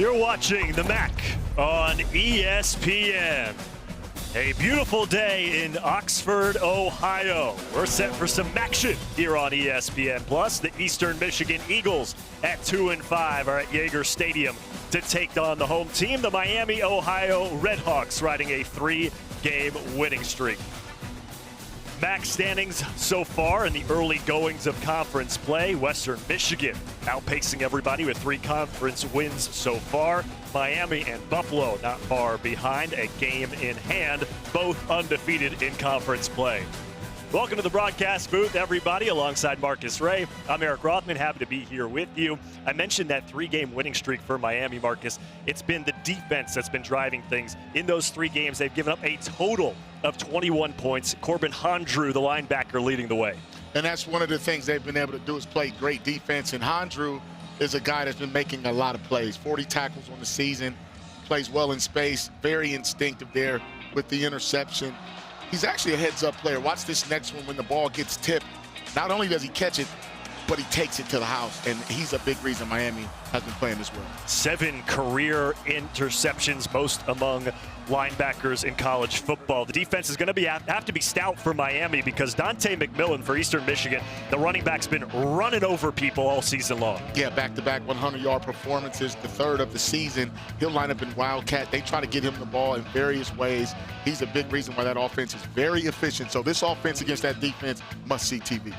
You're watching the MAC on ESPN. A beautiful day in Oxford, Ohio. We're set for some action here on ESPN Plus. The Eastern Michigan Eagles at 2-5 are at Yager Stadium to take on the home team, the Miami, Ohio Redhawks, riding a 3-game winning streak. MAC standings so far in the early goings of conference play. Western Michigan outpacing everybody with 3 conference wins so far. Miami and Buffalo not far behind, a game in hand, both undefeated in conference play. Welcome to the broadcast booth, everybody, alongside Marcus Ray. I'm Eric Rothman, happy to be here with you. I mentioned that 3-game winning streak for Miami, Marcus. It's been the defense that's been driving things. In those 3 games, they've given up a total of 21 points. Corbin Hondrew, the linebacker, leading the way. And that's one of the things they've been able to do is play great defense. And Hondrew is a guy that's been making a lot of plays. 40 tackles on the season, plays well in space, very instinctive there with the interception. He's actually a heads-up player. Watch this next one when the ball gets tipped. Not only does he catch it, but he takes it to the house, and he's a big reason Miami has been playing this well. 7 career interceptions, most among linebackers in college football. The defense is going to have to be stout for Miami because Dante McMillan for Eastern Michigan, the running back's been running over people all season long. Yeah, back-to-back 100-yard performances, the 3rd of the season. He'll line up in Wildcat. They try to get him the ball in various ways. He's a big reason why that offense is very efficient. So this offense against that defense must see TV.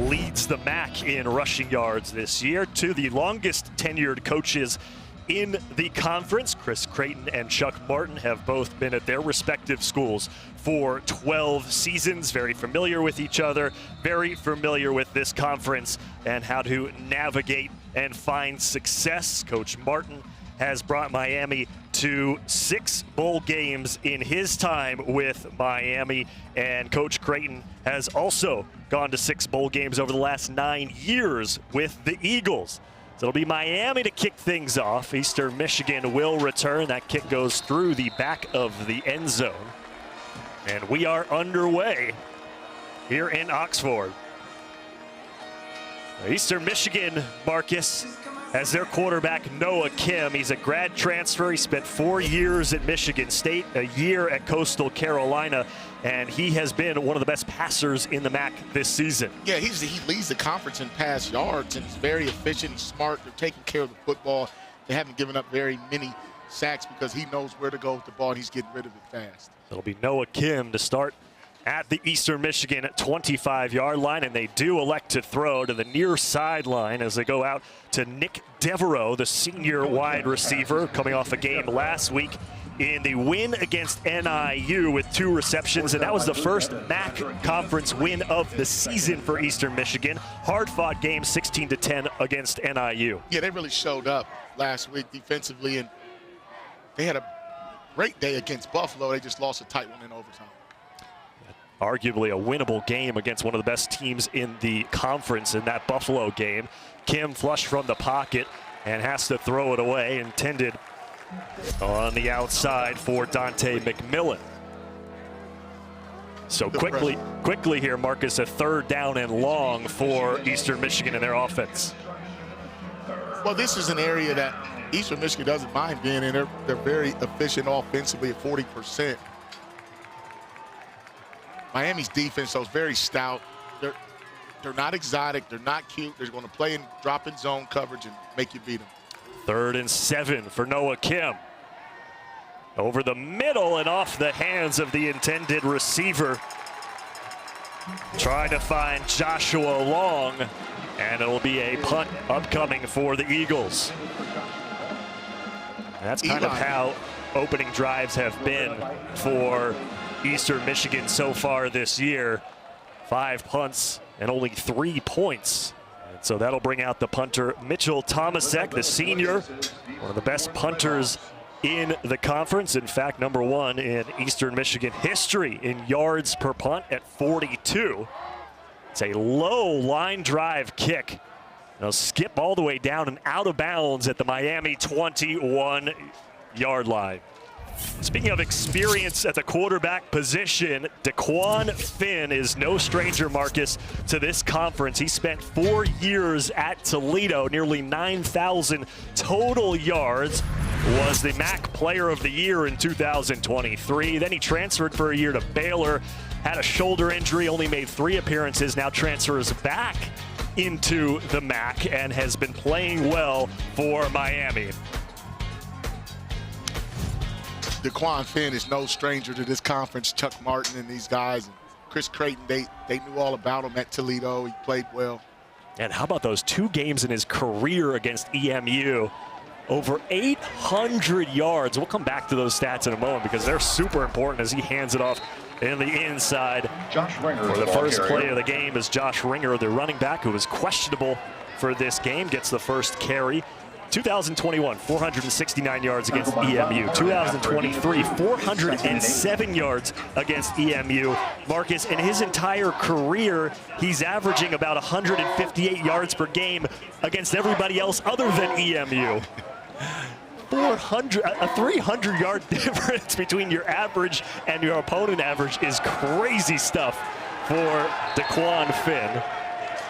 Leads the MAC in rushing yards this year, to the longest tenured coaches in the conference. Chris Creighton and Chuck Martin have both been at their respective schools for 12 seasons, very familiar with each other, very familiar with this conference and how to navigate and find success. Coach Martin has brought Miami to 6 bowl games in his time with Miami, and Coach Creighton has also gone to 6 bowl games over the last 9 years with the Eagles. So it'll be Miami to kick things off. Eastern Michigan will return. That kick goes through the back of the end zone. And we are underway here in Oxford. Eastern Michigan, Marcus, has their quarterback Noah Kim. He's a grad transfer. He spent 4 years at Michigan State, a year at Coastal Carolina, and he has been one of the best passers in the MAC this season. Yeah, he leads the conference in pass yards, and he's very efficient and smart. They're taking care of the football. They haven't given up very many sacks because he knows where to go with the ball, and he's getting rid of it fast. It'll be Noah Kim to start at the Eastern Michigan 25-yard line, and they do elect to throw to the near sideline as they go out to Nick Devereaux, the senior wide receiver, coming off a game last week in the win against NIU with 2 receptions, and that was the first MAC conference win of the season for Eastern Michigan. Hard-fought game, 16-10 against NIU. Yeah, they really showed up last week defensively, and they had a great day against Buffalo. They just lost a tight one in overtime. Arguably a winnable game against one of the best teams in the conference in that Buffalo game. Kim flushed from the pocket and has to throw it away, intended on the outside for Dante McMillan. So quickly here, Marcus, a 3rd down and long for Eastern Michigan and their offense. Well, this is an area that Eastern Michigan doesn't mind being in. They're very efficient offensively at 40%. Miami's defense, though, is very stout. They're not exotic. They're not cute. They're going to play in drop-in zone coverage and make you beat them. 3rd and 7 for Noah Kim. Over the middle and off the hands of the intended receiver. Trying to find Joshua Long, and it'll be a punt upcoming for the Eagles. And that's kind of how opening drives have been for Eastern Michigan so far this year. 5 punts and only 3 points. And so that'll bring out the punter Mitchell Tomasek, the senior, one of the best punters in the conference. In fact, #1 in Eastern Michigan history in yards per punt at 42. It's a low line drive kick. It'll skip all the way down and out of bounds at the Miami 21-yard line. Speaking of experience at the quarterback position, DeQuan Finn is no stranger, Marcus, to this conference. He spent 4 years at Toledo, nearly 9,000 total yards, was the MAC Player of the Year in 2023. Then he transferred for a year to Baylor, had a shoulder injury, only made 3 appearances, now transfers back into the MAC and has been playing well for Miami. DeQuan Finn is no stranger to this conference. Chuck Martin and these guys, and Chris Creighton, they knew all about him at Toledo. He played well. And how about those 2 games in his career against EMU? Over 800 yards. We'll come back to those stats in a moment because they're super important as he hands it off in the inside. Josh Ringer for the first play of the game is Josh Ringer, the running back who was questionable for this game, gets the first carry. 2021, 469 yards against EMU. 2023, 407 yards against EMU. Marcus, in his entire career, he's averaging about 158 yards per game against everybody else other than EMU. 300-yard difference between your average and your opponent average is crazy stuff for DeQuan Finn.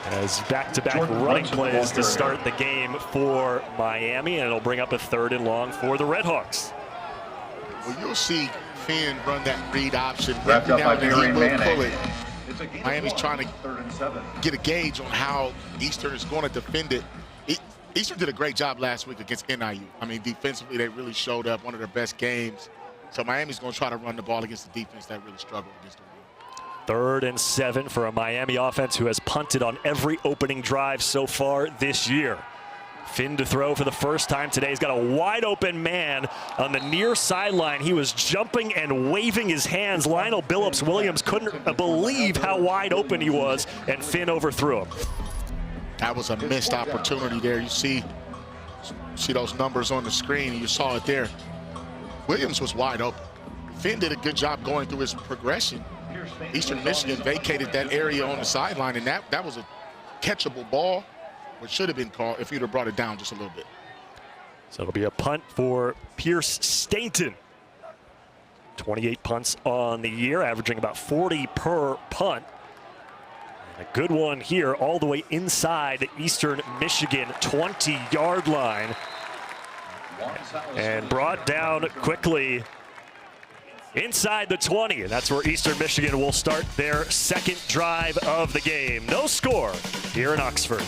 As back-to-back running plays to start the game for Miami, and it'll bring up a 3rd and long for the Redhawks. Well, you'll see Finn run that read option. Every now and then he will pull it. Miami's trying to get a gauge on how Eastern is going to defend it. Eastern did a great job last week against NIU. I mean, defensively, they really showed up, one of their best games. So Miami's going to try to run the ball against the defense that really struggled against the run. 3rd and 7 for a Miami offense who has punted on every opening drive so far this year. Finn to throw for the first time today. He's got a wide open man on the near sideline. He was jumping and waving his hands. Lionel Billups-Williams couldn't believe how wide open he was, and Finn overthrew him. That was a missed opportunity there. You see those numbers on the screen. You saw it there. Williams was wide open. Finn did a good job going through his progression. Eastern Michigan vacated that area on the sideline, and that was a catchable ball, which should have been called if you'd have brought it down just a little bit. So it'll be a punt for Pierce Stainton. 28 punts on the year, averaging about 40 per punt. And a good one here all the way inside the Eastern Michigan 20-yard line. And brought down quickly inside the 20, and that's where Eastern Michigan will start their 2nd drive of the game. No score here in Oxford.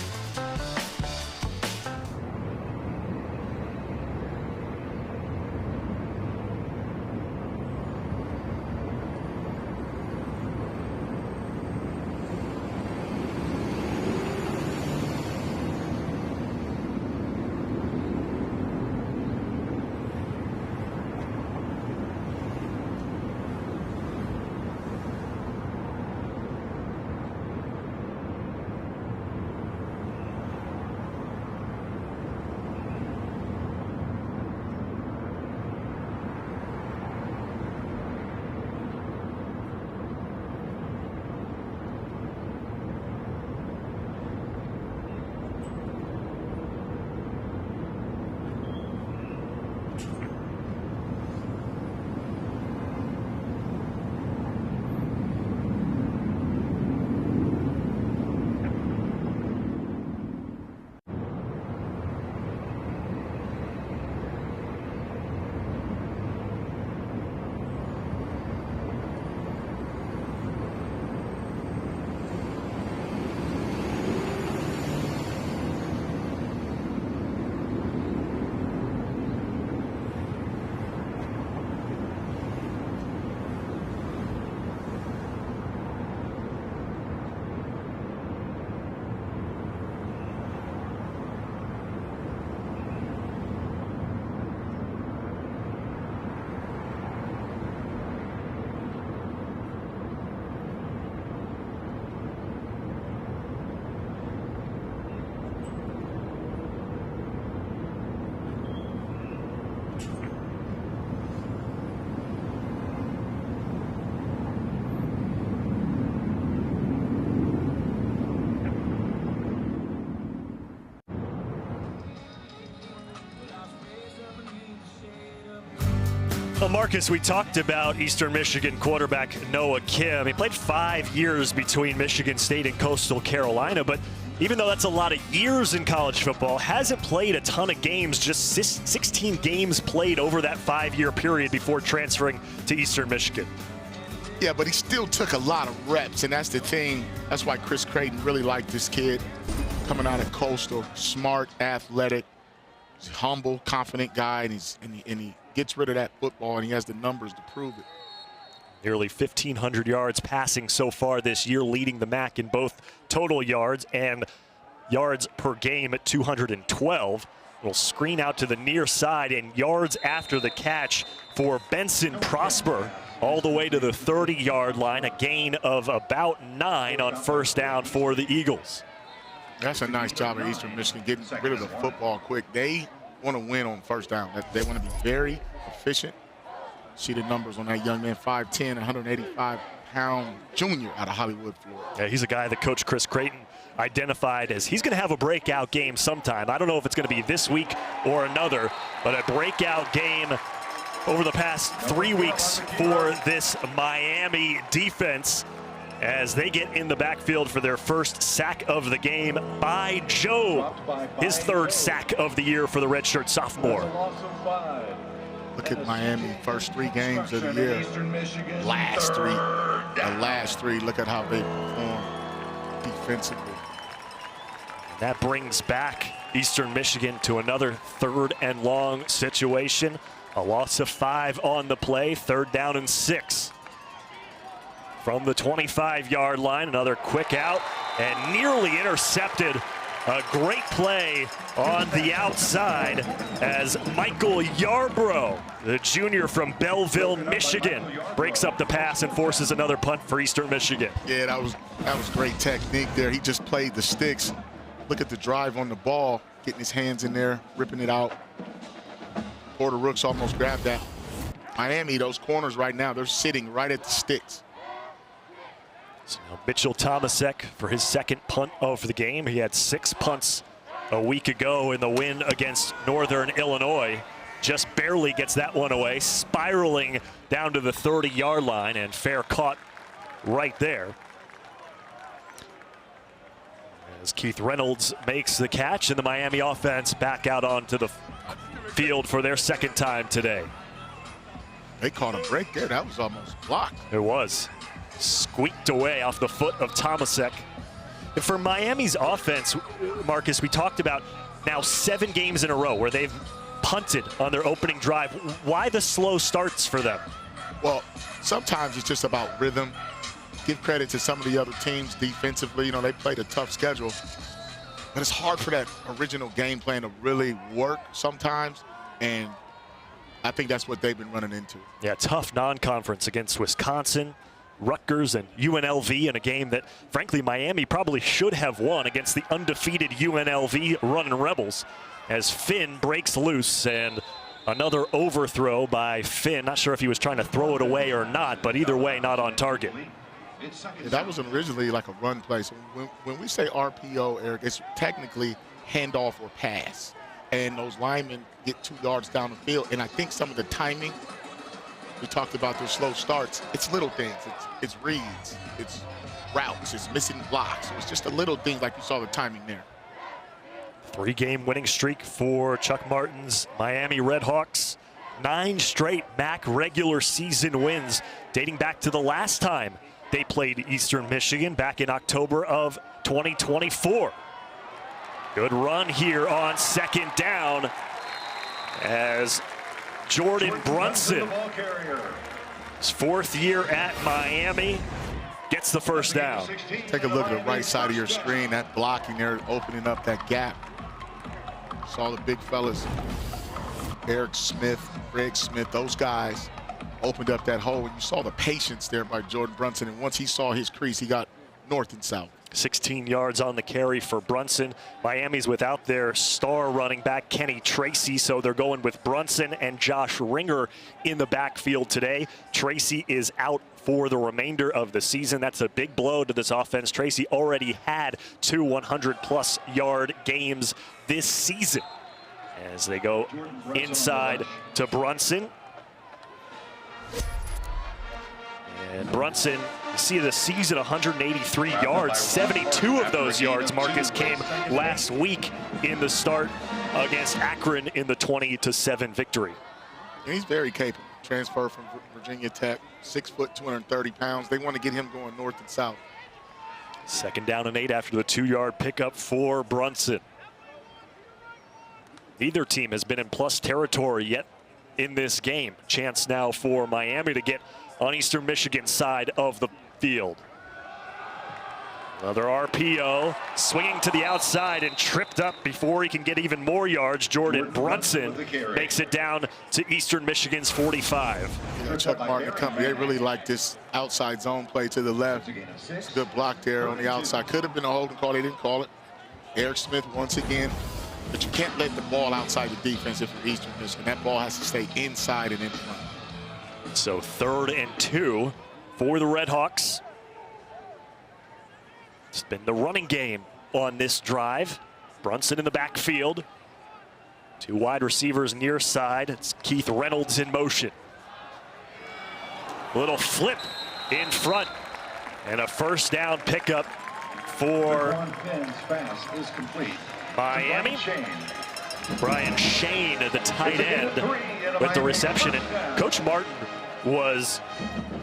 Well, Marcus, we talked about Eastern Michigan quarterback Noah Kim. He played 5 years between Michigan State and Coastal Carolina, but even though that's a lot of years in college football, hasn't played a ton of games, just 16 games played over that 5-year period before transferring to Eastern Michigan. Yeah, but he still took a lot of reps, and that's the thing. That's why Chris Creighton really liked this kid coming out of Coastal. Smart, athletic, humble, confident guy, and he gets rid of that football, and he has the numbers to prove it. Nearly 1,500 yards passing so far this year, leading the MAC in both total yards and yards per game at 212. Will screen out to the near side, and yards after the catch for Benson Prosper all the way to the 30-yard line, a gain of about 9 on first down for the Eagles. That's a nice job of Eastern Michigan getting rid of the football quick. They want to win on first down. They want to be very efficient. See the numbers on that young man, 5'10", 185-pound junior out of Hollywood, Florida. Yeah, he's a guy that Coach Chris Creighton identified as he's going to have a breakout game sometime. I don't know if it's going to be this week or another, but a breakout game over the past 3 weeks for this Miami defense as they get in the backfield for their first sack of the game by Joe. His 3rd sack of the year for the redshirt sophomore. Look at Miami, first 3 games of the year. The last three, look at how they perform defensively. That brings back Eastern Michigan to another 3rd and long situation. A loss of 5 on the play, 3rd down and 6. From the 25-yard line, another quick out and nearly intercepted. A great play on the outside as Michael Yarbrough, the junior from Belleville, Michigan, breaks up the pass and forces another punt for Eastern Michigan. Yeah, that was great technique there. He just played the sticks. Look at the drive on the ball, getting his hands in there, ripping it out. Porter Rooks almost grabbed that. Miami, those corners right now, they're sitting right at the sticks. So now Mitchell Tomasek for his 2nd punt of the game. He had 6 punts a week ago in the win against Northern Illinois. Just barely gets that one away, spiraling down to the 30-yard line, and fair caught right there. As Keith Reynolds makes the catch, and the Miami offense back out onto the field for their 2nd time today. They caught a break there. That was almost blocked. It was. Squeaked away off the foot of Tomasek. And for Miami's offense, Marcus, we talked about now 7 games in a row where they've punted on their opening drive. Why the slow starts for them? Well, sometimes it's just about rhythm. Give credit to some of the other teams defensively. You know, they played a tough schedule. But it's hard for that original game plan to really work sometimes. And I think that's what they've been running into. Yeah, tough non-conference against Wisconsin, Rutgers, and UNLV in a game that, frankly, Miami probably should have won against the undefeated UNLV running Rebels, as Finn breaks loose and another overthrow by Finn. Not sure if he was trying to throw it away or not, but either way, not on target. Yeah, that was originally like a run play. So when we say RPO, Eric, it's technically handoff or pass. And those linemen get 2 yards down the field. And I think some of the timing, we talked about those slow starts, it's little things. It's reads, it's routes, it's missing blocks. It's just a little thing like you saw the timing there. 3-game winning streak for Chuck Martin's Miami Redhawks. 9 straight MAC regular season wins dating back to the last time they played Eastern Michigan back in October of 2024. Good run here on 2nd down as Jordan Brunson, his 4th year at Miami, gets the first down. Take a look at the right side of your screen, that blocking there, opening up that gap. Saw the big fellas, Eric Smith, Greg Smith, those guys opened up that hole. And you saw the patience there by Jordan Brunson. And once he saw his crease, he got north and south. 16 yards on the carry for Brunson. Miami's without their star running back, Kenny Tracy, so they're going with Brunson and Josh Ringer in the backfield today. Tracy is out for the remainder of the season. That's a big blow to this offense. Tracy already had 2 100-plus yard games this season. As they go inside to Brunson. And Brunson, you see the season, 183 yards. 72 of those yards, Marcus, came last week in the start against Akron in the 20-7 victory. And he's very capable. Transfer from Virginia Tech, 6 foot, 230 pounds. They want to get him going north and south. 2nd down and 8 after the 2-yard pickup for Brunson. Neither team has been in plus territory yet in this game. Chance now for Miami to get on Eastern Michigan's side of the field. Another RPO, swinging to the outside and tripped up before he can get even more yards. Jordan Brunson makes it down to Eastern Michigan's 45. You know, Chuck Martin and company, they really like this outside zone play to the left. Good block there on the outside. Could have been a holding call. They didn't call it. Eric Smith once again. But you can't let the ball outside the defense if you're Eastern Michigan. That ball has to stay inside and in front. So 3rd and 2 for the Redhawks. It's been the running game on this drive. Brunson in the backfield. 2 wide receivers near side. It's Keith Reynolds in motion. A little flip in front. And a 1st down pickup for Miami. Brian Shane, the tight end, with the reception. And Coach Martin was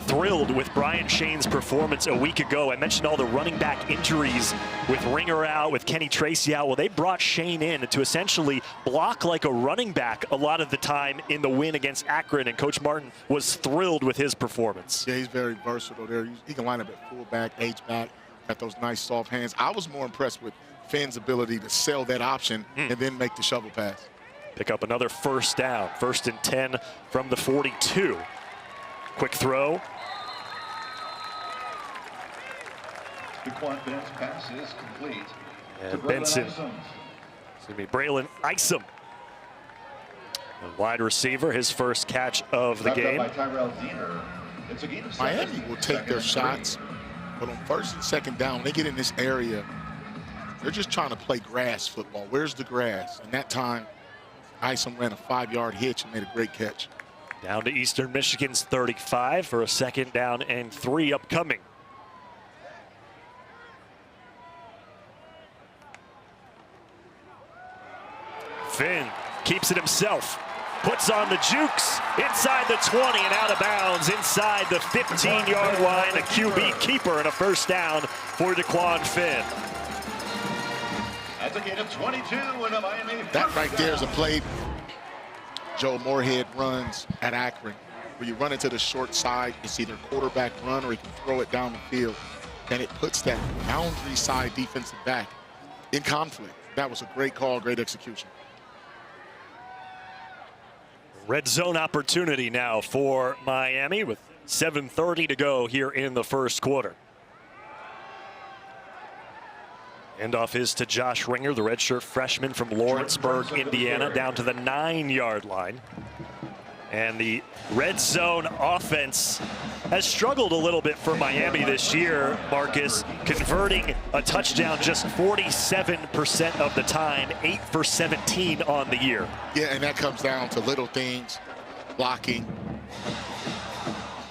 thrilled with Brian Shane's performance a week ago. I mentioned all the running back injuries with Ringer out, with Kenny Tracy out. Well, they brought Shane in to essentially block like a running back a lot of the time in the win against Akron, and Coach Martin was thrilled with his performance. Yeah, he's very versatile there. He can line up at fullback, H-back, got those nice soft hands. I was more impressed with Finn's ability to sell that option and then make the shovel pass. Pick up another 1st down. 1st and 10 from the 42. Quick throw. Finn's pass is complete. And Benson, Braylon Isom, a wide receiver, his first catch of the game. Miami will take their shots, but on 1st and 2nd down, when they get in this area, they're just trying to play grass football. Where's the grass? And that time, Isom ran a 5-yard hitch and made a great catch. Down to Eastern Michigan's 35 for a 2nd down and 3 upcoming. Finn keeps it himself, puts on the jukes inside the 20 and out of bounds inside the 15-yard line. A QB keeper and a 1st down for DeQuan Finn. That's a gain of 22 and a Miami. That right there is a play Joe Moorhead runs at Akron, where you run into the short side. It's either quarterback run or you can throw it down the field. And it puts that boundary side defensive back in conflict. That was a great call, great execution. Red zone opportunity now for Miami with 7:30 to go here in the 1st quarter. Handoff is to Josh Ringer, the redshirt freshman from Lawrenceburg, Indiana, down to the 9-yard line. And the red zone offense has struggled a little bit for Miami this year, Marcus, converting a touchdown just 47% of the time, 8 for 17 on the year. Yeah, and that comes down to little things, blocking,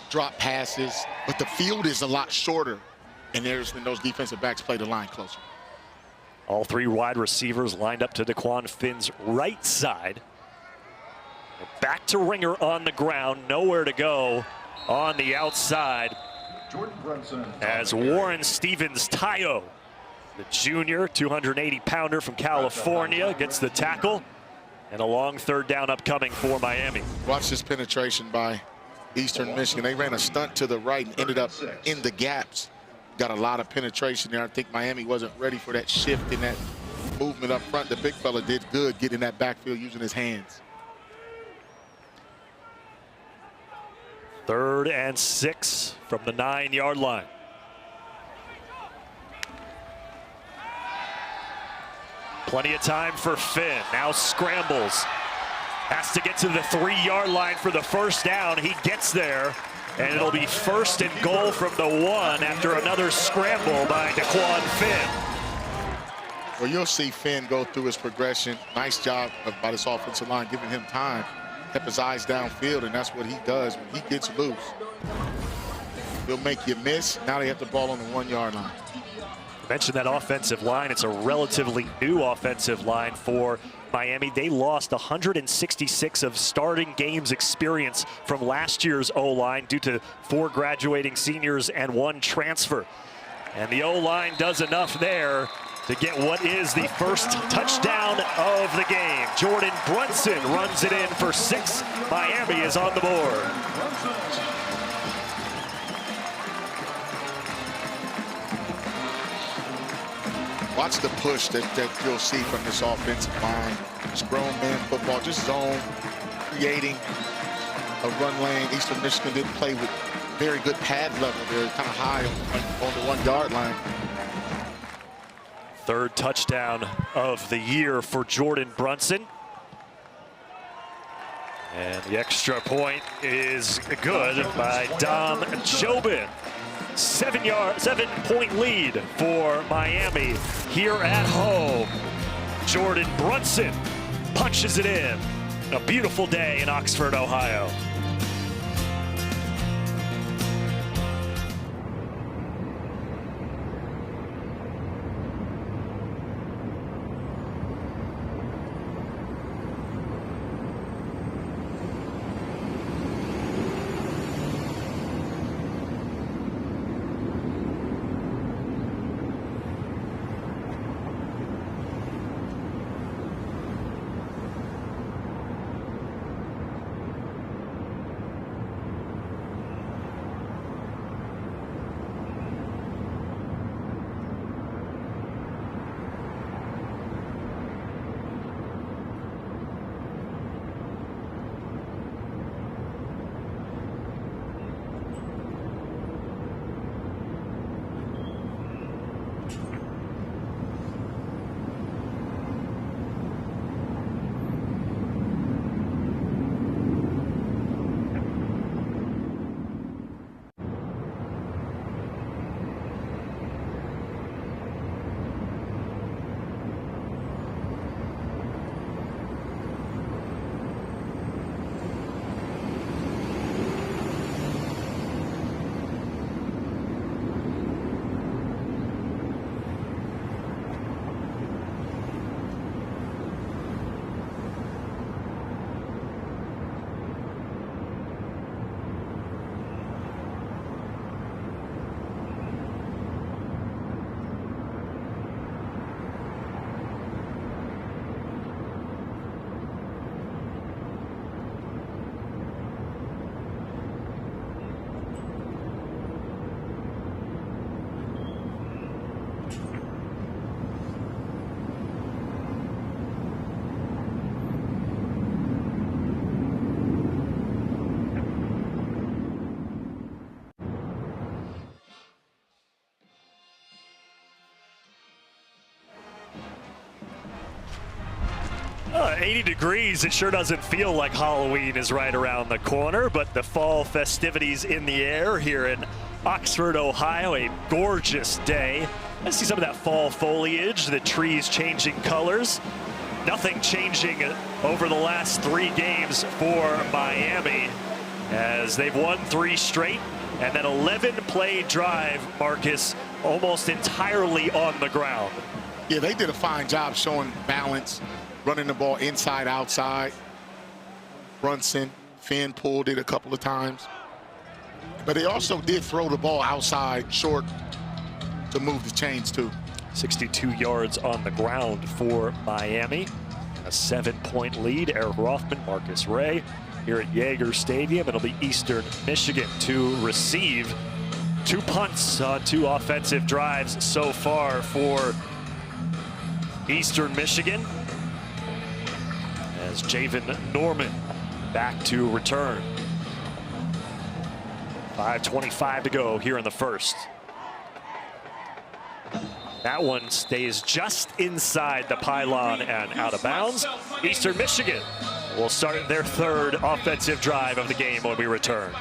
drop passes, but the field is a lot shorter, and those defensive backs play the line closer. All 3 wide receivers lined up to DeQuan Finn's right side. Back to Ringer on the ground, nowhere to go on the outside as Warren Stevens-Tayo, the junior 280-pounder from California, gets the tackle, and a long 3rd down upcoming for Miami. Watch this penetration by Eastern Michigan. They ran a stunt to the right and ended up in the gaps. Got a lot of penetration there. I think Miami wasn't ready for that shift in that movement up front. The big fella did good getting that backfield using his hands. 3rd and 6 from the 9-yard line. Plenty of time for Finn. Now scrambles. Has to get to the 3-yard line for the 1st down. He gets there, and it'll be 1st and goal from the 1 after another scramble by DeQuan Finn. Well, you'll see Finn go through his progression. Nice job by this offensive line, giving him time. Kept his eyes downfield, and that's what he does when he gets loose. They'll make you miss. Now they have the ball on the 1-yard line. Mentioned that offensive line. It's a relatively new offensive line for Miami. They lost 166 of starting games experience from last year's O-line due to 4 graduating seniors and 1 transfer. And the O-line does enough there to get what is the first touchdown of the game. Jordan Brunson runs it in for 6. Miami is on the board. Watch the push that you'll see from this offensive line. It's grown man football, just zone, creating a run lane. Eastern Michigan didn't play with very good pad level. They're kind of high on the 1-yard line. 3rd touchdown of the year for Jordan Brunson. And the extra point is good by Dom Jobin. 7-point lead for Miami here at home. Jordan Brunson punches it in. A beautiful day in Oxford, Ohio. Oh, 80 degrees, it sure doesn't feel like Halloween is right around the corner, but the fall festivities in the air here in Oxford, Ohio, a gorgeous day. I see some of that fall foliage, the trees changing colors. Nothing changing over the last 3 games for Miami as they've won 3 straight, and that 11-play drive, Marcus, almost entirely on the ground. Yeah, they did a fine job showing balance, running the ball inside, outside. Brunson, Finn pulled it a couple of times. But they also did throw the ball outside short to move the chains too. 62 yards on the ground for Miami. A 7-point lead. Eric Rothman, Marcus Ray here at Yager Stadium. It'll be Eastern Michigan to receive 2 punts on 2 offensive drives so far for Eastern Michigan. As Javen Norman back to return. 5:25 to go here in the first. That one stays just inside the pylon and out of bounds. Eastern Michigan will start their 3rd offensive drive of the game when we return.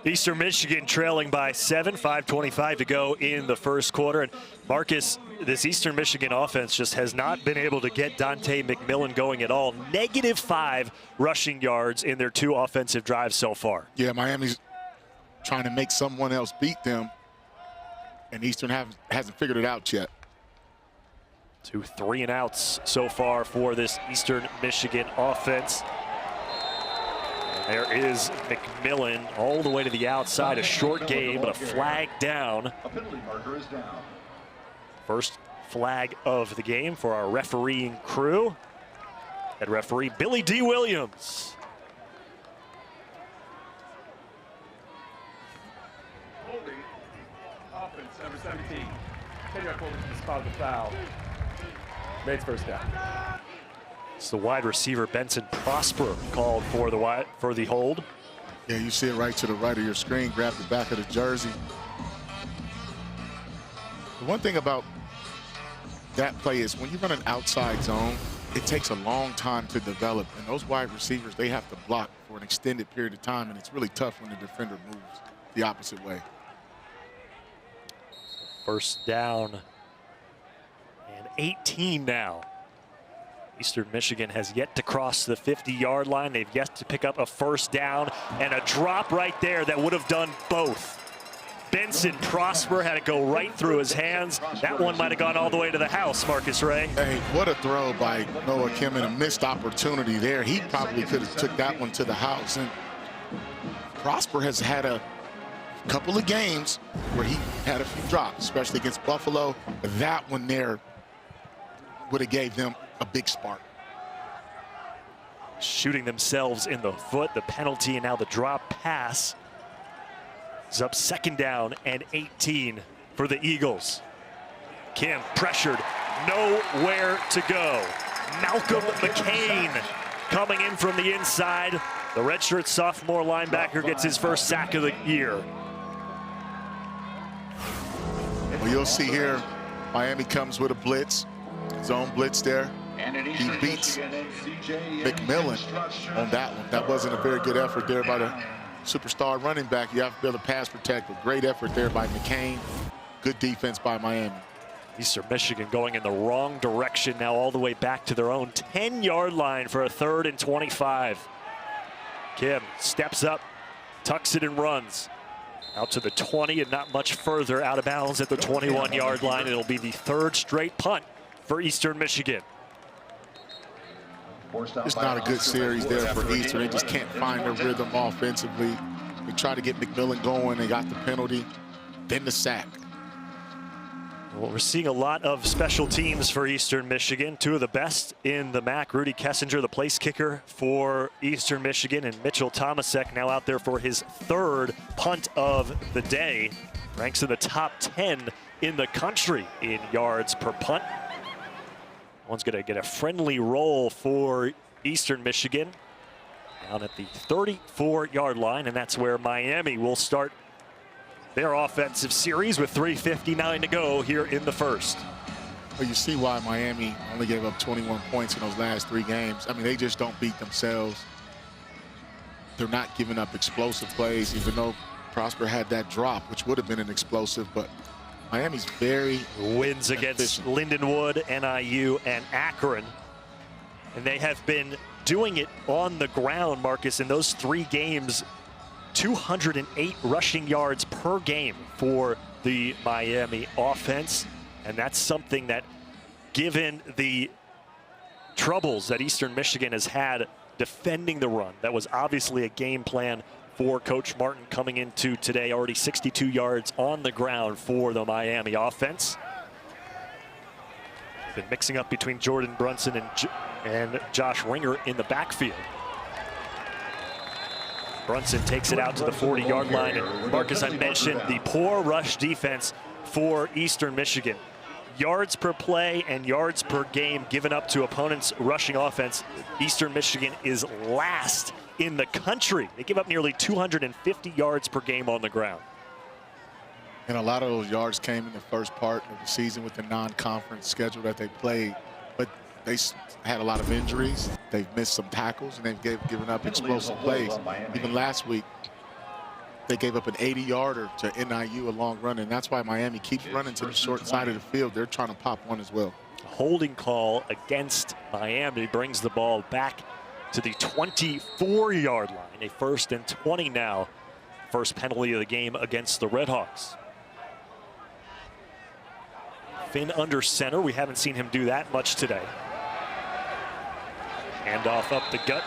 Eastern Michigan trailing by 7, 5:25 to go in the first quarter. And Marcus, this Eastern Michigan offense just has not been able to get Dante McMillan going at all. -5 rushing yards in their 2 offensive drives so far. Yeah, Miami's trying to make someone else beat them, and Eastern hasn't figured it out yet. 2 3-and-outs so far for this Eastern Michigan offense. There is McMillan all the way to the outside. A short game, but a flag down. A penalty marker is down. First flag of the game for our refereeing crew. Head referee Billy D. Williams. Holding. Offense, number 17. 10-yard holding to the spot of the foul. Bates first down. It's the wide receiver Benson Prosper called for the hold. Yeah, you see it right to the right of your screen. Grab the back of the jersey. The one thing about that play is when you run an outside zone, it takes a long time to develop. And those wide receivers, they have to block for an extended period of time. And it's really tough when the defender moves the opposite way. First down and 18 now. Eastern Michigan has yet to cross the 50-yard line. They've yet to pick up a first down, and a drop right there that would have done both. Benson Prosper had it go right through his hands. That one might have gone all the way to the house, Marcus Ray. Hey, what a throw by Noah Kim, and a missed opportunity there. He probably could have took that one to the house. And Prosper has had a couple of games where he had a few drops, especially against Buffalo. That one there would have gave them a big spark. Shooting themselves in the foot. The penalty and now the drop pass is up. Second down and 18 for the Eagles. Kim pressured, nowhere to go. Malcolm McCain coming in from the inside. The redshirt sophomore linebacker gets his first sack of the year. Well, you'll see here, Miami comes with a blitz, zone blitz there. He beats McMillan on that one. That wasn't a very good effort there by the superstar running back. You have to be able to pass protect, but great effort there by McCain. Good defense by Miami. Eastern Michigan going in the wrong direction now, all the way back to their own 10-yard line for a 3rd and 25. Kim steps up, tucks it and runs out to the 20 and not much further, out of bounds at the 21-yard line. It'll be the 3rd straight punt for Eastern Michigan. It's not a good series there for Eastern. They just can't find their rhythm offensively. They try to get McMillan going. They got the penalty, then the sack. Well, we're seeing a lot of special teams for Eastern Michigan. 2 of the best in the MAC. Rudy Kessinger, the place kicker for Eastern Michigan, and Mitchell Tomasek now out there for his 3rd punt of the day. Ranks in the top 10 in the country in yards per punt. One's going to get a friendly roll for Eastern Michigan down at the 34-yard line, and that's where Miami will start their offensive series with 3:59 to go here in the first. Well, you see why Miami only gave up 21 points in those last 3 games. I mean, they just don't beat themselves. They're not giving up explosive plays, even though Prosper had that drop, which would have been an explosive, but Miami's very wins against efficient. Lindenwood, NIU, and Akron. And they have been doing it on the ground, Marcus, in those 3 games. 208 rushing yards per game for the Miami offense. And that's something that, given the troubles that Eastern Michigan has had defending the run, that was obviously a game plan for Coach Martin coming into today. Already 62 yards on the ground for the Miami offense. Been mixing up between Jordan Brunson and Josh Ringer in the backfield. Brunson takes it out to the 40-yard line. And Marcus, I mentioned the poor rush defense for Eastern Michigan. Yards per play and yards per game given up to opponents' rushing offense. Eastern Michigan is last in the country. They give up nearly 250 yards per game on the ground. And a lot of those yards came in the first part of the season with the non-conference schedule that they played. But They had a lot of injuries. They've missed some tackles, and they've given up explosive plays. Even last week, they gave up an 80-yarder to NIU, a long run, and that's why Miami keeps running to the short side of the field. They're trying to pop one as well. Holding call against Miami brings the ball back to the 24-yard line. A 1st and 20 now. First penalty of the game against the Redhawks. Finn under center. We haven't seen him do that much today. Handoff up the gut.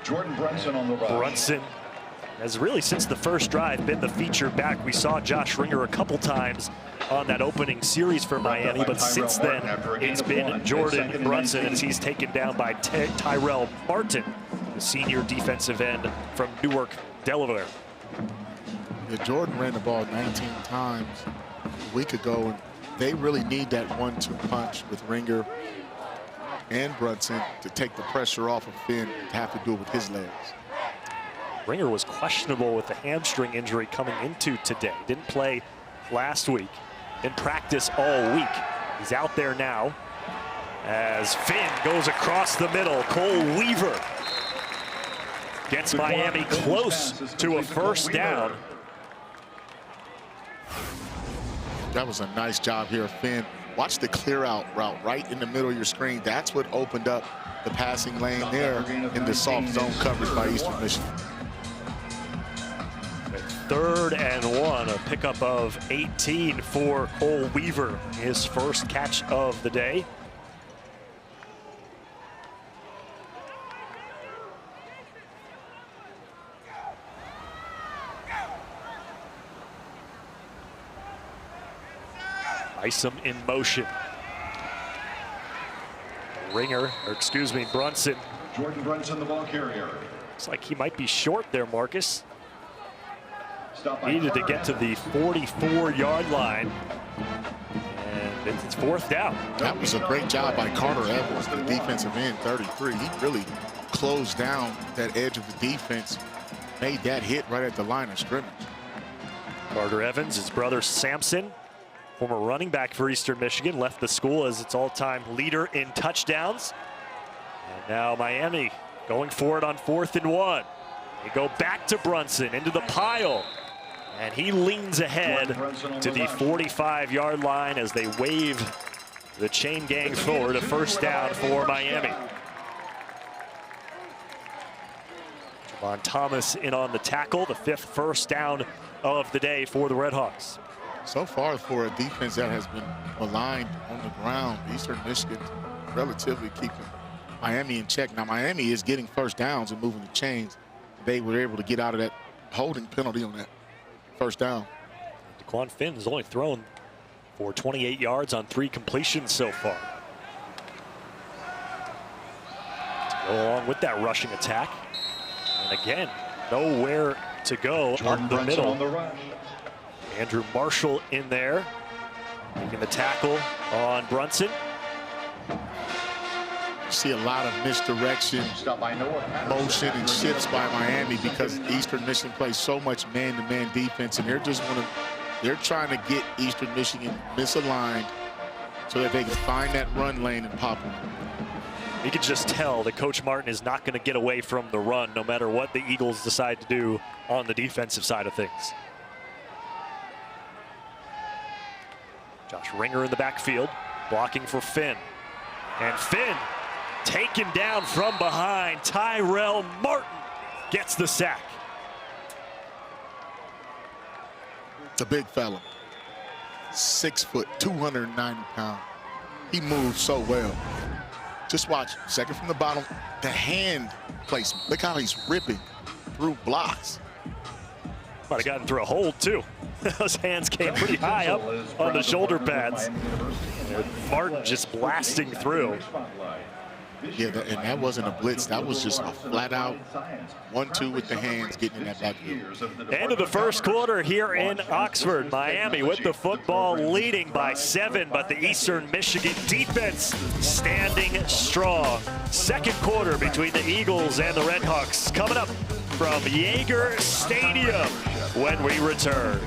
Jordan Brunson on the run. Brunson has really, since the first drive, been the feature back. We saw Josh Ringer a couple times on that opening series for Miami, but since then it's been Jordan Brunson as he's taken down by Tyrell Martin, the senior defensive end from Newark, Delaware. Yeah, Jordan ran the ball 19 times a week ago, and they really need that 1-2 punch with Ringer and Brunson to take the pressure off of Finn to have to do it with his legs. Ringer was questionable with the hamstring injury coming into today. Didn't play last week. In practice all week. He's out there now as Finn goes across the middle. Cole Weaver gets Miami close to a 1st down. That was a nice job here, Finn. Watch the clear out route right in the middle of your screen. That's what opened up the passing lane there in the soft zone coverage by Eastern Michigan. 3rd and 1, a pickup of 18 for Cole Weaver, his first catch of the day. Isom in motion. Brunson. Jordan Brunson, the ball carrier. Looks like he might be short there, Marcus. Needed to get to the 44-yard line. And it's 4th down. That was a great job by Carter Evans, the defensive end, 33. He really closed down that edge of the defense, made that hit right at the line of scrimmage. Carter Evans, his brother Samson, former running back for Eastern Michigan, left the school as its all-time leader in touchdowns. And now Miami going for it on 4th and 1. They go back to Brunson into the pile. And he leans ahead to the 45-yard line as they wave the chain gang forward. A 1st down for Miami. Javon Thomas in on the tackle, the 5th first down of the day for the Redhawks. So far, for a defense that has been maligned on the ground, Eastern Michigan relatively keeping Miami in check. Now, Miami is getting 1st downs and moving the chains. They were able to get out of that holding penalty on that 1st down. DeQuan Finn has only thrown for 28 yards on 3 completions so far. To go along with that rushing attack. And again, nowhere to go up the middle. Andrew Marshall in there, making the tackle on Brunson. See a lot of misdirection, motion, and shifts by Miami because Eastern Michigan plays so much man-to-man defense, and they're trying to get Eastern Michigan misaligned so that they can find that run lane and pop them. You can just tell that Coach Martin is not going to get away from the run no matter what the Eagles decide to do on the defensive side of things. Josh Ringer in the backfield, blocking for Finn. And Finn taken down from behind. Tyrell Martin gets the sack. The big fella, 6 foot, 290 pounds. He moves so well. Just watch, second from the bottom, the hand placement. Look how he's ripping through blocks. Might have gotten through a hold too. Those hands came pretty high up on the shoulder pads. Martin just blasting through. Yeah, and that wasn't a blitz. That was just a flat-out 1-2 with the hands getting in that backfield. End of the first quarter here in Oxford. Miami with the football leading by 7, but the Eastern Michigan defense standing strong. Second quarter between the Eagles and the Redhawks coming up from Yager Stadium when we return.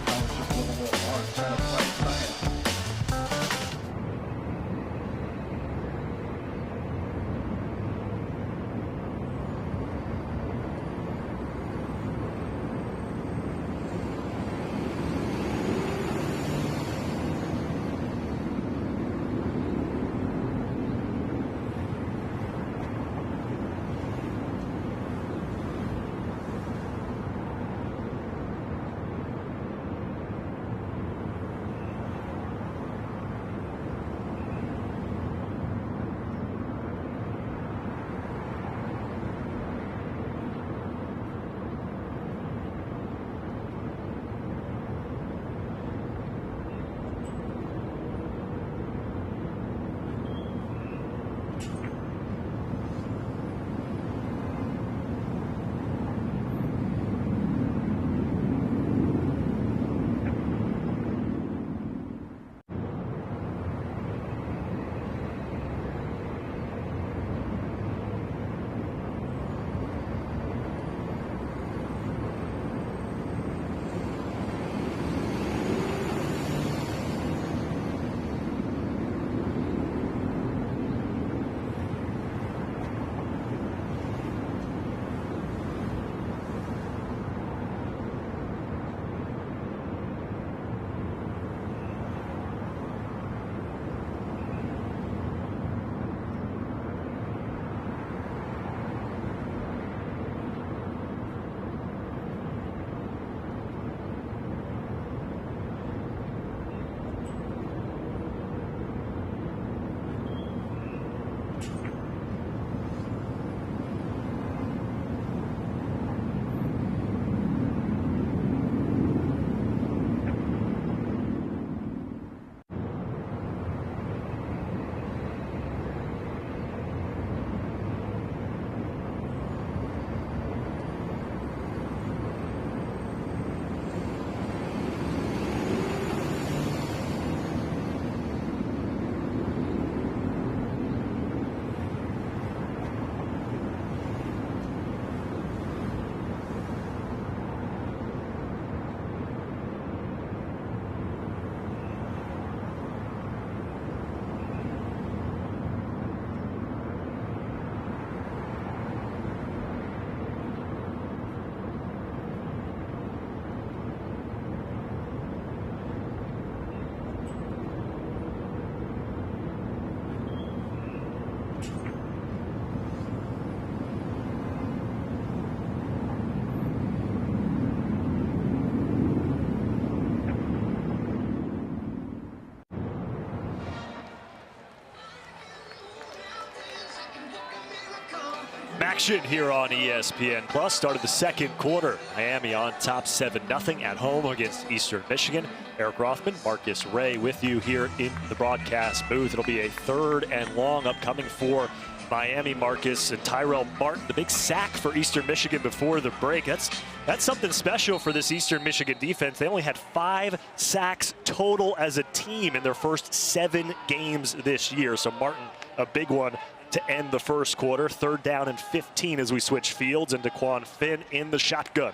action here on ESPN Plus. Started the second quarter. Miami on top 7-0 at home against Eastern Michigan. Eric Rothman, Marcus Ray with you here in the broadcast booth. It'll be a 3rd and long upcoming for Miami. Marcus and Tyrell Martin, the big sack for Eastern Michigan before the break. That's something special for this Eastern Michigan defense. They only had 5 sacks total as a team in their first 7 games this year. So Martin, a big one to end the first quarter. 3rd down and 15 as we switch fields, and DeQuan Finn in the shotgun.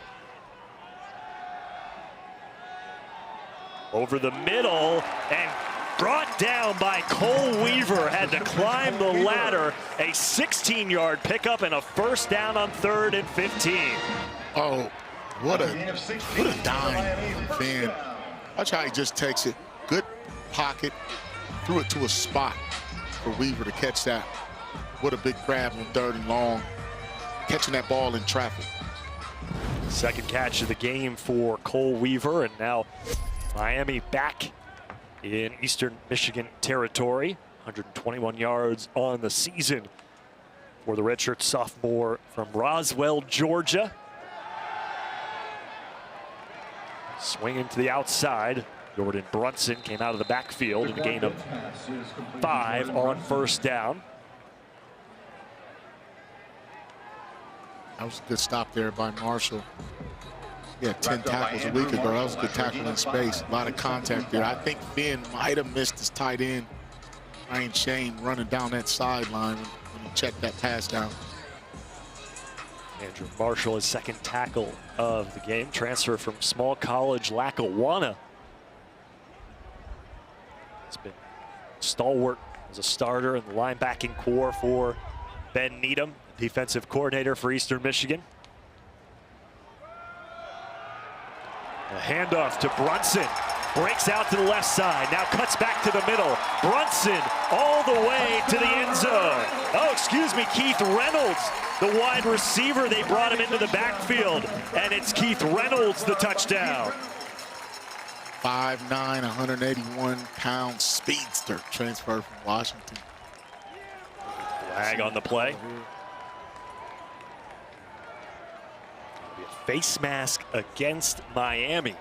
Over the middle and brought down by Cole Weaver. Had to climb the ladder. A 16-yard pickup and a 1st down on 3rd and 15. Oh, what a dime from Finn. Watch how he just takes it. Good pocket. Threw it to a spot for Weaver to catch that. What a big grab on 3rd and long. Catching that ball in traffic. Second catch of the game for Cole Weaver, and now Miami back in Eastern Michigan territory. 121 yards on the season for the redshirt sophomore from Roswell, Georgia. Swinging to the outside. Jordan Brunson came out of the backfield in a gain of 5 on 1st down. That was a good stop there by Marshall. He had 10 tackles a week ago. That was a good tackle in space. A lot of contact there. I think Finn might have missed his tight end, Ryan Shane, running down that sideline when he checked that pass down. Andrew Marshall, his 2nd tackle of the game. Transfer from small college Lackawanna. He's been stalwart as a starter in the linebacking core for Ben Needham, defensive coordinator for Eastern Michigan. A handoff to Brunson. Breaks out to the left side. Now cuts back to the middle. Brunson all the way to the end zone. Oh, excuse me, Keith Reynolds, the wide receiver. They brought him into the backfield, and it's Keith Reynolds, the touchdown. 5'9", 181-pound speedster, transfer from Washington. Flag on the play. Face mask against Miami.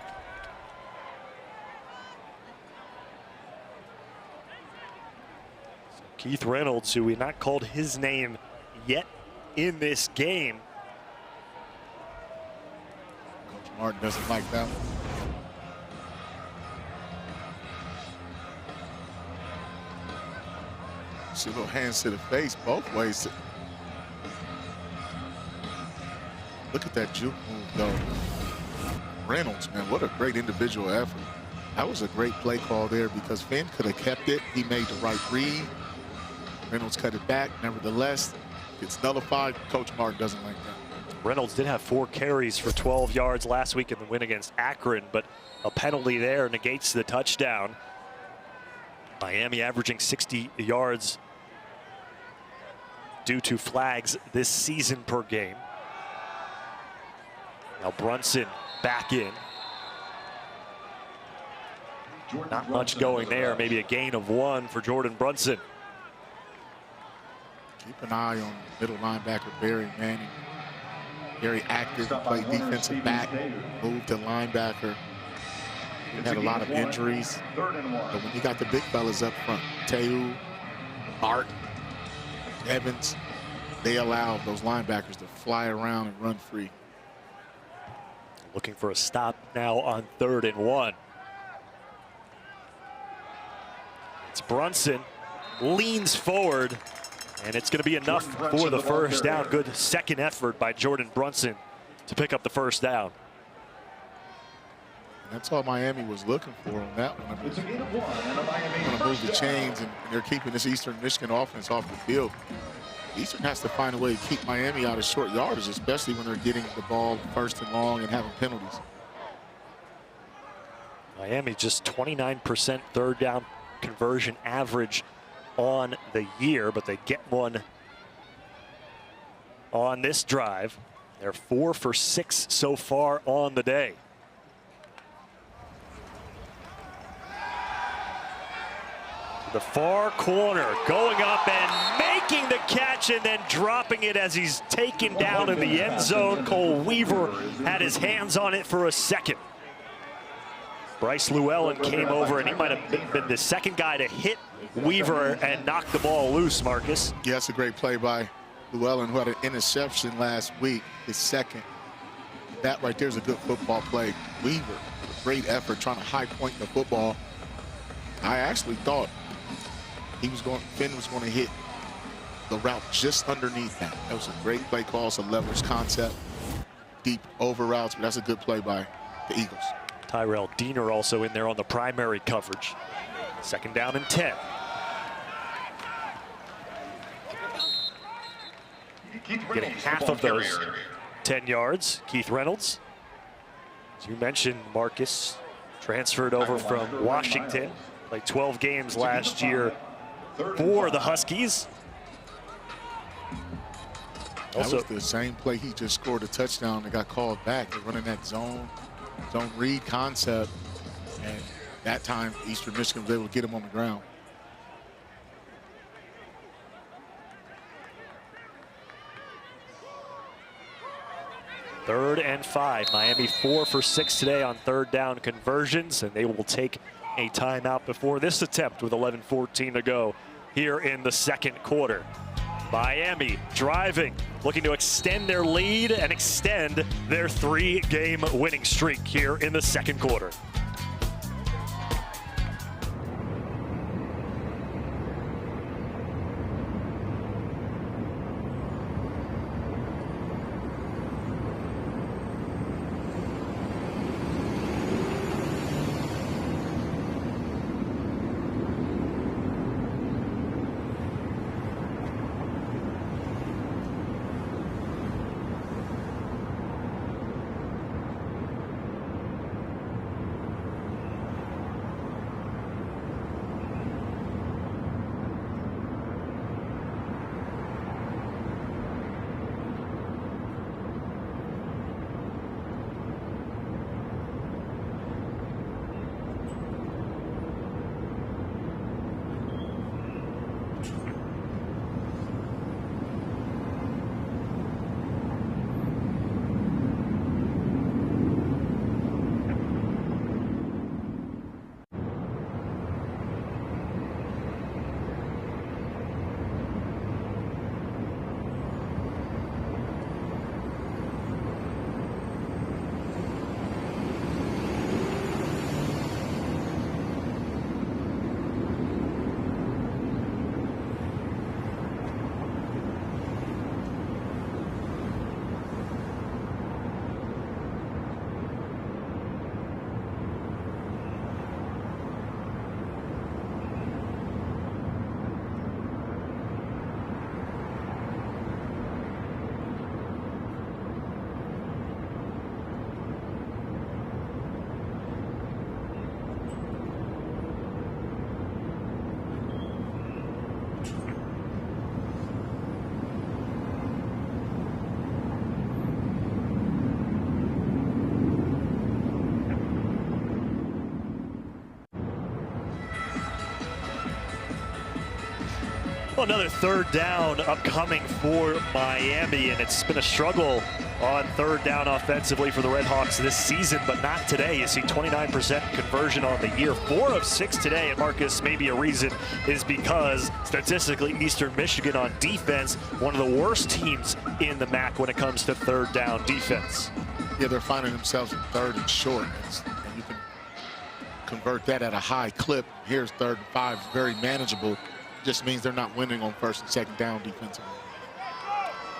So Keith Reynolds, who we not called his name yet in this game. Coach Martin doesn't like that one. See little hands to the face both ways. Look at that juke move, though. Reynolds, man, what a great individual effort. That was a great play call there because Finn could have kept it. He made the right read. Reynolds cut it back. Nevertheless, it's nullified. Coach Martin doesn't like that. Reynolds did have 4 carries for 12 yards last week in the win against Akron, but a penalty there negates the touchdown. Miami averaging 60 yards due to flags this season per game. Now Brunson back in. Not much going there. Maybe a gain of 1 for Jordan Brunson. Keep an eye on middle linebacker Barry Manning. Very active, played defensive back, moved to linebacker. He had a lot of injuries. But when you got the big fellas up front, Teu, Art, Evans, they allow those linebackers to fly around and run free. Looking for a stop now on 3rd and 1. It's Brunson, leans forward, and it's going to be enough for the 1st down. Good second effort by Jordan Brunson to pick up the 1st down. That's all Miami was looking for on that one. It's a gain of 1 and a Miami going to move the chains, and they're keeping this Eastern Michigan offense off the field. Eastern has to find a way to keep Miami out of short yardage, especially when they're getting the ball 1st and long and having penalties. Miami just 29% 3rd down conversion average on the year, but they get one on this drive. They're 4 for 6 so far on the day. To the far corner, going up and make making the catch and then dropping it as he's taken down in the end zone. Cole Weaver had his hands on it for a second. Bryce Llewellyn came over, and he might have been the second guy to hit Weaver and knock the ball loose, Marcus. Yeah, that's a great play by Llewellyn, who had an interception last week, his second. That right there is a good football play. Weaver, great effort trying to high point the football. I actually thought Finn was going to hit the route just underneath that. That was a great play call. It's a leverage concept, deep over routes, but that's a good play by the Eagles. Tyrell Diener also in there on the primary coverage. Second down and 10. Getting half of those 10 yards. Keith Reynolds, as you mentioned, Marcus, transferred over from Washington. Played 12 games last year for the Huskies. That was the same play. He just scored a touchdown and got called back. They're running that zone read concept, and that time Eastern Michigan was able to get him on the ground. Third and 5. Miami 4 for 6 today on third down conversions, and they will take a timeout before this attempt with 11:14 to go here in the second quarter. Miami driving, looking to extend their lead and extend their 3-game winning streak here in the second quarter. Well, another third down upcoming for Miami, and it's been a struggle on third down offensively for the Red Hawks this season, but not today. You see 29% conversion on the year, 4 of 6 today, and Marcus, maybe a reason is because statistically Eastern Michigan on defense, one of the worst teams in the MAC when it comes to third down defense. Yeah, they're finding themselves in third and short, and you can convert that at a high clip. Here's 3rd and 5, very manageable. Just means they're not winning on 1st and 2nd down defensively.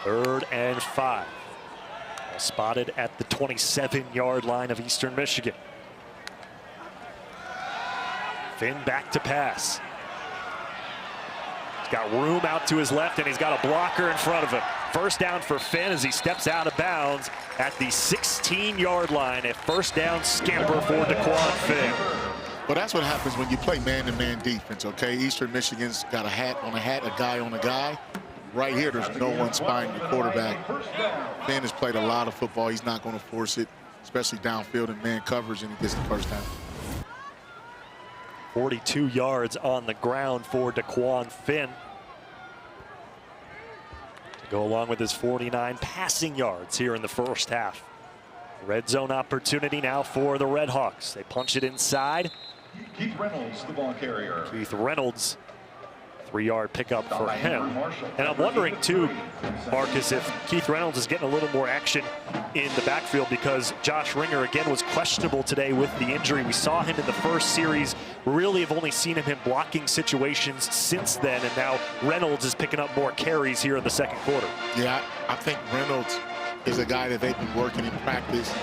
3rd and 5. Spotted at the 27-yard line of Eastern Michigan. Finn back to pass. He's got room out to his left, and he's got a blocker in front of him. First down for Finn as he steps out of bounds at the 16-yard line. A first down scamper for Daquan Finn. Well, that's what happens when you play man-to-man defense, okay? Eastern Michigan's got a hat on a hat, a guy on a guy. Right here, there's no one spying the quarterback. Finn has played a lot of football. He's not going to force it, especially downfield in man coverage, and he gets the first down. 42 yards on the ground for Daquan Finn. Go along with his 49 passing yards here in the first half. Red zone opportunity now for the Redhawks. They punch it inside. Keith Reynolds, the ball carrier. Keith Reynolds, 3-yard pickup for him. And I'm wondering too, Marcus, if Keith Reynolds is getting a little more action in the backfield, because Josh Ringer again was questionable today with the injury. We saw him in the first series. We really have only seen him in blocking situations since then, and now Reynolds is picking up more carries here in the second quarter. Yeah, I think Reynolds is a guy that they've been working in practice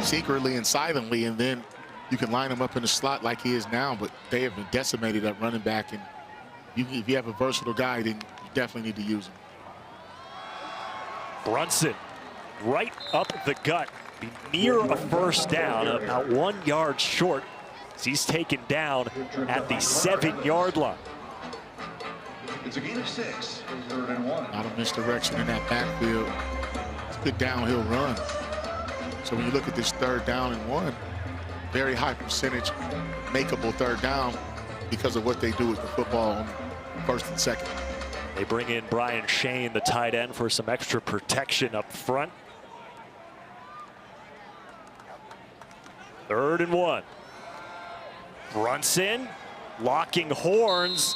secretly and silently, and then you can line him up in the slot like he is now, but they have been decimated at running back, and if you have a versatile guy, then you definitely need to use him. Brunson right up the gut, be near a first down, about 1 yard short. He's taken down at the 7-yard line. It's a gain of 6, 3rd and 1. A lot of misdirection in that backfield. It's a good downhill run. So when you look at this 3rd down and 1, very high percentage makeable 3rd down because of what they do with the football on 1st and 2nd. They bring in Brian Shane, the tight end, for some extra protection up front. 3rd and 1. Brunson locking horns,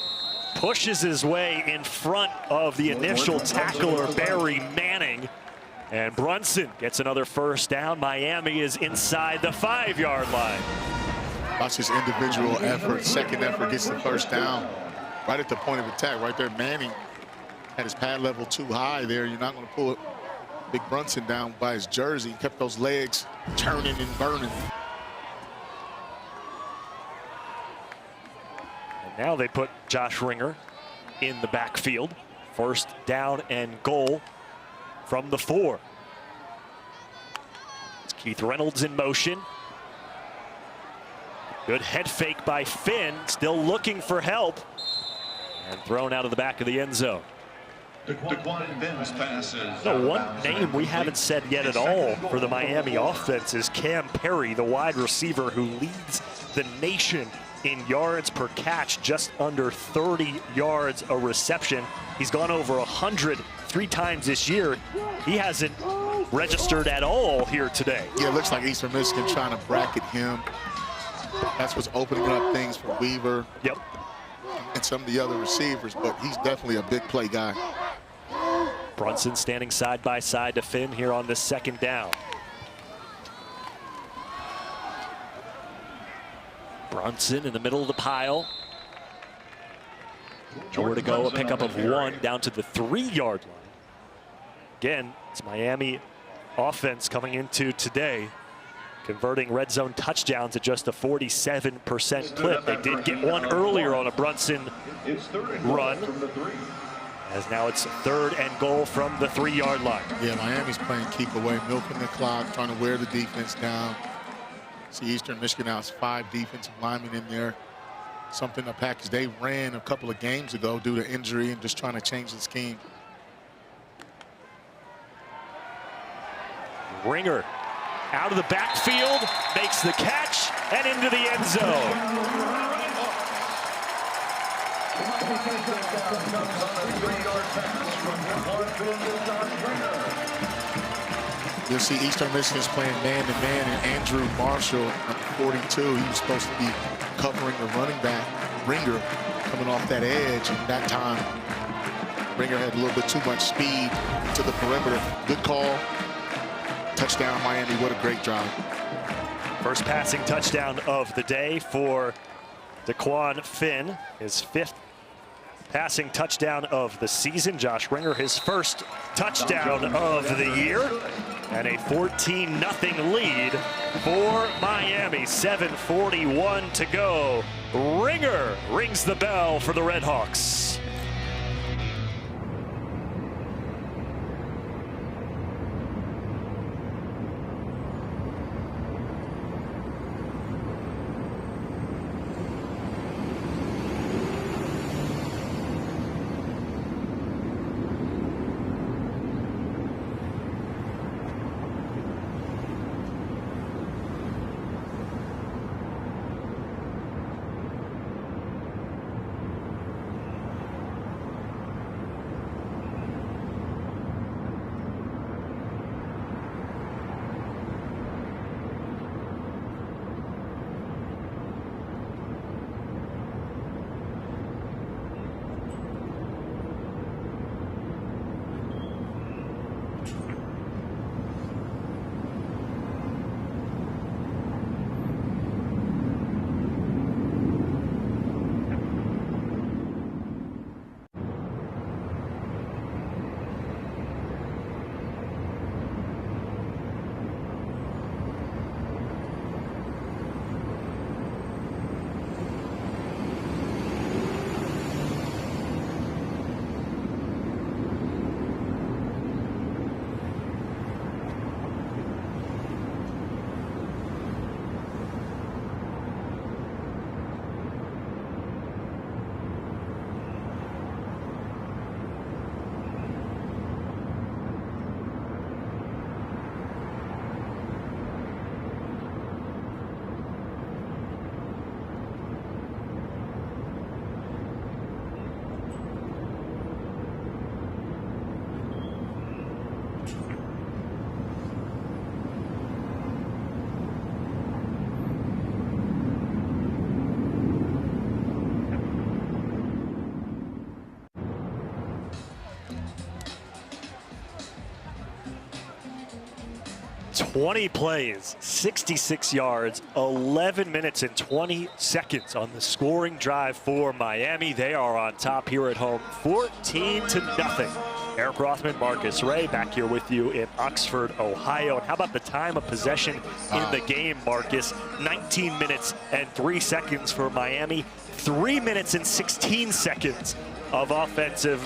pushes his way in front of the initial tackler, Barry Manning. And Brunson gets another first down. Miami is inside the 5-yard line. Watch his individual effort. Second effort gets the first down. Right at the point of attack, right there. Manning had his pad level too high there. You're not going to pull Big Brunson down by his jersey. He kept those legs turning and burning. And now they put Josh Ringer in the backfield. First down and goal from the 4. It's Keith Reynolds in motion. Good head fake by Finn, still looking for help. And thrown out of the back of the end zone. No, one name we haven't said yet at all for the Miami offense is Cam Perry, the wide receiver who leads the nation in yards per catch, just under 30 yards a reception. He's gone over 100 3 times this year. He hasn't registered at all here today. Yeah, it looks like Eastern Michigan trying to bracket him. That's what's opening up things for Weaver. Yep. And some of the other receivers, but he's definitely a big play guy. Brunson standing side by side to Finn here on this 2nd down. Brunson in the middle of the pile. Nowhere to go, a pickup of 1 down to the 3-yard line. Again, it's Miami offense coming into today, converting red zone touchdowns at just a 47% clip. They did get one earlier on a Brunson run, as now it's 3rd and goal from the 3-yard line. Yeah, Miami's playing keep away, milking the clock, trying to wear the defense down. See, Eastern Michigan now has 5 defensive linemen in there. Something a package they ran a couple of games ago due to injury and just trying to change the scheme. Ringer out of the backfield, makes the catch, and into the end zone. You'll see Eastern Michigan's playing man-to-man, and Andrew Marshall, number 42, he was supposed to be covering the running back, Ringer, coming off that edge, and that time Ringer had a little bit too much speed to the perimeter. Good call. Touchdown, Miami. What a great drive. First passing touchdown of the day for Daquan Finn, his 5th passing touchdown of the season. Josh Ringer, his first touchdown of the year, and a 14-0 lead for Miami. 7:41 to go. Ringer rings the bell for the Redhawks. 20 plays, 66 yards, 11 minutes and 20 seconds on the scoring drive for Miami. They are on top here at home, 14-0. Eric Rothman, Marcus Ray back here with you in Oxford, Ohio. And how about the time of possession in the game, Marcus? 19 minutes and 3 seconds for Miami, 3 minutes and 16 seconds of offensive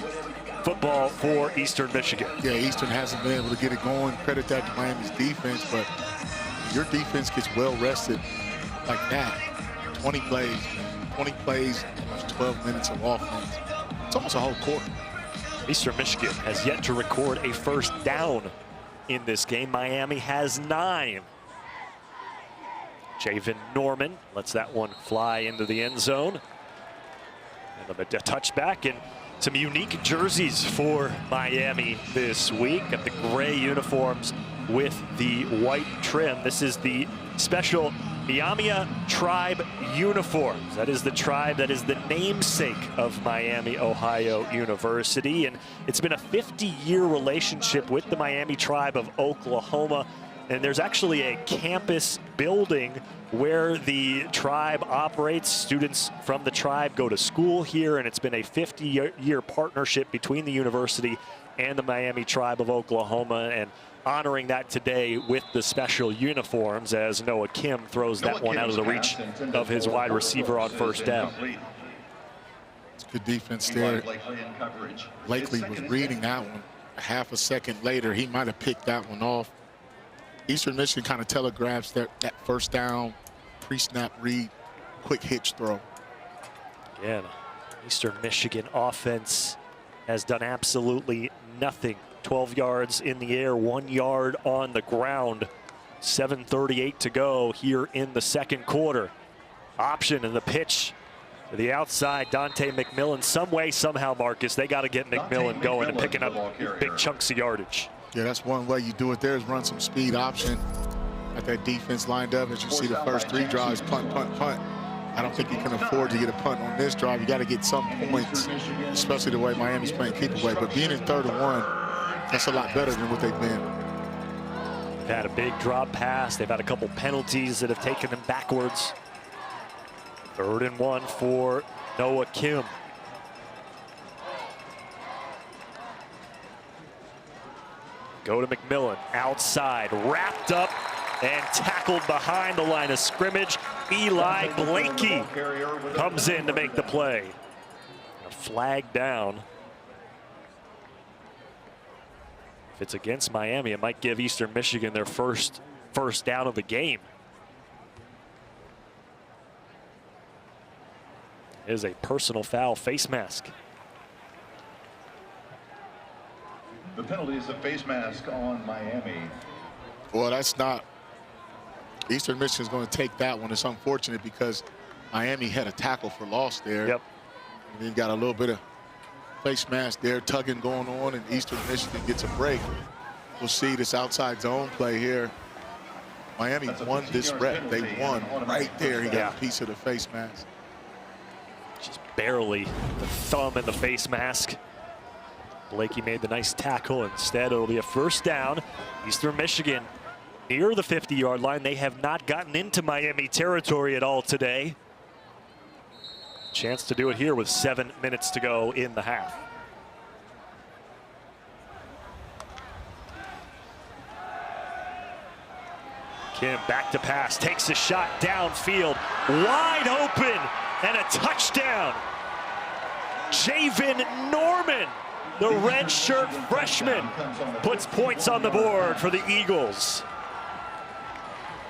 football for Eastern Michigan. Yeah, Eastern hasn't been able to get it going. Credit that to Miami's defense, but your defense gets well rested like that. 20 plays, 20 plays, almost 12 minutes of offense. It's almost a whole quarter. Eastern Michigan has yet to record a first down in this game. Miami has 9. Javen Norman lets that one fly into the end zone. And a touchback, and some unique jerseys for Miami this week. Got the gray uniforms with the white trim. This is the special Miami Tribe uniforms. That is the tribe that is the namesake of Miami, Ohio University. And it's been a 50-year relationship with the Miami Tribe of Oklahoma. And there's actually a campus building where the tribe operates. Students from the tribe go to school here, and it's been a 50-year partnership between the university and the Miami Tribe of Oklahoma, and honoring that today with the special uniforms as Noah Kim throws that one out of the reach of his wide receiver on first down. It's good defense there. Blakely was reading that one. A half a second later, he might have picked that one off. Eastern Michigan kind of telegraphs that first down, pre-snap read, quick hitch throw. Again, Eastern Michigan offense has done absolutely nothing. 12 yards in the air, 1 yard on the ground. 7:38 to go here in the second quarter. Option in the pitch to the outside, Dante McMillan. Some way, somehow, Marcus, they got to get McMillan going and picking up big chunks of yardage. Yeah, that's one way you do it there, is run some speed option. Got that defense lined up. As you see, the first 3 drives, punt, punt, punt. I don't think you can afford to get a punt on this drive. You got to get some points, especially the way Miami's playing keep away. But being in 3rd and 1, that's a lot better than what they've been. They've had a big drop pass. They've had a couple penalties that have taken them backwards. 3rd and 1 for Noah Kim. Go to McMillan, outside, wrapped up and tackled behind the line of scrimmage. Eli Blakey comes in to make the play. A flag down. If it's against Miami, it might give Eastern Michigan their first down of the game. It is a personal foul, face mask. The penalty is a face mask on Miami. Well, that's not. Eastern Michigan's going to take that one. It's unfortunate because Miami had a tackle for loss there. Yep. And then got a little bit of face mask there, tugging going on, and Eastern Michigan gets a break. We'll see this outside zone play here. Miami won this rep. They won right there. He got a piece of the face mask. Just barely the thumb in the face mask. Blakey made the nice tackle. Instead, it'll be a first down. Eastern Michigan near the 50-yard line. They have not gotten into Miami territory at all today. Chance to do it here with 7 minutes to go in the half. Kim back to pass, takes a shot downfield, wide open, and a touchdown. Javen Norman, the redshirt freshman, puts points on the board for the Eagles.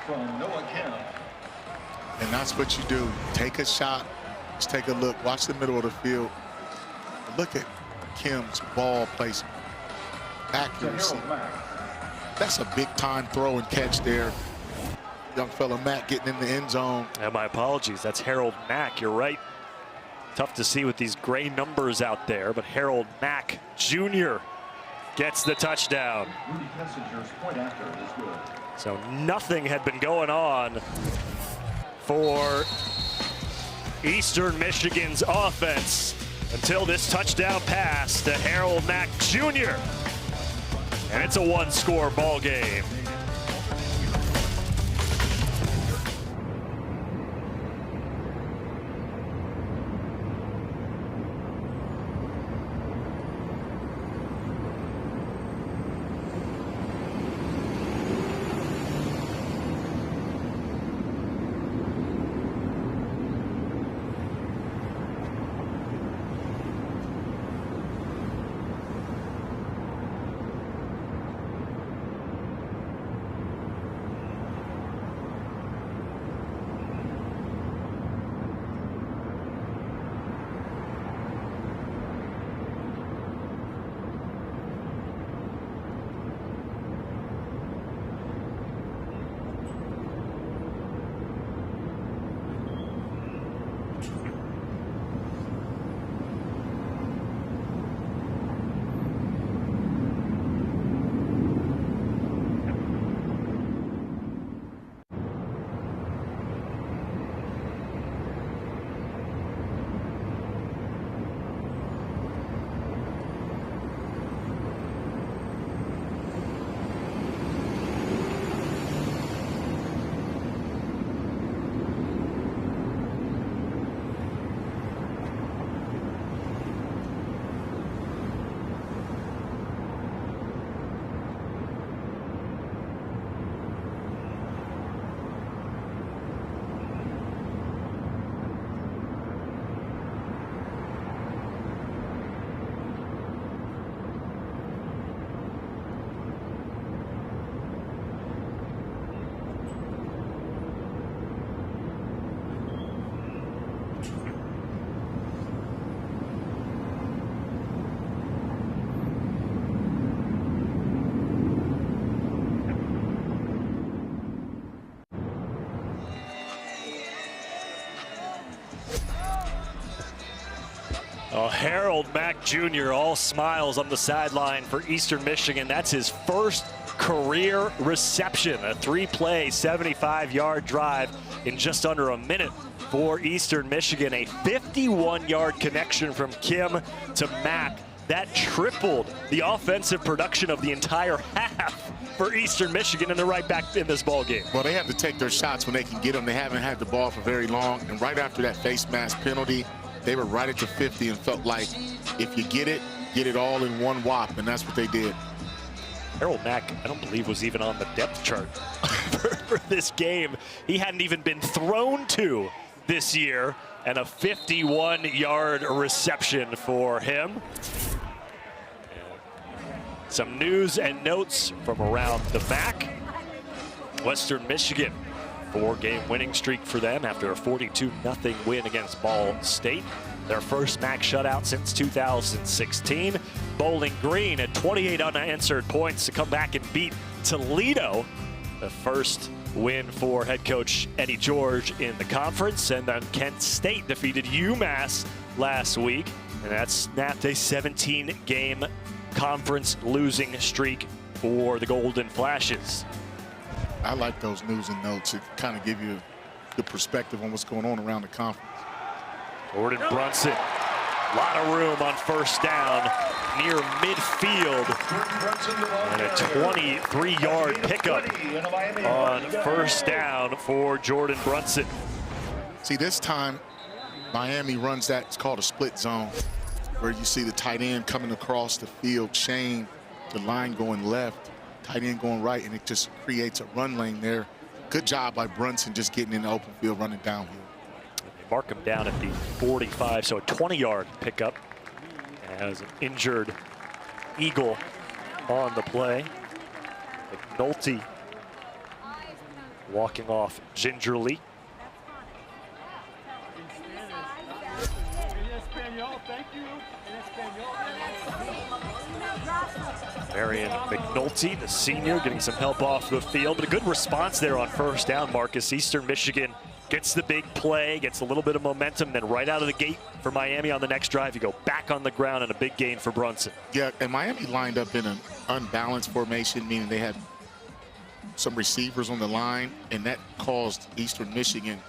From Noah Kim. And that's what you do. Take a shot. Just take a look. Watch the middle of the field. Look at Kim's ball placement. Accuracy. That's a big-time throw and catch there. Young fella Mack getting in the end zone. And my apologies. That's Harold Mack. You're right. Tough to see with these gray numbers out there, but Harold Mack Jr. gets the touchdown. So nothing had been going on for Eastern Michigan's offense until this touchdown pass to Harold Mack Jr. And it's a one-score ball game. Oh, Harold Mack Jr. all smiles on the sideline for Eastern Michigan. That's his first career reception, a 3-play, 75-yard drive in just under a minute for Eastern Michigan. A 51-yard connection from Kim to Mack. That tripled the offensive production of the entire half for Eastern Michigan, and they're right back in this ball game. Well, they have to take their shots when they can get them. They haven't had the ball for very long, and right after that face mask penalty, they were right at the 50 and felt like if you get it all in one whop, and that's what they did. Harold Mack, I don't believe, was even on the depth chart for this game. He hadn't even been thrown to this year, and a 51-yard reception for him. Some news and notes from around the MAC. Western Michigan, 4-game winning streak for them after a 42-0 win against Ball State. Their first MAC shutout since 2016. Bowling Green at 28 unanswered points to come back and beat Toledo. The first win for head coach Eddie George in the conference. And then Kent State defeated UMass last week. And that snapped a 17-game conference losing streak for the Golden Flashes. I like those news and notes. It kind of give you the perspective on what's going on around the conference. Jordan Brunson, a lot of room on first down near midfield. And a 23-yard pickup on first down for Jordan Brunson. See, this time, Miami runs that, it's called a split zone, where you see the tight end coming across the field, Shane, the line going left, tight end going right, and it just creates a run lane there. Good job by Brunson just getting in the open field, running downhill. They mark him down at the 45, so a 20-yard pickup as an injured Eagle on the play. McNulty walking off gingerly. Marion McNulty, the senior, getting some help off the field, but a good response there on first down, Marcus. Eastern Michigan gets the big play, gets a little bit of momentum, then right out of the gate for Miami on the next drive, you go back on the ground and a big gain for Brunson. Yeah, and Miami lined up in an unbalanced formation, meaning they had some receivers on the line, and that caused Eastern Michigan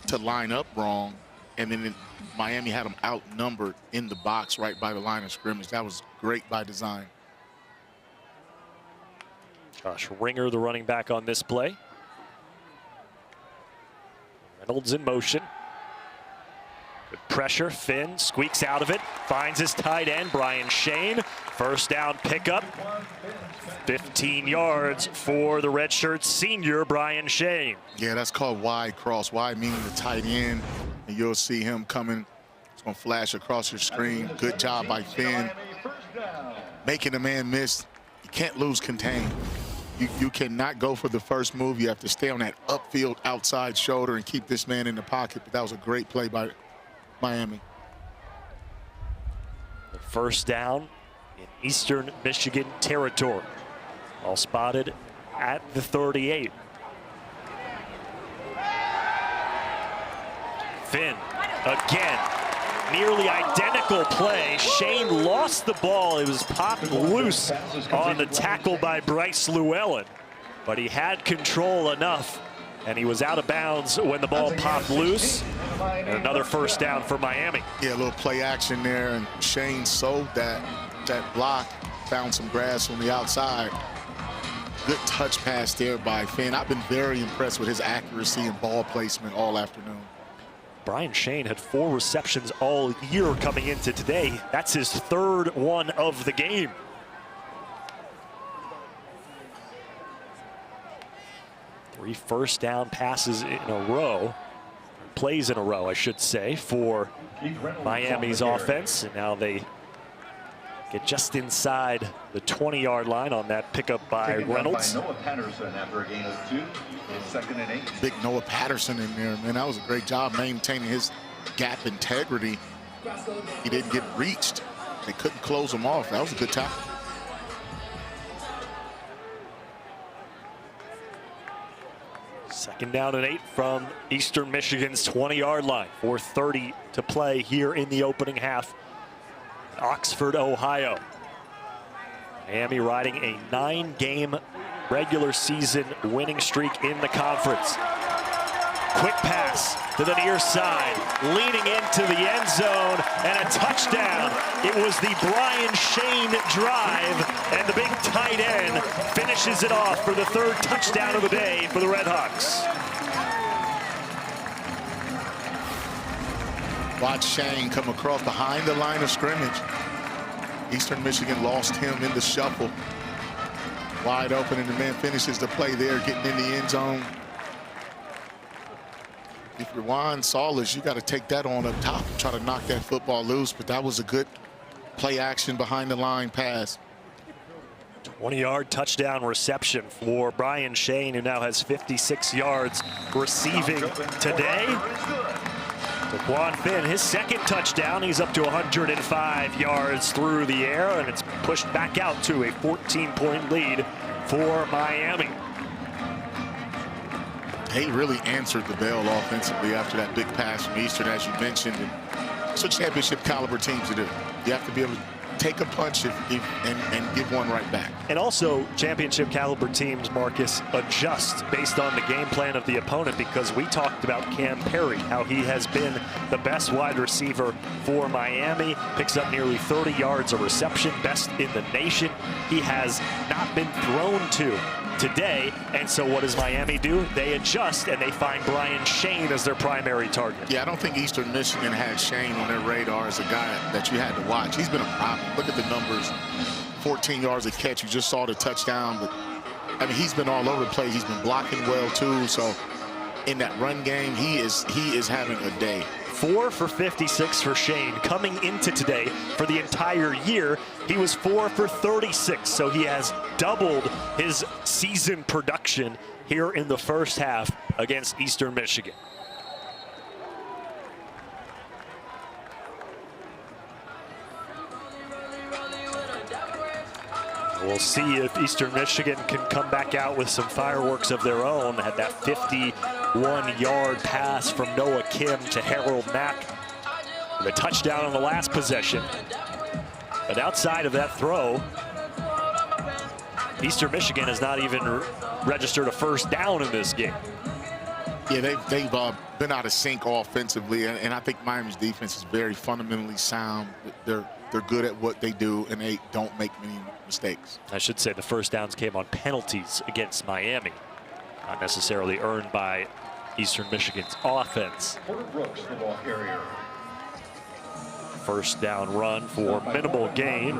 to line up wrong, and then Miami had them outnumbered in the box right by the line of scrimmage. That was great by design. Josh Ringer, the running back on this play. Reynolds in motion. Good pressure. Finn squeaks out of it. Finds his tight end, Brian Shane. First down pickup. 15 yards for the redshirt senior, Brian Shane. Yeah, that's called wide cross. Wide meaning the tight end. And you'll see him coming. It's going to flash across your screen. Good job by Finn. Making the man miss. You can't lose contain. You cannot go for the first move. You have to stay on that upfield outside shoulder and keep this man in the pocket. But that was a great play by Miami. The first down in Eastern Michigan territory. All spotted at the 38. Finn again. Nearly identical play. Shane lost the ball. It was popped loose on the tackle by Bryce Llewellyn. But he had control enough, and he was out of bounds when the ball popped loose. And another first down for Miami. Yeah, a little play action there, and Shane sold that block, found some grass on the outside. Good touch pass there by Finn. I've been very impressed with his accuracy and ball placement all afternoon. Brian Shane had 4 receptions all year coming into today. That's his 3rd one of the game. Three first down passes in a row, plays in a row, I should say, for Miami's offense. And now they get just inside the 20-yard line on that pickup by Reynolds. By Noah Patterson after a gain of 2. It's 2nd and 8. Big Noah Patterson in there, man. That was a great job maintaining his gap integrity. He didn't get reached. They couldn't close him off. That was a good tackle. Second down and 8 from Eastern Michigan's 20-yard line. 4:30 to play here in the opening half Oxford, Ohio. Miami riding a 9-game regular season winning streak in the conference. Quick pass to the near side, leaning into the end zone, and a touchdown. It was the Brian Shane drive, and the big tight end finishes it off for the 3rd touchdown of the day for the Redhawks. Watch Shane come across behind the line of scrimmage. Eastern Michigan lost him in the shuffle. Wide open, and the man finishes the play there, getting in the end zone. If you're Juan Salas, you got to take that on up top and try to knock that football loose, but that was a good play action behind the line pass. 20-yard touchdown reception for Brian Shane, who now has 56 yards receiving today. Quan Finn, his 2nd touchdown. He's up to 105 yards through the air, and it's pushed back out to a 14-point lead for Miami. They really answered the bell offensively after that big pass from Eastern, as you mentioned. And that's what championship caliber teams do. You have to be able to take a punch and give one right back. And also, championship caliber teams, Marcus, adjust based on the game plan of the opponent, because we talked about Cam Perry, how he has been the best wide receiver for Miami, picks up nearly 30 yards of reception, best in the nation. He has not been thrown to today, and so what does Miami do? They adjust, and they find Brian Shane as their primary target. Yeah, I don't think Eastern Michigan had Shane on their radar as a guy that you had to watch. He's been a problem. Look at the numbers. 14 yards a catch. You just saw the touchdown, but I mean, he's been all over the place. He's been blocking well too. So in that run game, he is having a day. 4 for 56 for Shane. Coming into today, for the entire year, he was 4 for 36. So he has doubled his season production here in the first half against Eastern Michigan. We'll see if Eastern Michigan can come back out with some fireworks of their own. Had that 51-yard pass from Noah Kim to Harold Mack. The touchdown on the last possession. But outside of that throw, Eastern Michigan has not even registered a first down in this game. Yeah, they've been out of sync offensively, and I think Miami's defense is very fundamentally sound. They're good at what they do, and they don't make many mistakes. I should say the first downs came on penalties against Miami, not necessarily earned by Eastern Michigan's offense. Brooks, the ball carrier. First down run for minimal gain.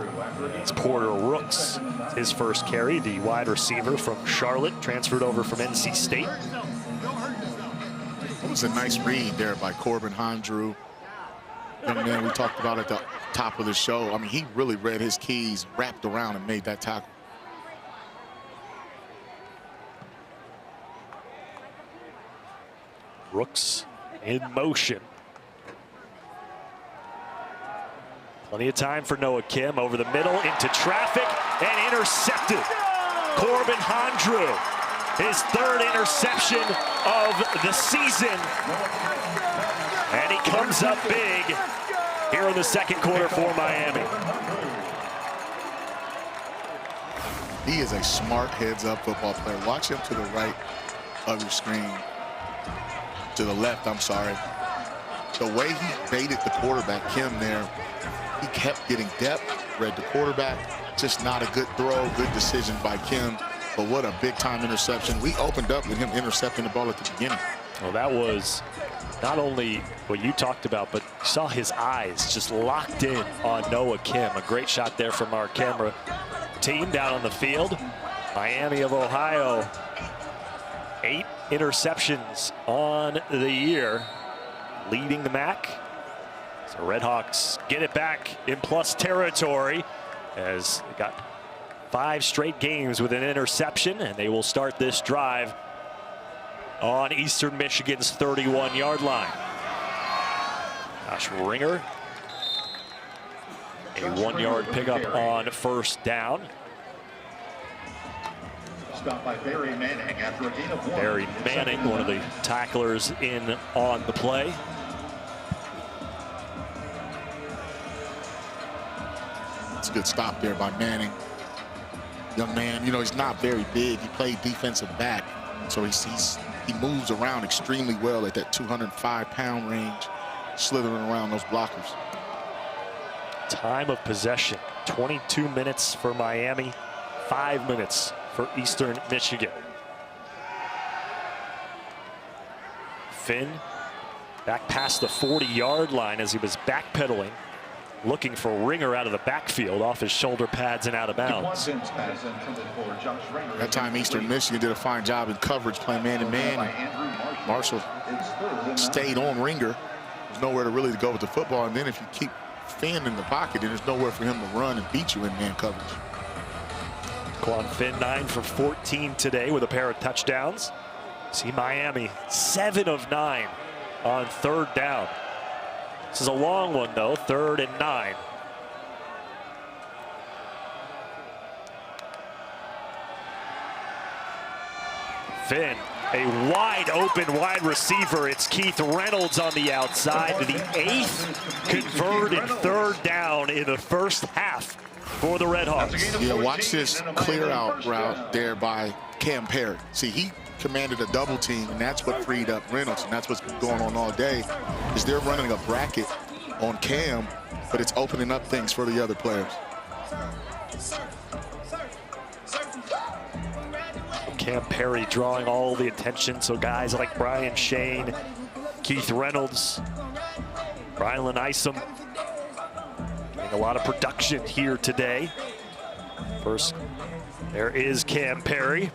It's Porter Rooks, his first carry, the wide receiver from Charlotte, transferred over from NC State. It was a nice read there by Corbin Hondrew. Young man we talked about at the top of the show. I mean, he really read his keys, wrapped around, and made that tackle. Rooks in motion. Plenty of time for Noah Kim over the middle into traffic and intercepted. Corbin Hondrew, his 3rd interception of the season. And he comes up big here in the 2nd quarter for Miami. He is a smart heads-up football player. Watch him to the right of your screen. To the left, I'm sorry. The way he baited the quarterback, Kim, there, he kept getting depth, read the quarterback. Just not a good throw, good decision by Kim. But what a big-time interception. We opened up with him intercepting the ball at the beginning. Well, that was not only what you talked about, but you saw his eyes just locked in on Noah Kim. A great shot there from our camera team down on the field. Miami of Ohio, 8 interceptions on the year, leading the MAC. So Redhawks get it back in plus territory as they got 5 straight games with an interception, and they will start this drive on Eastern Michigan's 31-yard line. Josh Ringer, a 1-yard pickup on first down. Stopped by Barry Manning after a gain of 1. Barry Manning, one of the tacklers in on the play. That's a good stop there by Manning. Young man, you know, he's not very big. He played defensive back, so he moves around extremely well at that 205-pound range, slithering around those blockers. Time of possession, 22 minutes for Miami, 5 minutes for Eastern Michigan. Finn back past the 40-yard line as he was backpedaling, looking for Ringer out of the backfield off his shoulder pads and out of bounds. That time Eastern Michigan did a fine job in coverage, playing man-to-man. And Marshall stayed on Ringer. There's nowhere to really go with the football. And then if you keep Finn in the pocket, then there's nowhere for him to run and beat you in man coverage. Quan Finn 9 for 14 today with a pair of touchdowns. See Miami 7 of 9 on 3rd down. This is a long one though, 3rd and 9. Finn, a wide open wide receiver. It's Keith Reynolds on the outside to the 8th converted 3rd down in the first half for the Redhawks. Yeah, watch this clear out route there by Cam Perry. See, he commanded a double team, and that's what freed up Reynolds, and that's what's been going on all day, is they're running a bracket on Cam, but it's opening up things for the other players. Cam Perry drawing all the attention, so guys like Brian Shane, Keith Reynolds, Rylan Isom getting a lot of production here today. First, there is Cam Perry.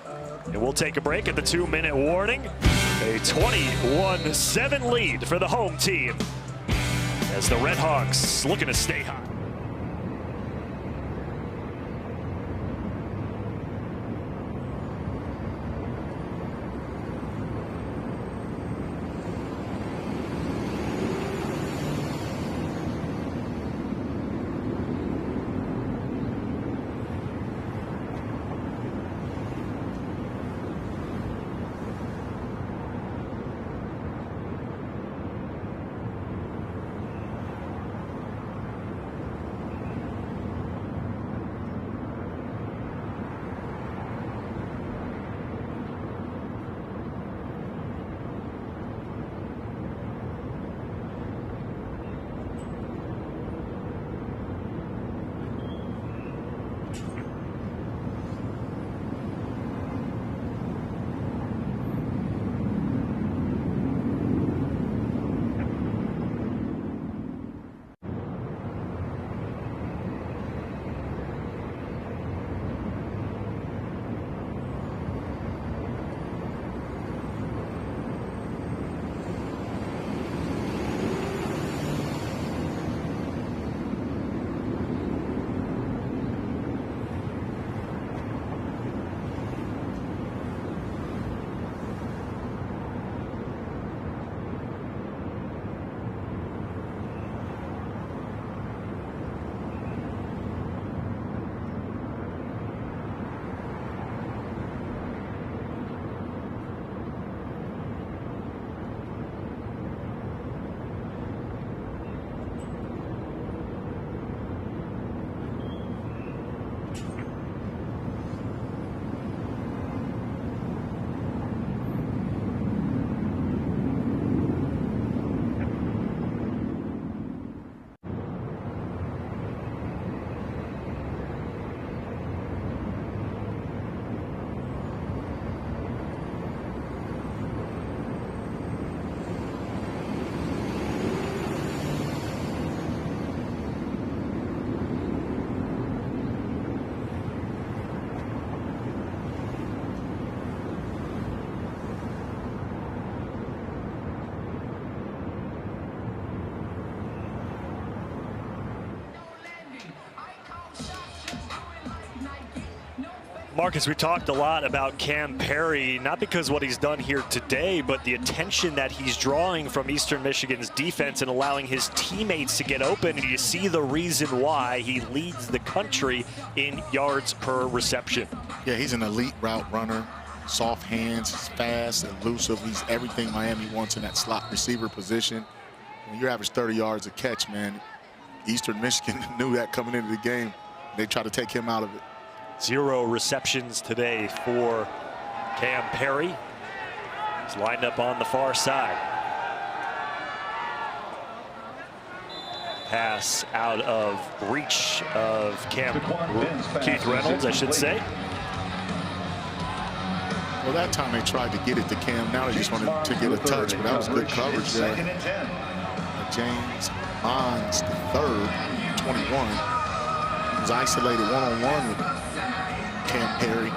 And we'll take a break at the 2-minute warning. A 21-7 lead for the home team as the Redhawks looking to stay hot. Marcus, we talked a lot about Cam Perry, not because what he's done here today, but the attention that he's drawing from Eastern Michigan's defense and allowing his teammates to get open. And you see the reason why he leads the country in yards per reception. Yeah, he's an elite route runner, soft hands, he's fast, elusive. He's everything Miami wants in that slot receiver position. When you average 30 yards a catch, man, Eastern Michigan knew that coming into the game. They try to take him out of it. 0 receptions today for Cam Perry. He's lined up on the far side. Pass out of reach of Keith Reynolds, I should say. Well, that time they tried to get it to Cam. Now they just wanted to get a touch, but that was good coverage there. James Mons, the third, 21, was isolated one-on-one with Cam Perry.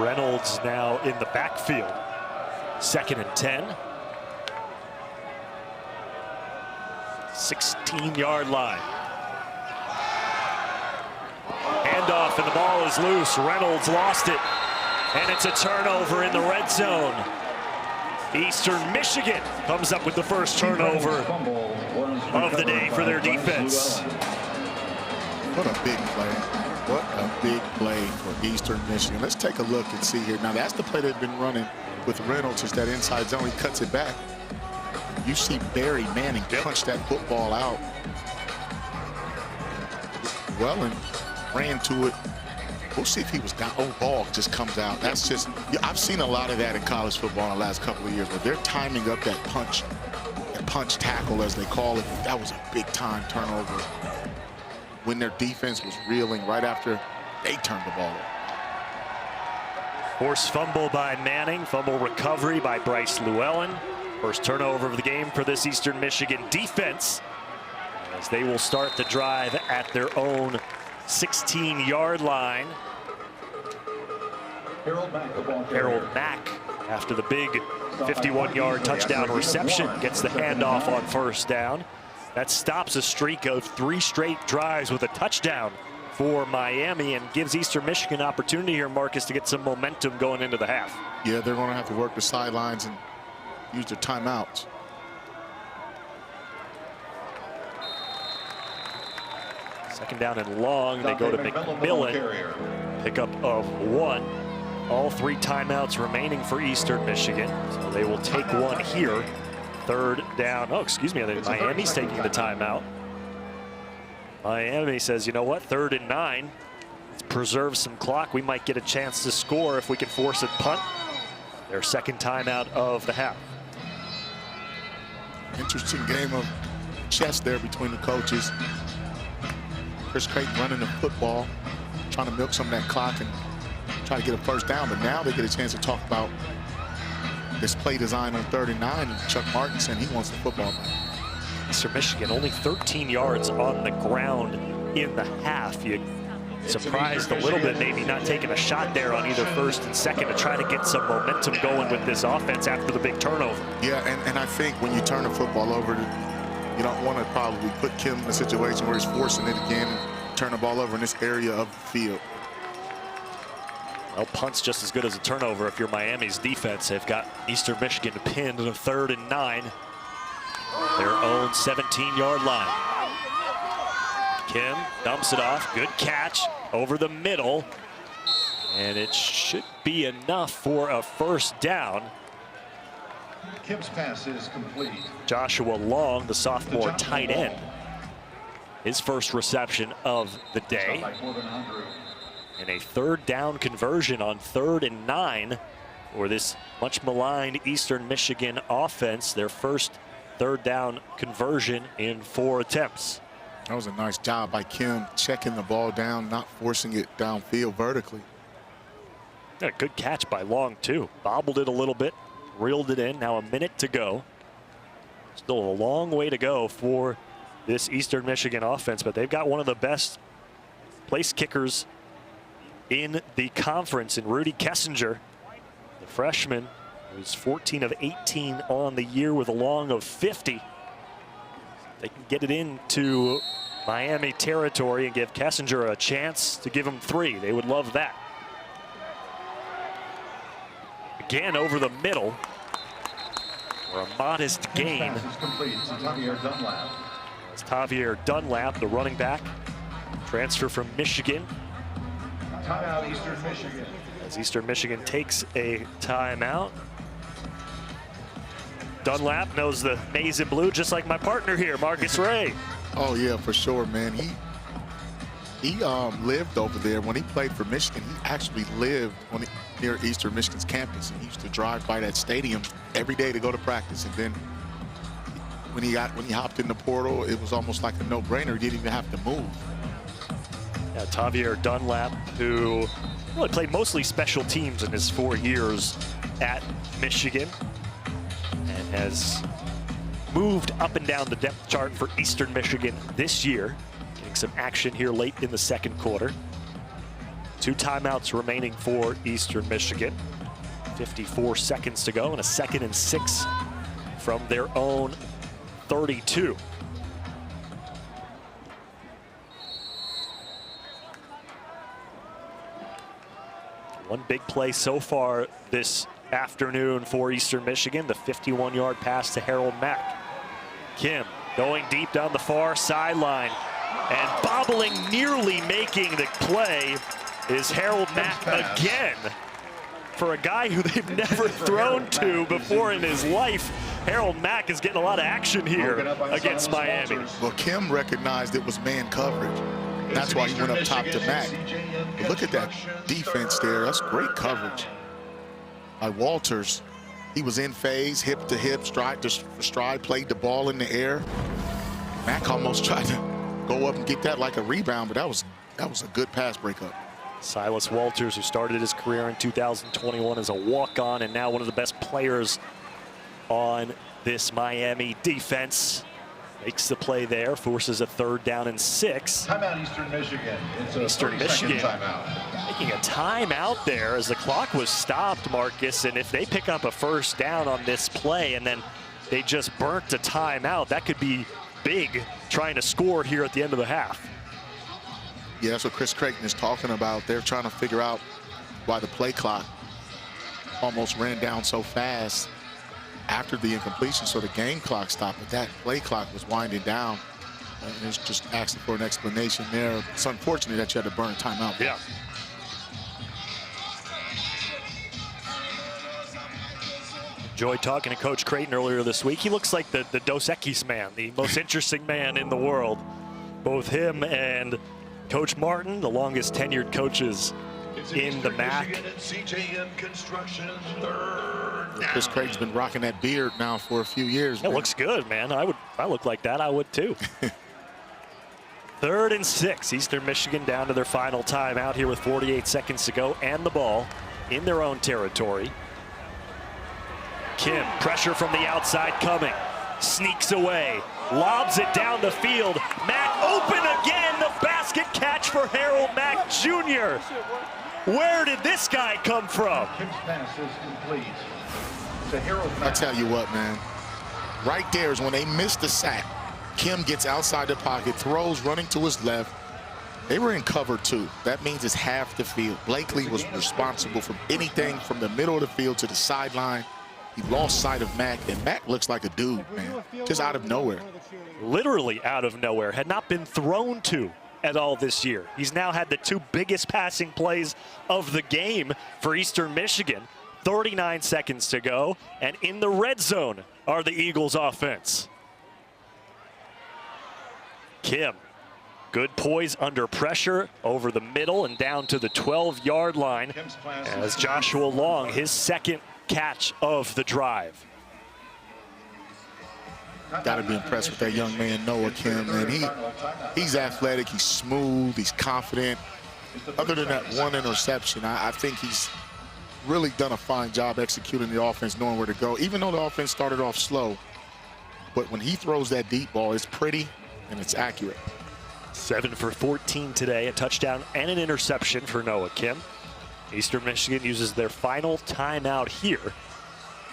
Reynolds now in the backfield. 2nd and 10. 16-yard line. Handoff and the ball is loose. Reynolds lost it. And it's a turnover in the red zone. Eastern Michigan comes up with the first turnover of the day for their defense. What a big play. What a big play for Eastern Michigan. Let's take a look and see here. Now, that's the play they've been running with Reynolds, is that inside zone. He cuts it back. You see Barry Manning punch that football out. Wellen ran to it. We'll see if he was down. Oh, ball just comes out. That's just, I've seen a lot of that in college football in the last couple of years, where they're timing up that punch tackle, as they call it. That was a big-time turnover when their defense was reeling right after they turned the ball over. Forced fumble by Manning. Fumble recovery by Bryce Llewellyn. First turnover of the game for this Eastern Michigan defense, as they will start the drive at their own 16-yard line. Harold Mack, after the big 51-yard touchdown reception, gets the handoff on first down. That stops a streak of 3 straight drives with a touchdown for Miami and gives Eastern Michigan an opportunity here, Marcus, to get some momentum going into the half. Yeah, they're going to have to work the sidelines and use their timeouts. Second down and long. They go to McMillan. Pickup of 1. All 3 timeouts remaining for Eastern Michigan. So they will take one here. 3rd down. Oh, excuse me. Miami's taking the timeout. Miami says, you know what? 3rd and 9. Let's preserve some clock. We might get a chance to score if we can force a punt. Their 2nd timeout of the half. Interesting game of chess there between the coaches. Chris Creighton running the football, trying to milk some of that clock and try to get a first down, but now they get a chance to talk about this play design on 3rd and 9, and Chuck Martin saying he wants the football back. Eastern Michigan only 13 yards on the ground in the half. You surprised a little bit, maybe not taking a shot there on either 1st and 2nd to try to get some momentum going with this offense after the big turnover. Yeah, and I think when you turn the football over, you don't want to probably put Kim in a situation where he's forcing it again and turn the ball over in this area of the field. Well, punt's just as good as a turnover if you're Miami's defense. They've got Eastern Michigan pinned in a 3rd and 9. Their own 17-yard line. Kim dumps it off. Good catch over the middle. And it should be enough for a first down. Kim's pass is complete. Joshua Long, the sophomore tight end. His first reception of the day. And a 3rd down conversion on 3rd and 9 for this much maligned Eastern Michigan offense. Their first 3rd down conversion in 4 attempts. That was a nice job by Kim, checking the ball down, not forcing it downfield vertically. Yeah, good catch by Long, too. Bobbled it a little bit, reeled it in. Now a minute to go. Still a long way to go for this Eastern Michigan offense, but they've got one of the best place kickers in the conference in Rudy Kessinger, the freshman, who's 14 of 18 on the year with a long of 50. They can get it into Miami territory and give Kessinger a chance to give him 3. They would love that. Again over the middle for a modest gain. It's Tavier Dunlap, the running back, transfer from Michigan. Timeout, Eastern Michigan. As Eastern Michigan takes a timeout. Dunlap knows the maize and blue just like my partner here, Marcus Ray. Oh yeah, for sure, man. He lived over there when he played for Michigan. He actually lived near Eastern Michigan's campus, and he used to drive by that stadium every day to go to practice. And then when he hopped in the portal, it was almost like a no-brainer. He didn't even have to move. Yeah, Tavier Dunlap, who really played mostly special teams in his 4 years at Michigan, and has moved up and down the depth chart for Eastern Michigan this year. Getting some action here late in the second quarter. 2 timeouts remaining for Eastern Michigan. 54 seconds to go, and a 2nd and 6 from their own 32. One big play so far this afternoon for Eastern Michigan, the 51-yard pass to Harold Mack. Kim going deep down the far sideline, and bobbling, nearly making the play is Harold Mack again. For a guy who they've never thrown to before in his life, Harold Mack is getting a lot of action here against Miami. Well, Kim recognized it was man coverage. That's why he went up top to Mack. But look at that defense there. That's great coverage by Walters. He was in phase, hip to hip, stride to stride, played the ball in the air. Mack almost tried to go up and get that like a rebound, but that was a good pass breakup. Silas Walters, who started his career in 2021 as a walk-on and now one of the best players on this Miami defense, makes the play there, forces a 3rd down and 6. Timeout, Eastern Michigan. It's a Eastern Michigan timeout. making a timeout there as the clock was stopped, Marcus, and if they pick up a 1st down on this play and then they just burnt a timeout, that could be big trying to score here at the end of the half. Yeah, that's what Chris Creighton is talking about. They're trying to figure out why the play clock almost ran down so fast after the incompletion, so the game clock stopped, but that play clock was winding down. And it's just asking for an explanation there. It's unfortunate that you had to burn a timeout. Yeah. Enjoyed talking to Coach Creighton earlier this week. He looks like the Dos Equis man, the most interesting man in the world. Both him and Coach Martin, the longest tenured coaches in the MAC. Chris Creighton's been rocking that beard now for a few years. It looks good, man. If I look like that, I would too. 3rd and 6. Eastern Michigan down to their final timeout here with 48 seconds to go and the ball in their own territory. Kim, pressure from the outside coming. Sneaks away, lobs it down the field. Mack open again, the basket catch for Harold Mack Jr. Where did this guy come from? Kim's pass is complete to Harold Mack. I tell you what, man, right there is when they missed the sack. Kim gets outside the pocket, throws, running to his left. They were in cover 2. That means it's half the field. Blakely was responsible for anything from the middle of the field to the sideline. He lost sight of Mack, and Mack looks like a dude, man, just out of nowhere. Literally out of nowhere, had not been thrown to at all this year. He's now had the 2 biggest passing plays of the game for Eastern Michigan. 39 seconds to go, and in the red zone are the Eagles offense. Kim, good poise under pressure over the middle and down to the 12-yard line as Joshua Long, his 2nd catch of the drive. Got to be impressed with that young man, Noah Kim, man. He's athletic, he's smooth, he's confident. Other than that one interception, I think he's really done a fine job executing the offense, knowing where to go, even though the offense started off slow. But when he throws that deep ball, it's pretty and it's accurate. 7 for 14 today, a touchdown and an interception for Noah Kim. Eastern Michigan uses their final timeout here.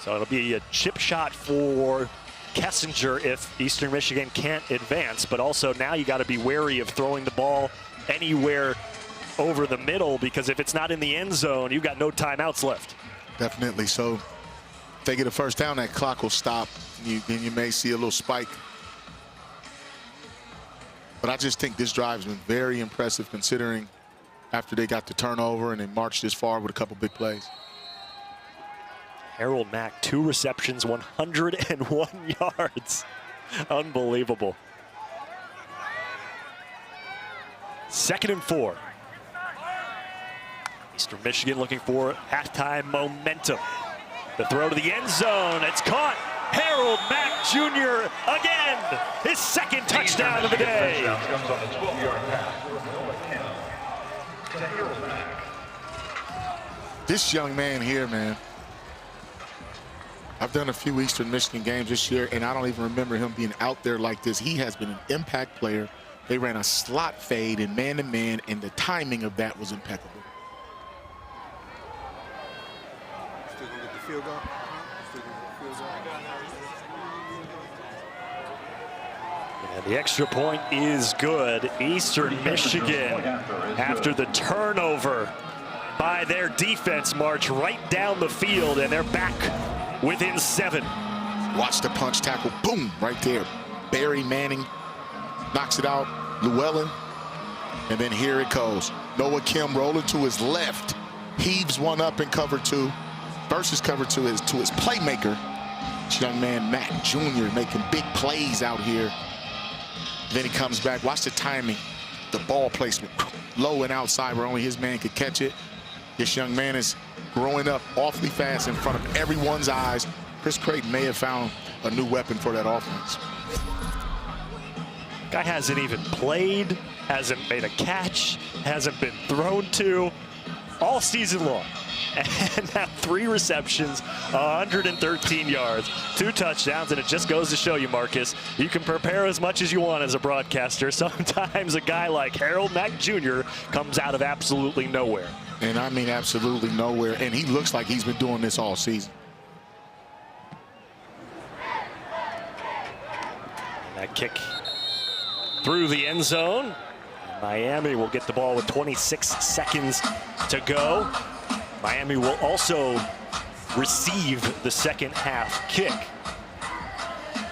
So it'll be a chip shot for Kessinger if Eastern Michigan can't advance, but also now you got to be wary of throwing the ball anywhere over the middle, because if it's not in the end zone, you've got no timeouts left. Definitely. So if they get a 1st down, that clock will stop. Then you may see a little spike. But I just think this drive has been very impressive, considering after they got the turnover and they marched this far with a couple big plays. Harold Mack, 2 receptions, 101 yards. Unbelievable. 2nd and 4. Eastern Michigan looking for halftime momentum. The throw to the end zone. It's caught. Harold Mack Jr. again. His 2nd touchdown of the day. Comes on the 12-yard pass for Noah Kim to Harold Mack. This young man here, man, I've done a few Eastern Michigan games this year, and I don't even remember him being out there like this. He has been an impact player. They ran a slot fade in man-to-man, and the timing of that was impeccable. Still gonna get the field goal? Still gonna get the field goal? And the extra point is good. Eastern Michigan, after the turnover by their defense, march right down the field, and they're back within 7. Watch the punch tackle. Boom, right there. Barry Manning knocks it out. Llewellyn. And then here it goes. Noah Kim rolling to his left. Heaves one up in cover 2. Versus cover 2 is to his playmaker. This young man, Mack Jr., making big plays out here. Then he comes back. Watch the timing. The ball placement. Low and outside where only his man could catch it. This young man is growing up awfully fast in front of everyone's eyes. Chris Creighton may have found a new weapon for that offense. Guy hasn't even played, hasn't made a catch, hasn't been thrown to all season long. And now 3 receptions, 113 yards, 2 touchdowns, and it just goes to show you, Marcus, you can prepare as much as you want as a broadcaster. Sometimes a guy like Harold Mack Jr. comes out of absolutely nowhere. And I mean absolutely nowhere. And he looks like he's been doing this all season. And that kick through the end zone. Miami will get the ball with 26 seconds to go. Miami will also receive the 2nd half kick.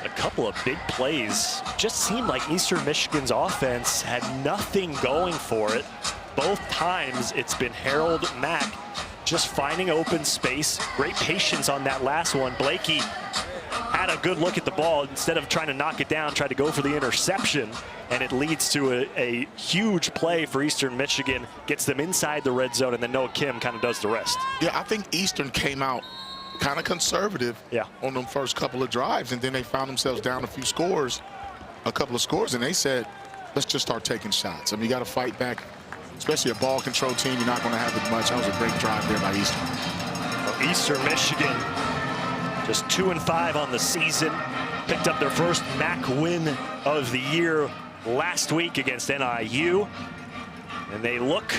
A couple of big plays. Just seemed like Eastern Michigan's offense had nothing going for it. Both times it's been Harold Mack just finding open space. Great patience on that last one. Blakey had a good look at the ball. Instead of trying to knock it down, tried to go for the interception, and it leads to a huge play for Eastern Michigan. Gets them inside the red zone, and then Noah Kim kind of does the rest. Yeah, I think Eastern came out kind of conservative on them first couple of drives, and then they found themselves down a couple of scores, and they said, let's just start taking shots. I mean, you got to fight back. Especially a ball control team, you're not going to have it much. That was a great drive there by Eastern. Well, Eastern Michigan, just 2-5 on the season. Picked up their first MAC win of the year last week against NIU. And they look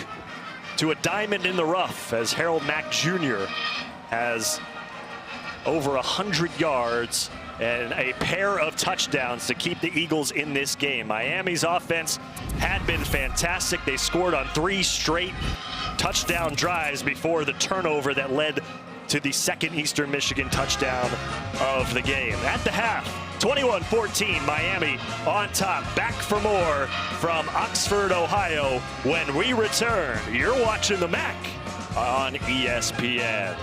to a diamond in the rough as Harold Mack Jr. has over 100 yards and a pair of touchdowns to keep the Eagles in this game. Miami's offense had been fantastic. They scored on 3 straight touchdown drives before the turnover that led to the 2nd Eastern Michigan touchdown of the game. At the half, 21-14, Miami on top. Back for more from Oxford, Ohio. When we return, you're watching the MAC on ESPN.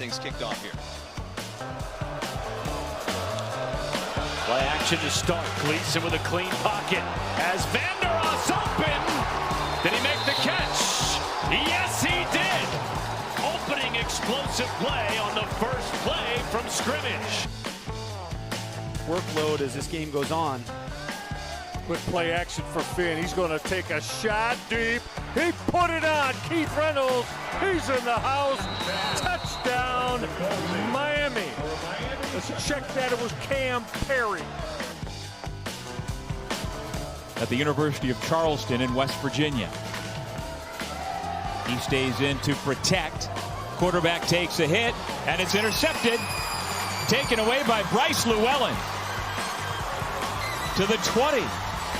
things kicked off here. Play action to start. Gleason with a clean pocket. As Vandeross open. Did he make the catch? Yes, he did. Opening explosive play on the first play from scrimmage. Workload as this game goes on. Quick play action for Finn. He's going to take a shot deep. He put it on. Keith Reynolds. He's in the house. Touchdown, Miami. Let's check that. It was Cam Perry. At the University of Charleston in West Virginia. He stays in to protect. Quarterback takes a hit, and it's intercepted. Taken away by Bryce Llewellyn. To the 20,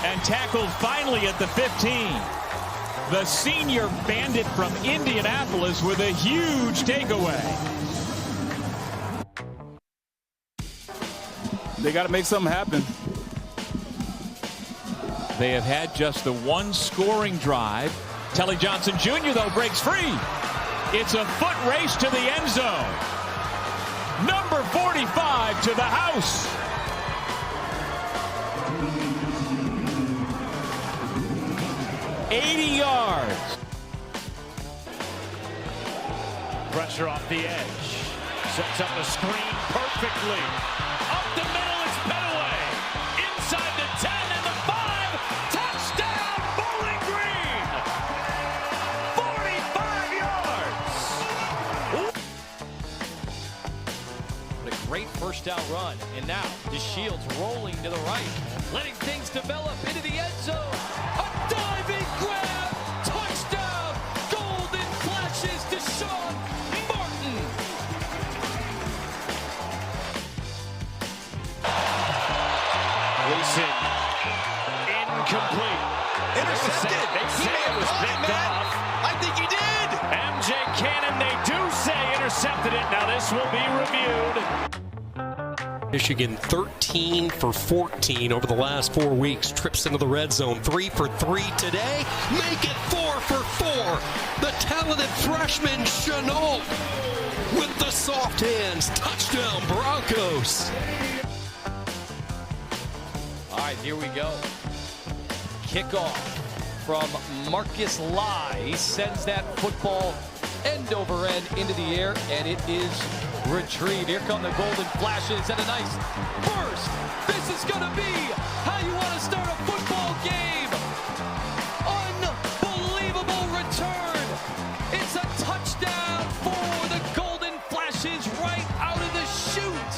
and tackled finally at the 15. The senior bandit from Indianapolis with a huge takeaway. They got to make something happen. They have had just the one scoring drive. Telly Johnson Jr., though, breaks free. It's a foot race to the end zone. Number 45 to the house. $80 yards. Pressure off the edge. Sets up a screen perfectly. Up the middle, it's Petaway. Inside the 10 and the 5. Touchdown, Bowling Green. 45 yards. What a great first down run. And now DeShields rolling to the right. Letting things develop into the end zone. A diving grab. Touchdown. Golden flashes to Sean Martin. Gleason. Incomplete. Intercepted. They say it was picked off. I think he did. MJ Cannon, they do say intercepted it. Now this will be reviewed. Michigan 13 for 14 over the last 4 weeks. Trips into the red zone. 3 for 3 today. Make it 4 for 4. The talented freshman Chenault with the soft hands. Touchdown Broncos. All right, here we go. Kickoff from Marcus Lai. He sends that football end over end into the air, and it is retrieved. Here come the golden flashes and a nice burst. This is going to be how you want to start a football game. Unbelievable return. It's a touchdown for the golden flashes right out of the chute.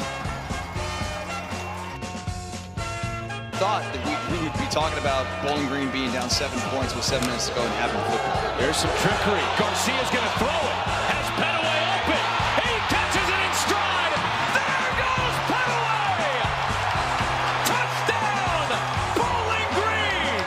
Thought that we would be talking about Bowling Green being down 7 points with 7 minutes to go and having football. There's some trickery. Garcia's going to throw it. Has Petaway open. He catches it in stride. There goes Petaway. Touchdown, Bowling Green.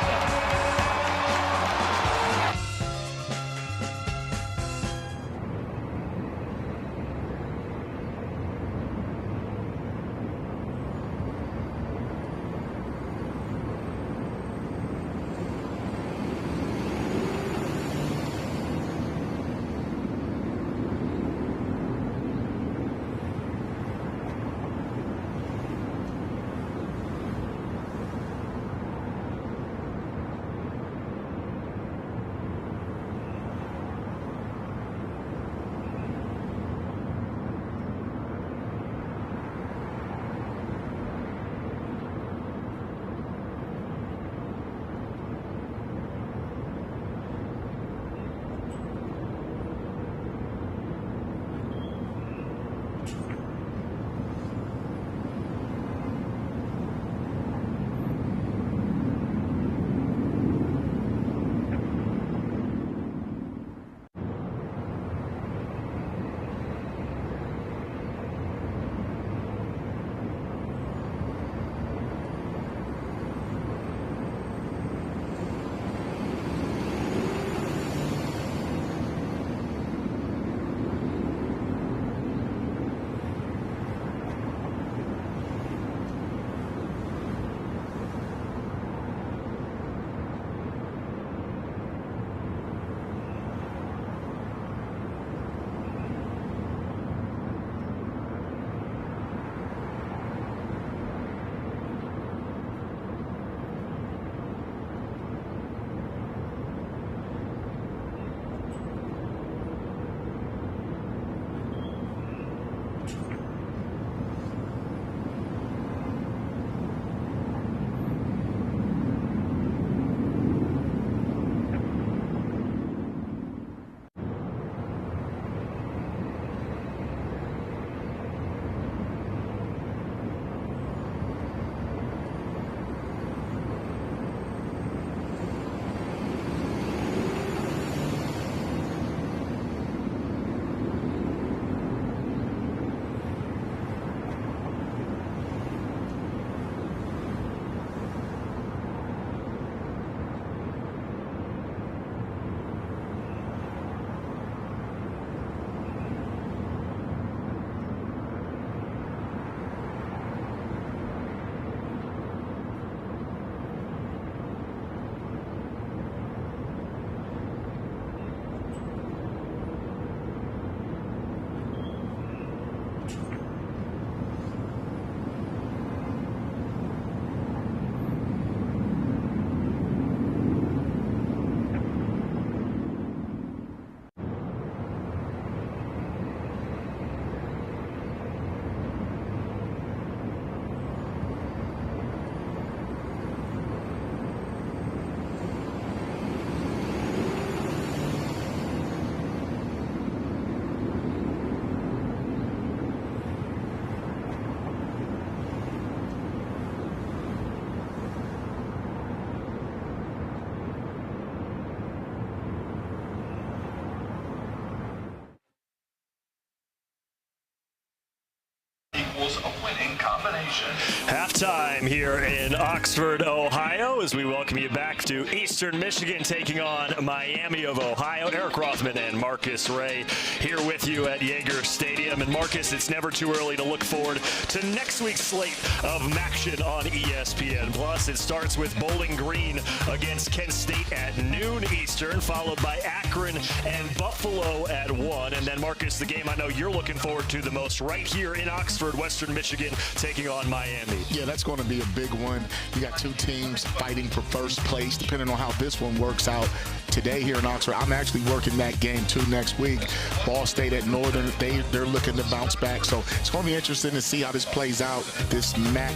equals a winning combination. Halftime here in Oxford, Ohio, as we welcome you back to Eastern Michigan taking on Miami of Ohio. Eric Rothman and Marcus Ray here with you at Yager Stadium. And Marcus, it's never too early to look forward to next week's slate of action on ESPN Plus. It starts with Bowling Green against Kent State at noon Eastern, followed by Akron and Buffalo at 1. And then, Marcus, the game I know you're looking forward to the most right here in Oxford, Western Michigan, taking on Miami. Yeah, that's going to be a big one. You got two teams fighting for first place, depending on how this one works out today here in Oxford. I'm actually working that game too next week. Ball State at Northern, they're looking to bounce back. So it's going to be interesting to see how this plays out, this MAC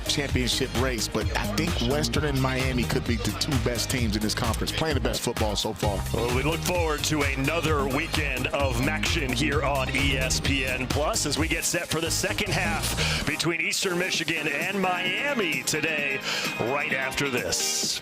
championship race. But I think Western and Miami could be the two best teams in this conference, playing the best football so far. Well, we look forward to another weekend of action here on ESPN Plus as we get set for the second half between Eastern Michigan and Miami today, right after this.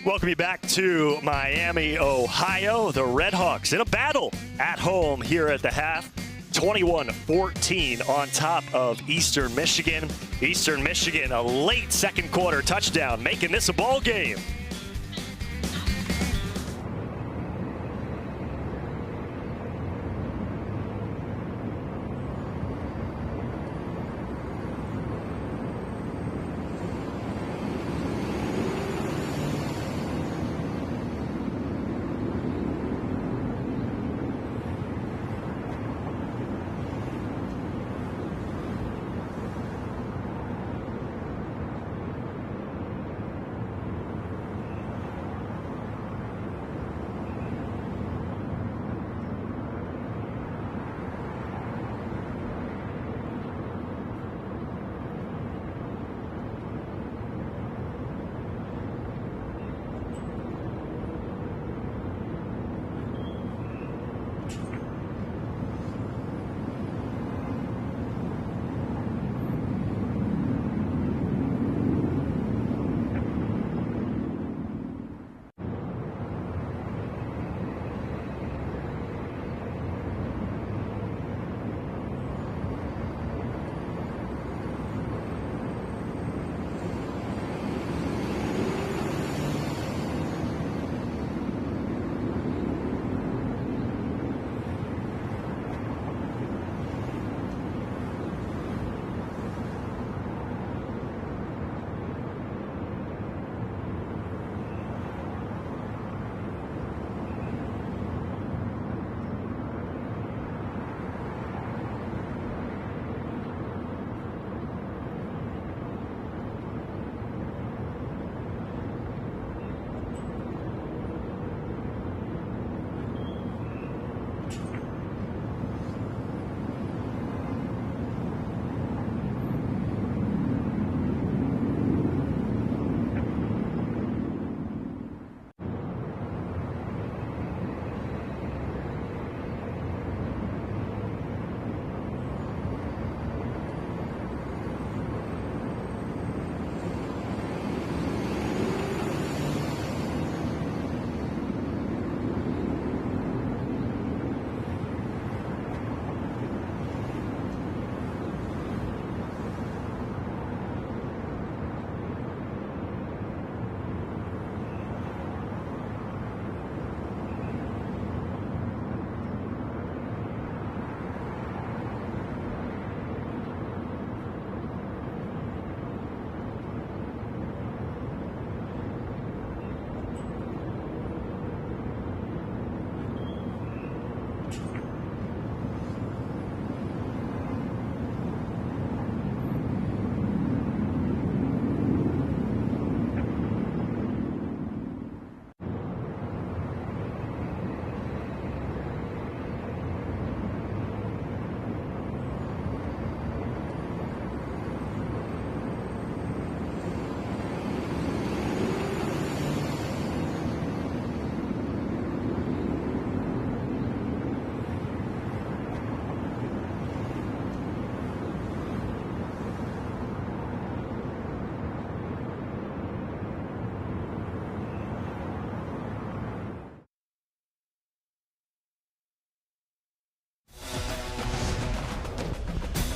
Welcome you back to Miami, Ohio. The Redhawks in a battle at home here at the half. 21-14 on top of Eastern Michigan. Eastern Michigan, a late second quarter touchdown, making this a ball game.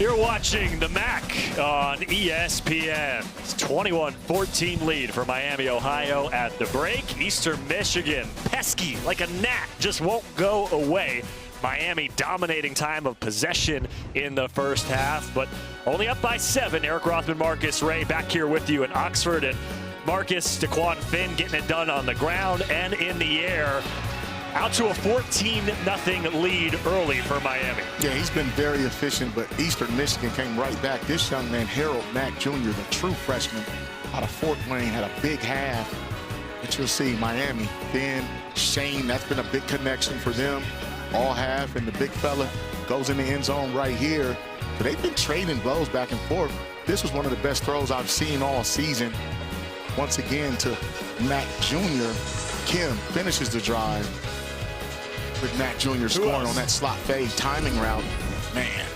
You're watching the MAC on ESPN. It's 21-14 lead for Miami, Ohio at the break. Eastern Michigan, pesky like a gnat, just won't go away. Miami dominating time of possession in the first half, but only up by 7. Eric Rothman, Marcus Ray back here with you in Oxford. And Marcus, Daquan Finn getting it done on the ground and in the air. Out to a 14-0 lead early for Miami. Yeah, he's been very efficient, but Eastern Michigan came right back. This young man, Harold Mack Jr., the true freshman out of Fort Wayne, had a big half. But you'll see Miami, Ben, Shane, that's been a big connection for them all half, and the big fella goes in the end zone right here. So they've been trading blows back and forth. This was one of the best throws I've seen all season. Once again to Mack Jr. Kim finishes the drive with Mack Jr. scoring on that slot fade timing route. Man.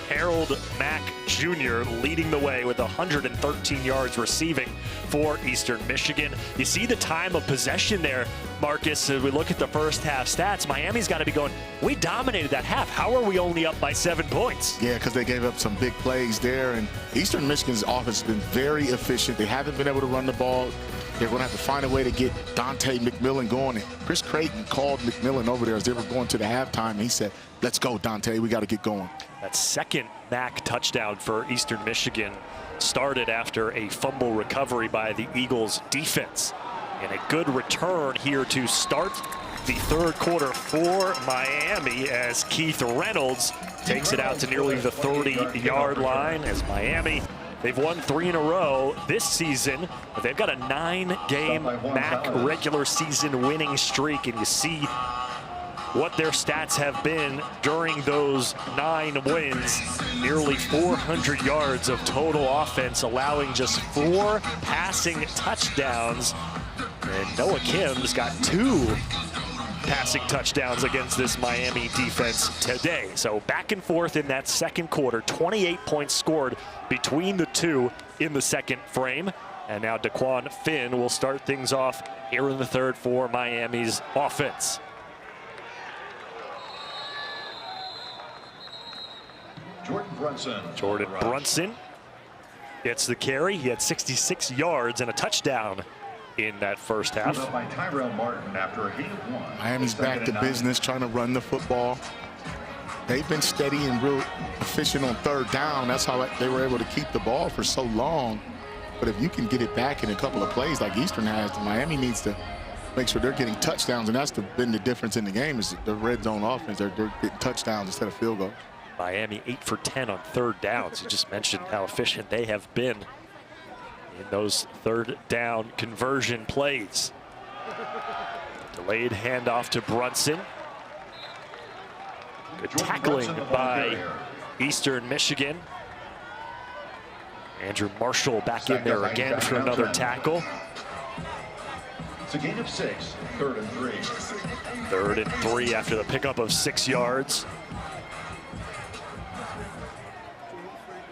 Harold Mack Jr. leading the way with 113 yards receiving for Eastern Michigan. You see the time of possession there, Marcus, as we look at the first half stats. Miami's got to be going, we dominated that half. How are we only up by 7 points? Yeah, because they gave up some big plays there, and Eastern Michigan's offense has been very efficient. They haven't been able to run the ball. They're going to have to find a way to get Dante McMillan going. And Chris Creighton called McMillan over there as they were going to the halftime. And he said, let's go, Dante. We got to get going. That second MAC touchdown for Eastern Michigan started after a fumble recovery by the Eagles defense. And a good return here to start the third quarter for Miami as Keith Reynolds takes it out to nearly the 30-yard line as Miami, they've won 3 in a row this season, but they've got a 9-game MAC regular season winning streak, and you see what their stats have been during those 9 wins. Nearly 400 yards of total offense, allowing just 4 passing touchdowns. And Noah Kim's got 2 passing touchdowns against this Miami defense today. So back and forth in that second quarter, 28 points scored between the two in the second frame. And now Daquan Finn will start things off here in the third for Miami's offense. Jordan Brunson gets the carry. He had 66 yards and a touchdown in that first half. Miami's back to business, trying to run the football. They've been steady and real efficient on third down. That's how they were able to keep the ball for so long. But if you can get it back in a couple of plays like Eastern has, Miami needs to make sure they're getting touchdowns, and that's been the difference in the game is the red zone offense. They're getting touchdowns instead of field goals. Miami 8 for 10 on third downs. You just mentioned how efficient they have been in those third down conversion plays. Delayed handoff to Brunson. Good tackling by Eastern Michigan. Andrew Marshall back in there again for another tackle. It's a gain of 6, 3rd and 3. 3rd and 3 after the pickup of 6 yards.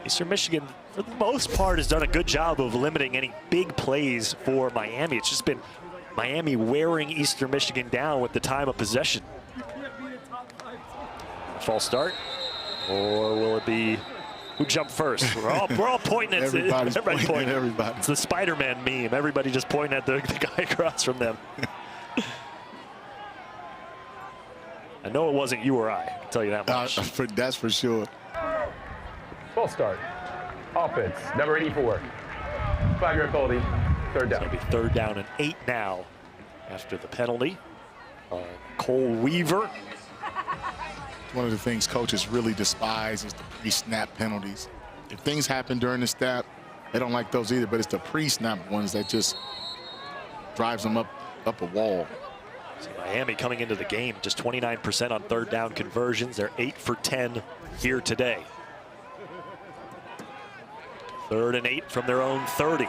Eastern Michigan, for the most part, has done a good job of limiting any big plays for Miami. It's just been Miami wearing Eastern Michigan down with the time of possession. False start, or will it be who jumped first? We're all pointing at everybody's pointing at everybody. It's the Spider-Man meme. Everybody just pointing at the guy across from them. I know it wasn't you or I can tell you that much. That's for sure. False start. Offense, number 84. 5-yard penalty, 3rd down. It'll be 3rd down and 8 now after the penalty on Cole Weaver. One of the things coaches really despise is the pre-snap penalties. If things happen during the snap, they don't like those either, but it's the pre-snap ones that just drives them up a wall. So Miami coming into the game, just 29% on third down conversions. They're 8 for 10 here today. 3rd and 8 from their own 30.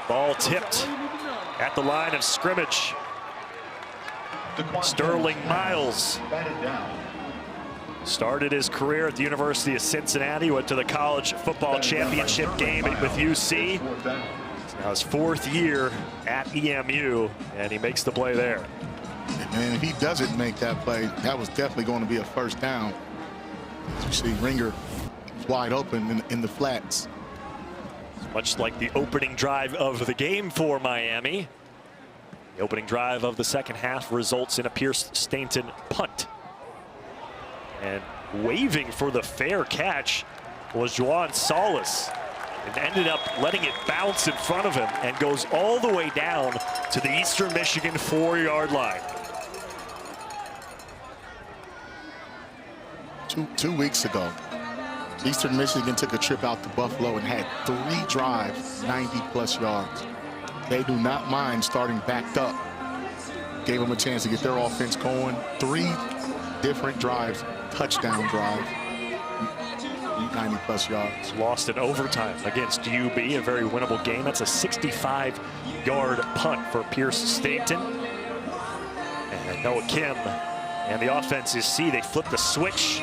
Ball tipped at the line of scrimmage. Sterling Miles started his career at the University of Cincinnati, went to the college football championship game with UC. It's now his 4th year at EMU, and he makes the play there. And if he doesn't make that play, that was definitely going to be a first down. As you see, Ringer is wide open in the flats. Much like the opening drive of the game for Miami. The opening drive of the second half results in a Pierce Stainton punt. And waving for the fair catch was Juwan Salas, and ended up letting it bounce in front of him and goes all the way down to the Eastern Michigan 4-yard line. 2 weeks ago, Eastern Michigan took a trip out to Buffalo and had 3 drives, 90-plus yards. They do not mind starting backed up. Gave them a chance to get their offense going. 3 different drives, touchdown drive, 90-plus yards. Lost in overtime against UB, a very winnable game. That's a 65-yard punt for Pierce Stainton. And Noah Kim and the offense is C. They flipped the switch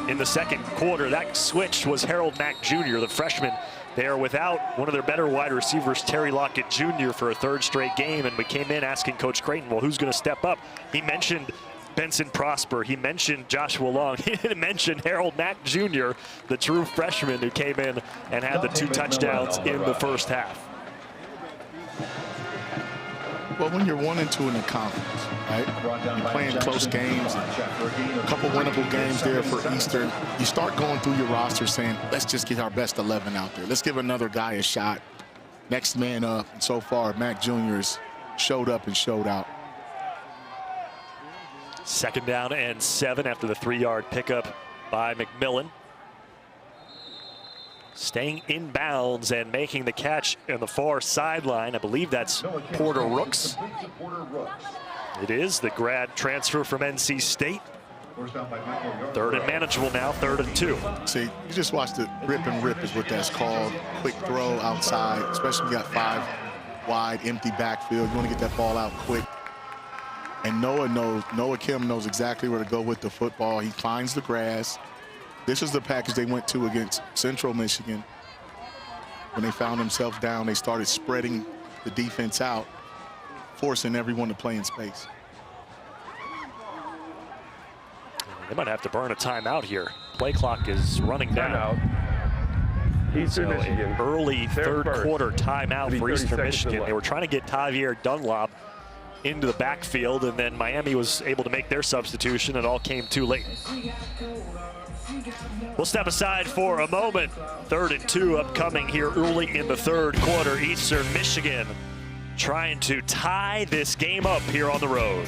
in the second quarter. That switch was Harold Mack Jr., the freshman. They are without one of their better wide receivers, Terry Lockett Jr., for a 3rd straight game. And we came in asking Coach Creighton, well, who's going to step up? He mentioned Benson Prosper. He mentioned Joshua Long. He didn't mention Harold Mack Jr., the true freshman who came in and had the 2 touchdowns in the first half. Well, when you're 1-2 in the conference, right? You're playing close games, a couple winnable games there for Eastern. You start going through your roster saying, let's just get our best 11 out there. Let's give another guy a shot. Next man up. And so far, Mack Jr. has showed up and showed out. 2nd down and 7 after the 3-yard pickup by McMillan. Staying in bounds and making the catch on the far sideline. I believe that's Porter Rooks. It is the grad transfer from NC State. 3rd and manageable now, 3rd and 2. See, you just watch the rip and rip is what that's called. Quick throw outside, especially when you got 5 wide, empty backfield. You want to get that ball out quick. And Noah Kim knows exactly where to go with the football. He finds the grass. This is the package they went to against Central Michigan. When they found themselves down, they started spreading the defense out, forcing everyone to play in space. They might have to burn a timeout here. Play clock is running down. Eastern Michigan. An early 3rd quarter timeout for Eastern Michigan. They were trying to get Tavier Dunlop into the backfield, and then Miami was able to make their substitution. It all came too late. We'll step aside for a moment. 3rd and 2 upcoming here early in the 3rd quarter. Eastern Michigan trying to tie this game up here on the road.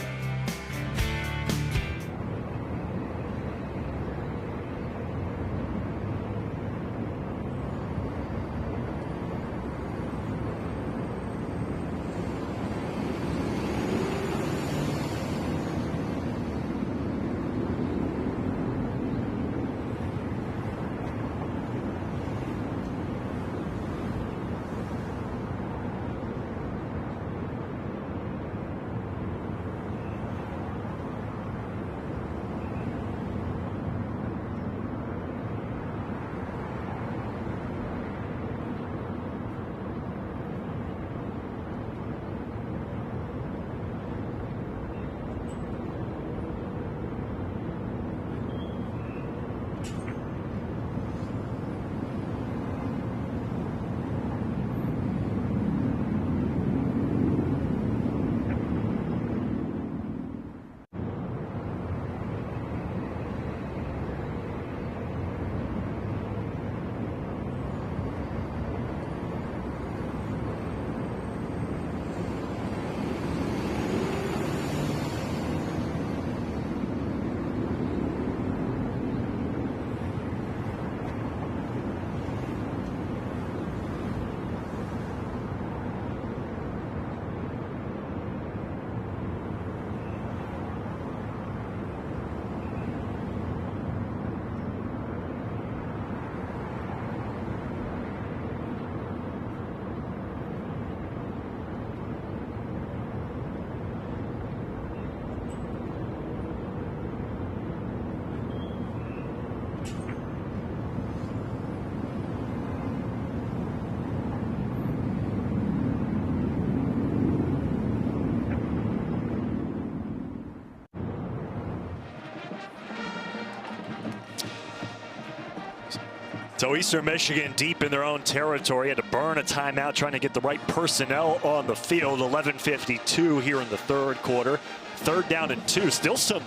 So Eastern Michigan deep in their own territory, had to burn a timeout trying to get the right personnel on the field. 11:52 here in the third quarter. 3rd down and 2. Still some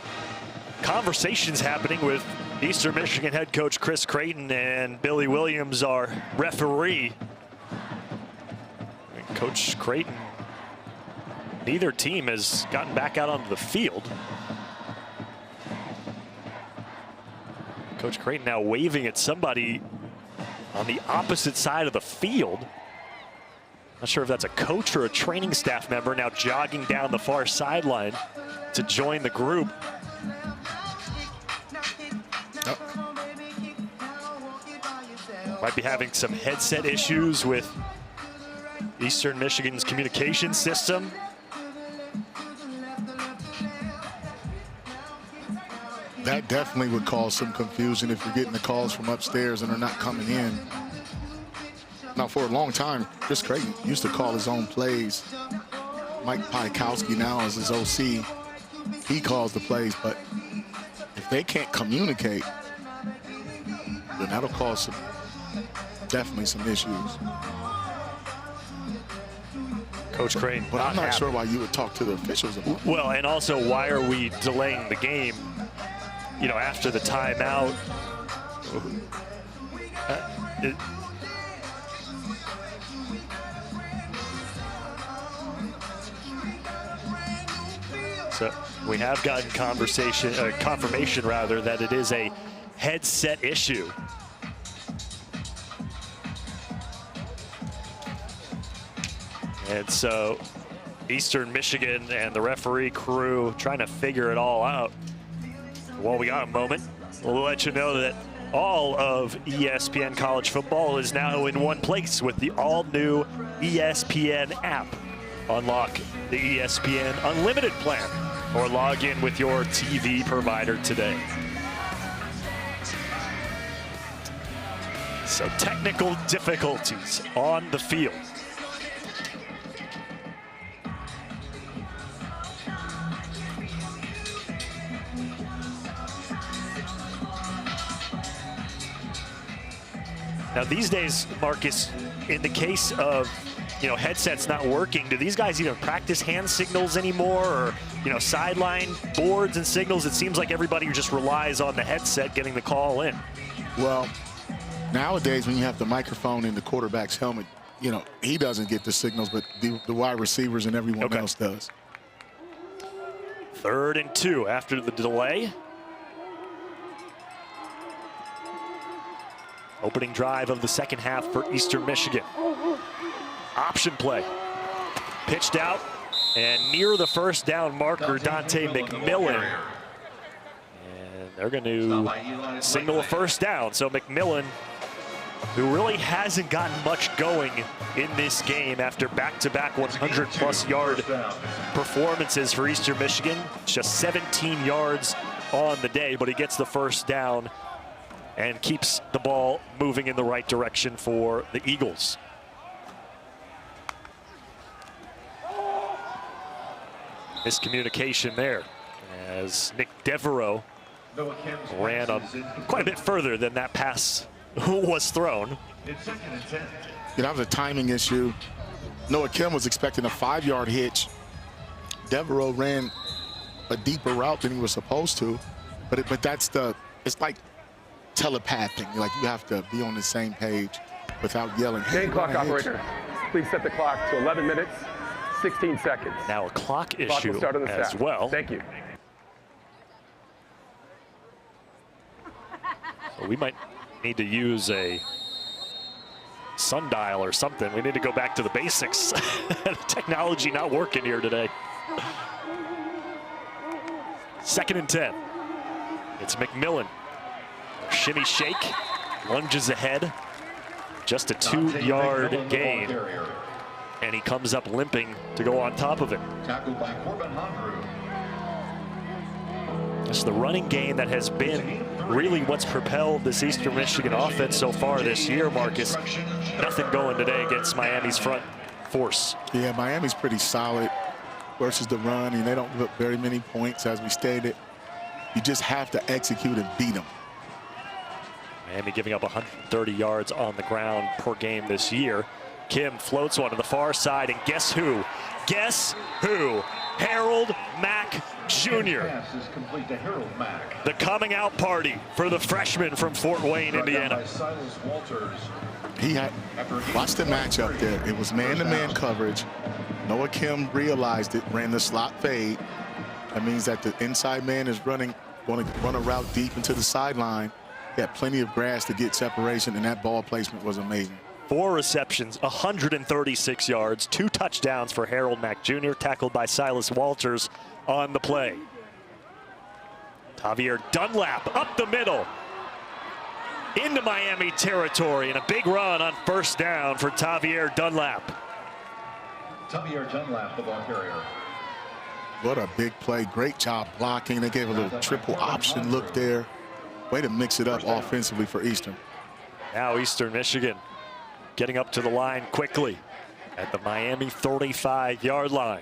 conversations happening with Eastern Michigan head coach Chris Creighton and Billy Williams, our referee. And Coach Creighton, neither team has gotten back out onto the field. Coach Creighton now waving at somebody on the opposite side of the field. Not sure if that's a coach or a training staff member now jogging down the far sideline to join the group. Might be having some headset issues with Eastern Michigan's communication system. That definitely would cause some confusion if you're getting the calls from upstairs and they're not coming in. Now, for a long time, Chris Creighton used to call his own plays. Mike Piakowski now is his OC. He calls the plays, but if they can't communicate, then that'll cause definitely some issues. Coach Creighton, but I'm not sure why you would talk to the officials about it. Well, and also, why are we delaying the game? You know, after the timeout. So we have gotten confirmation rather, that it is a headset issue. And so Eastern Michigan and the referee crew trying to figure it all out. While we got a moment, we'll let you know that all of ESPN college football is now in one place with the all-new ESPN app. Unlock the ESPN Unlimited plan or log in with your TV provider today. So technical difficulties on the field. Now these days, Marcus, in the case of, you know, headsets not working, do these guys even practice hand signals anymore, or, you know, sideline boards and signals? It seems like everybody just relies on the headset getting the call in. Well, nowadays when you have the microphone in the quarterback's helmet, you know, he doesn't get the signals, but the wide receivers and everyone else does. 3rd and 2 after the delay. Opening drive of the second half for Eastern Michigan. Option play. Pitched out and near the 1st down marker, Dante McMillan. And they're going to signal a 1st down. So McMillan, who really hasn't gotten much going in this game after back-to-back 100-plus yard performances for Eastern Michigan. Just 17 yards on the day, but he gets the 1st down and keeps the ball moving in the right direction for the Eagles. Miscommunication there as Nick Devereaux ran quite a bit further than that pass was thrown. Yeah, that was a timing issue. Noah Kim was expecting a 5-yard hitch. Devereaux ran a deeper route than he was supposed to, but that's it's like telepathing. Like, you have to be on the same page without yelling. Game clock operator, please set the clock to 11 minutes, 16 seconds. Now a clock issue as well. Thank you. So we might need to use a sundial or something. We need to go back to the basics. Technology not working here today. 2nd and 10. It's McMillan. Shimmy shake, lunges ahead. Just a 2-yard gain. And he comes up limping to go on top of it. Tackled by Corbin Hondrew. It's the running game that has been really what's propelled this Eastern Michigan offense so far this year, Marcus. Nothing going today against Miami's front force. Yeah, Miami's pretty solid versus the run, and they don't put very many points, as we stated. You just have to execute and beat them. Miami giving up 130 yards on the ground per game this year. Kim floats one to the far side, and guess who? Guess who? Harold Mack Jr. Pass is complete to Harold Mack. The coming out party for the freshman from Fort Wayne, Indiana. Silas Walters. He had, watch the matchup there. It was man-to-man coverage. Noah Kim realized it, ran the slot fade. That means that the inside man is going to run a route deep into the sideline. He had plenty of grass to get separation, and that ball placement was amazing. 4 receptions, 136 yards, 2 touchdowns for Harold Mack Jr., tackled by Silas Walters on the play. Javier Dunlap up the middle into Miami territory, and a big run on first down for Javier Dunlap. Javier Dunlap, the ball carrier. What a big play. Great job blocking. They gave a little triple option look there. Way to mix it up offensively for Eastern. Now Eastern Michigan getting up to the line quickly at the Miami 35-yard line.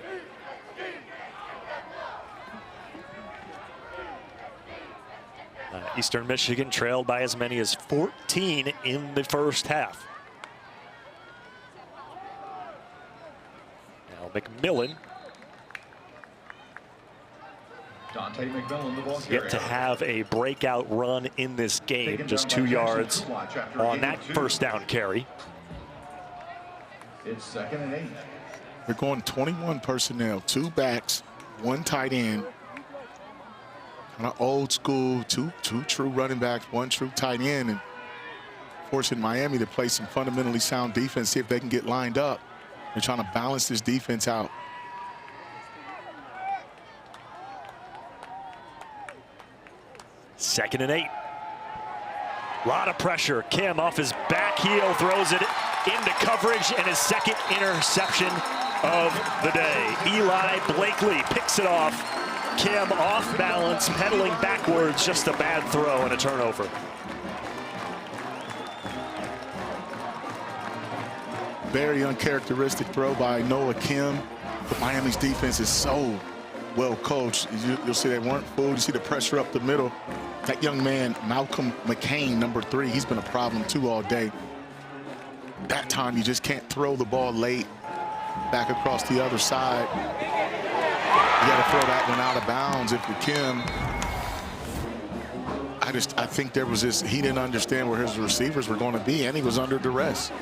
Eastern Michigan trailed by as many as 14 in the first half. Now McMillan Dante McMillan, the ball carrier. yet to have a breakout run in this game. Just 2 yards on that first down carry. It's 2nd and 8. They're going 21 personnel, 2 backs, 1 tight end. Kind of old school, two true running backs, 1 true tight end, and forcing Miami to play some fundamentally sound defense, see if they can get lined up. They're trying to balance this defense out. Second and 8. A lot of pressure. Kim off his back heel throws it into coverage, and his second interception of the day. Eli Blakely picks it off. Kim off balance, pedaling backwards, just a bad throw and a turnover. Very uncharacteristic throw by Noah Kim. But Miami's defense is so well coached. You'll see they weren't fooled. You see the pressure up the middle. That young man, Malcolm McCain, number 3, he's been a problem too all day. That time you just can't throw the ball late back across the other side. You got to throw that one out of bounds if you're Kim. I think there was this, he didn't understand where his receivers were going to be, and he was under duress.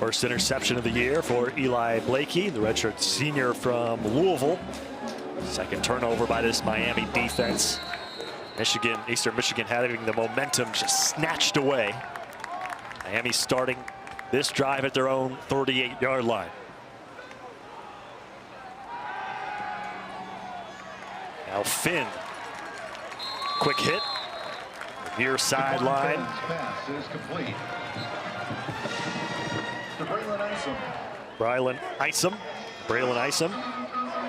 First interception of the year for Eli Blakey, the redshirt senior from Louisville. Second turnover by this Miami defense. Eastern Michigan having the momentum just snatched away. Miami starting this drive at their own 38-yard line. Now Finn, quick hit, near sideline. Pass is complete. To Braylon Isom,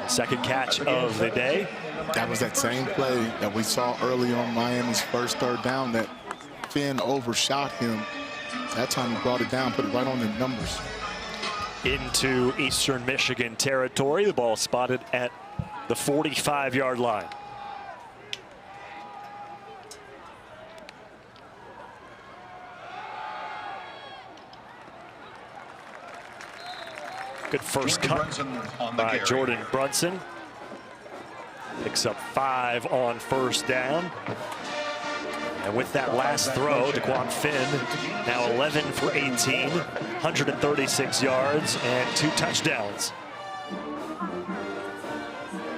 second catch of the day. That was that same play that we saw early on Miami's first third down that Finn overshot him. That time he brought it down, put it right on the numbers. Into Eastern Michigan territory. The ball spotted at the 45-yard line. Good first cut by Jordan Brunson. Picks up 5 on first down. And with that last throw, DeQuan Finn now 11 for 18, 136 yards and 2 touchdowns.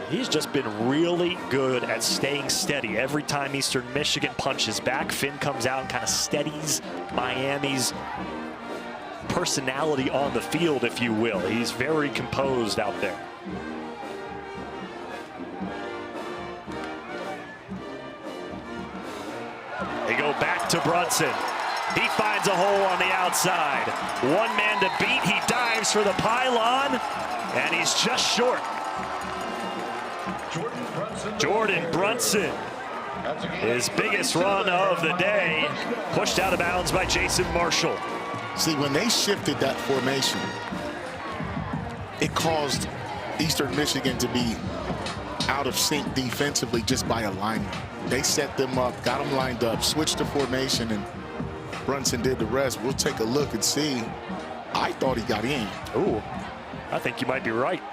He's just been really good at staying steady. Every time Eastern Michigan punches back, Finn comes out and kind of steadies Miami's personality on the field, if you will. He's very composed out there. They go back to Brunson. He finds a hole on the outside. 1 man to beat. He dives for the pylon, and he's just short. Jordan Brunson, his biggest run of the day, pushed out of bounds by Jason Marshall. See, when they shifted that formation, it caused Eastern Michigan to be out of sync defensively just by alignment. They set them up, got them lined up, switched the formation, and Brunson did the rest. We'll take a look and see. I thought he got in. Ooh, I think you might be right.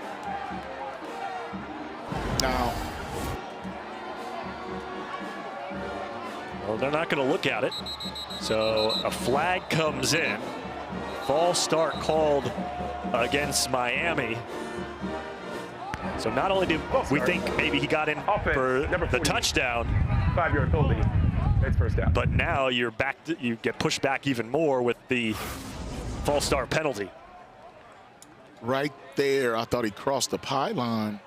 Now, well, they're not going to look at it. So a flag comes in. False start called against Miami. So not only did we think maybe he got in for the touchdown, 5-yard penalty. It's first down. but now you're back. You get pushed back even more with the false start penalty. right there, I thought he crossed the pylon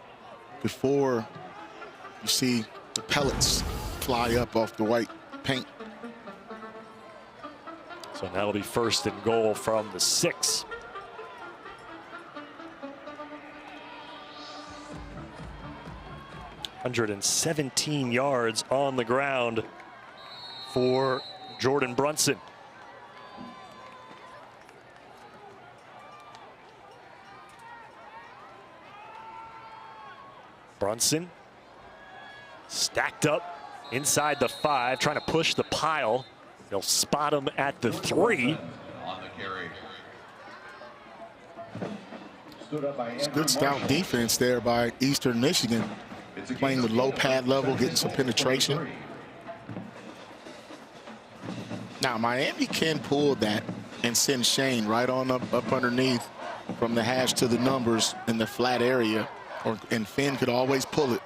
before you see the pellets fly up off the white paint. So now it'll be 1st and goal from the 6. ...117 yards on the ground for Jordan Brunson. Brunson stacked up inside the 5, trying to push the pile. They'll spot him at the 3. On the carry. It's good stout defense there by Eastern Michigan, playing with low pad level, getting some penetration. Now Miami can pull that and send Shane right on up underneath from the hash to the numbers in the flat area, and Finn could always pull it.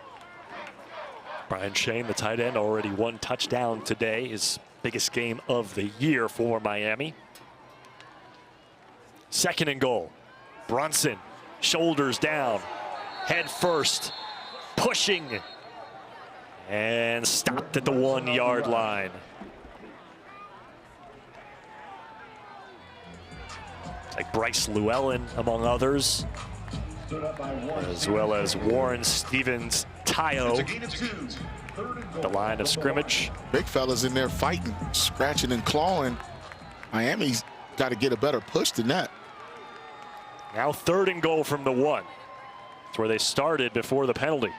Brian Shane, the tight end, already 1 touchdown today, his biggest game of the year for Miami. 2nd and goal. Brunson, shoulders down, head first, pushing, and stopped at the 1-yard line. Like Bryce Llewellyn, among others, as well as Warren Stevens, Tayo, the line of scrimmage. Big fellas in there fighting, scratching and clawing. Miami's got to get a better push than that. Now 3rd and goal from the 1. That's where they started before the penalty.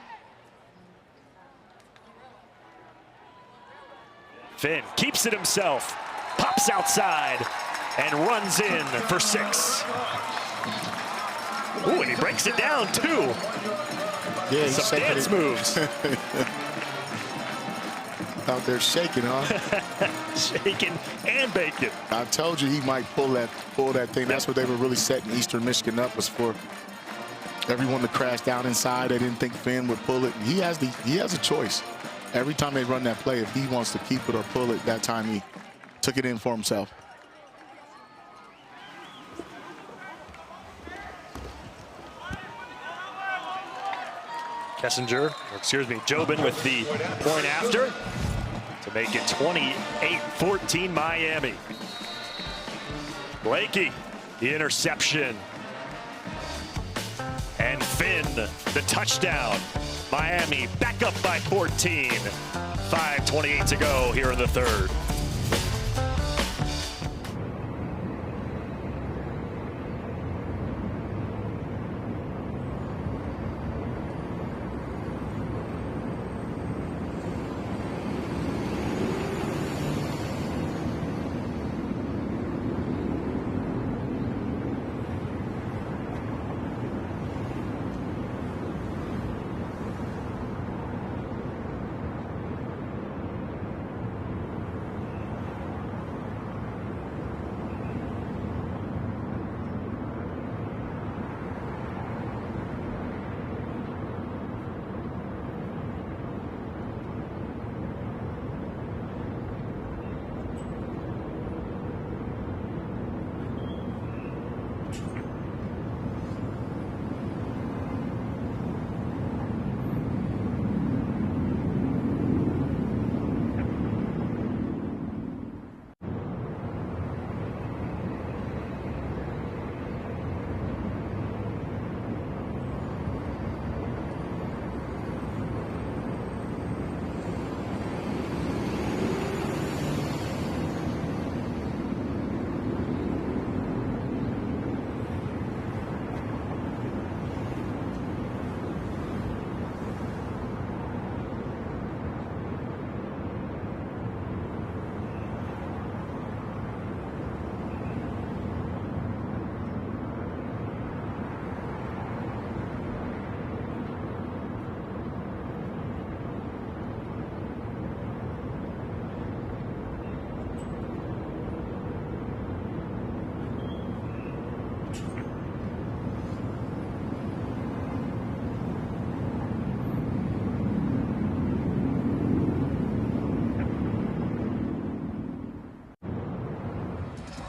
Finn keeps it himself, pops outside, and runs in for 6. Ooh, and he breaks it down too. Yeah, he's some dance moves. Out there shaking, huh? Shaking and baking. I told you he might pull that thing. That's what they were really setting Eastern Michigan up, was for everyone to crash down inside. They didn't think Finn would pull it. And he has a choice. Every time they run that play, if he wants to keep it or pull it, that time he took it in for himself. Kessinger, or excuse me, Jobin with the point after to make it 28-14 Miami. Blakey, the interception. And Finn, the touchdown. Miami back up by 14. 5:28 to go here in the 3rd.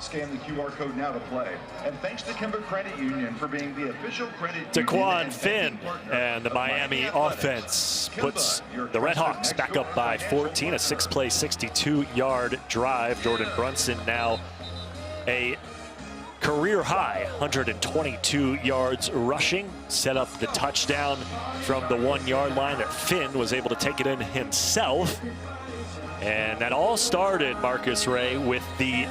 Scan the QR code now to play. And thanks to Kimber Credit Union for being the official credit union. Daquan Finn and the Miami offense puts the Red Hawks back up by 14, a 6-play, 62-yard drive. Jordan Brunson now a career high 122 yards rushing, set up the touchdown from the 1-yard line that Finn was able to take it in himself. And that all started, Marcus Ray, with the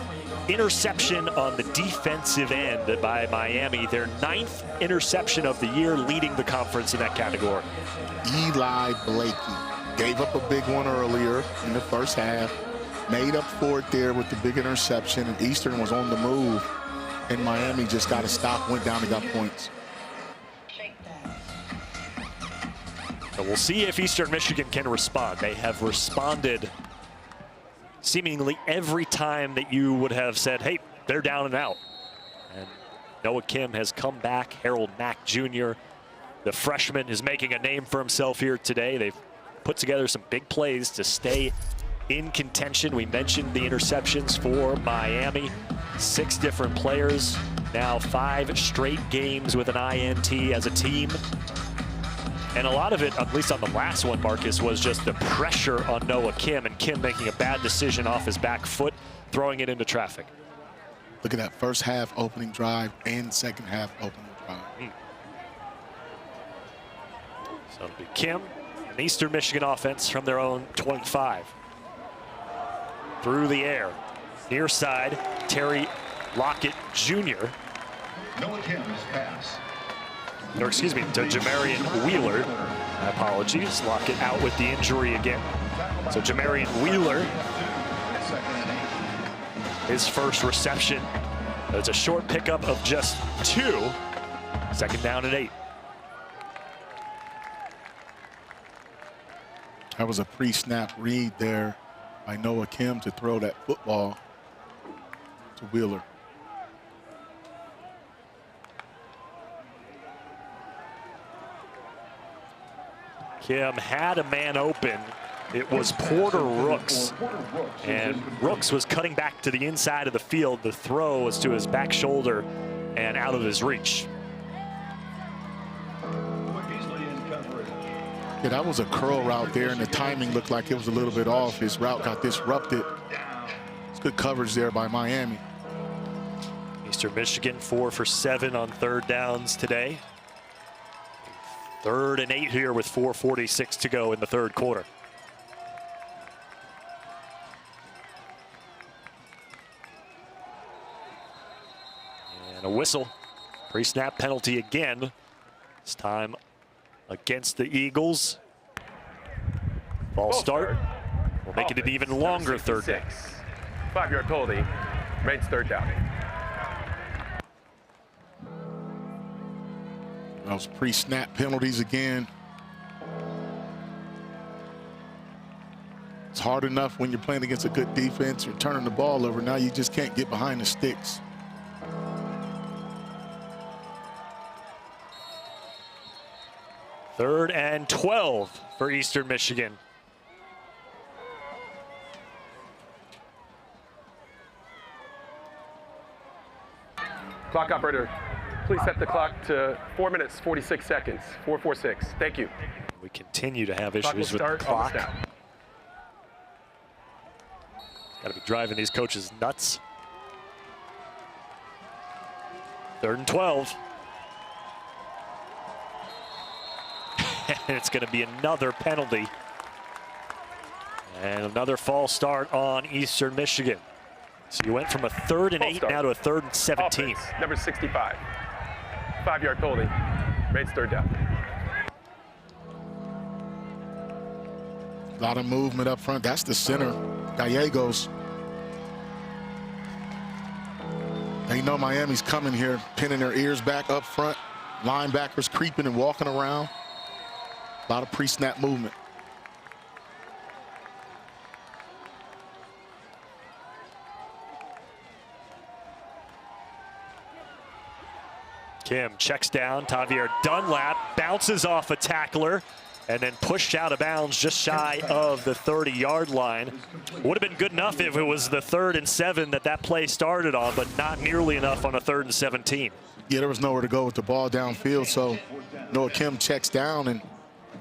interception on the defensive end by Miami, their 9th interception of the year, leading the conference in that category. Eli Blakey gave up a big one earlier in the first half, made up for it there with the big interception, and Eastern was on the move, and Miami just got a stop, went down and got points. So we'll see if Eastern Michigan can respond. They have responded seemingly every time that you would have said, hey, they're down and out. And Noah Kim has come back. Harold Mack Jr., the freshman, is making a name for himself here today. They've put together some big plays to stay in contention. We mentioned the interceptions for Miami. 6 different players, now 5 straight games with an INT as a team. And a lot of it, at least on the last one, Marcus, was just the pressure on Noah Kim, and Kim making a bad decision off his back foot, throwing it into traffic. Look at that first half opening drive and second half opening drive. So it'll be Kim, an Eastern Michigan offense from their own 25. Through the air, near side, Terry Lockett Jr. Noah Kim's pass. Or excuse me, to Jamarian Wheeler. My apologies, Lockett out with the injury again. So Jamarian Wheeler, his first reception. It's a short pickup of just 2. 2nd down and 8. That was a pre-snap read there by Noah Kim to throw that football to Wheeler. Kim had a man open. It was Porter Rooks. And Rooks was cutting back to the inside of the field. The throw was to his back shoulder and out of his reach. Yeah, that was a curl route there, and the timing looked like it was a little bit off. His route got disrupted. It's good coverage there by Miami. Eastern Michigan 4 for 7 on 3rd downs today. 3rd and 8 here with 4:46 to go in the 3rd quarter. And a whistle. Pre-snap penalty again. This time against the Eagles. Ball start. We'll make it an even longer 3rd down. 5-yard penalty. Remains 3rd down. Those pre-snap penalties again. It's hard enough when you're playing against a good defense. You're turning the ball over. Now you just can't get behind the sticks. Third and 12 for Eastern Michigan. Clock operator, please set the clock to 4 minutes, 46 seconds. 4:46. Thank you. We continue to have issues with the start on the clock. snap. Got to be driving these coaches nuts. 3rd and 12. And it's going to be another penalty. And another false start on Eastern Michigan. So you went from a 3rd and 8 now to a 3rd and 17. Offense, number 65. 5-yard penalty. Remains 3rd down. A lot of movement up front. That's the center, Gallegos. They know Miami's coming here, pinning their ears back up front. Linebackers creeping and walking around. A lot of pre-snap movement. Kim checks down. Tavier Dunlap bounces off a tackler and then pushed out of bounds just shy of the 30-yard line. Would have been good enough if it was the 3rd and 7 that play started on, but not nearly enough on a 3rd and 17. Yeah, there was nowhere to go with the ball downfield, so Noah Kim checks down, and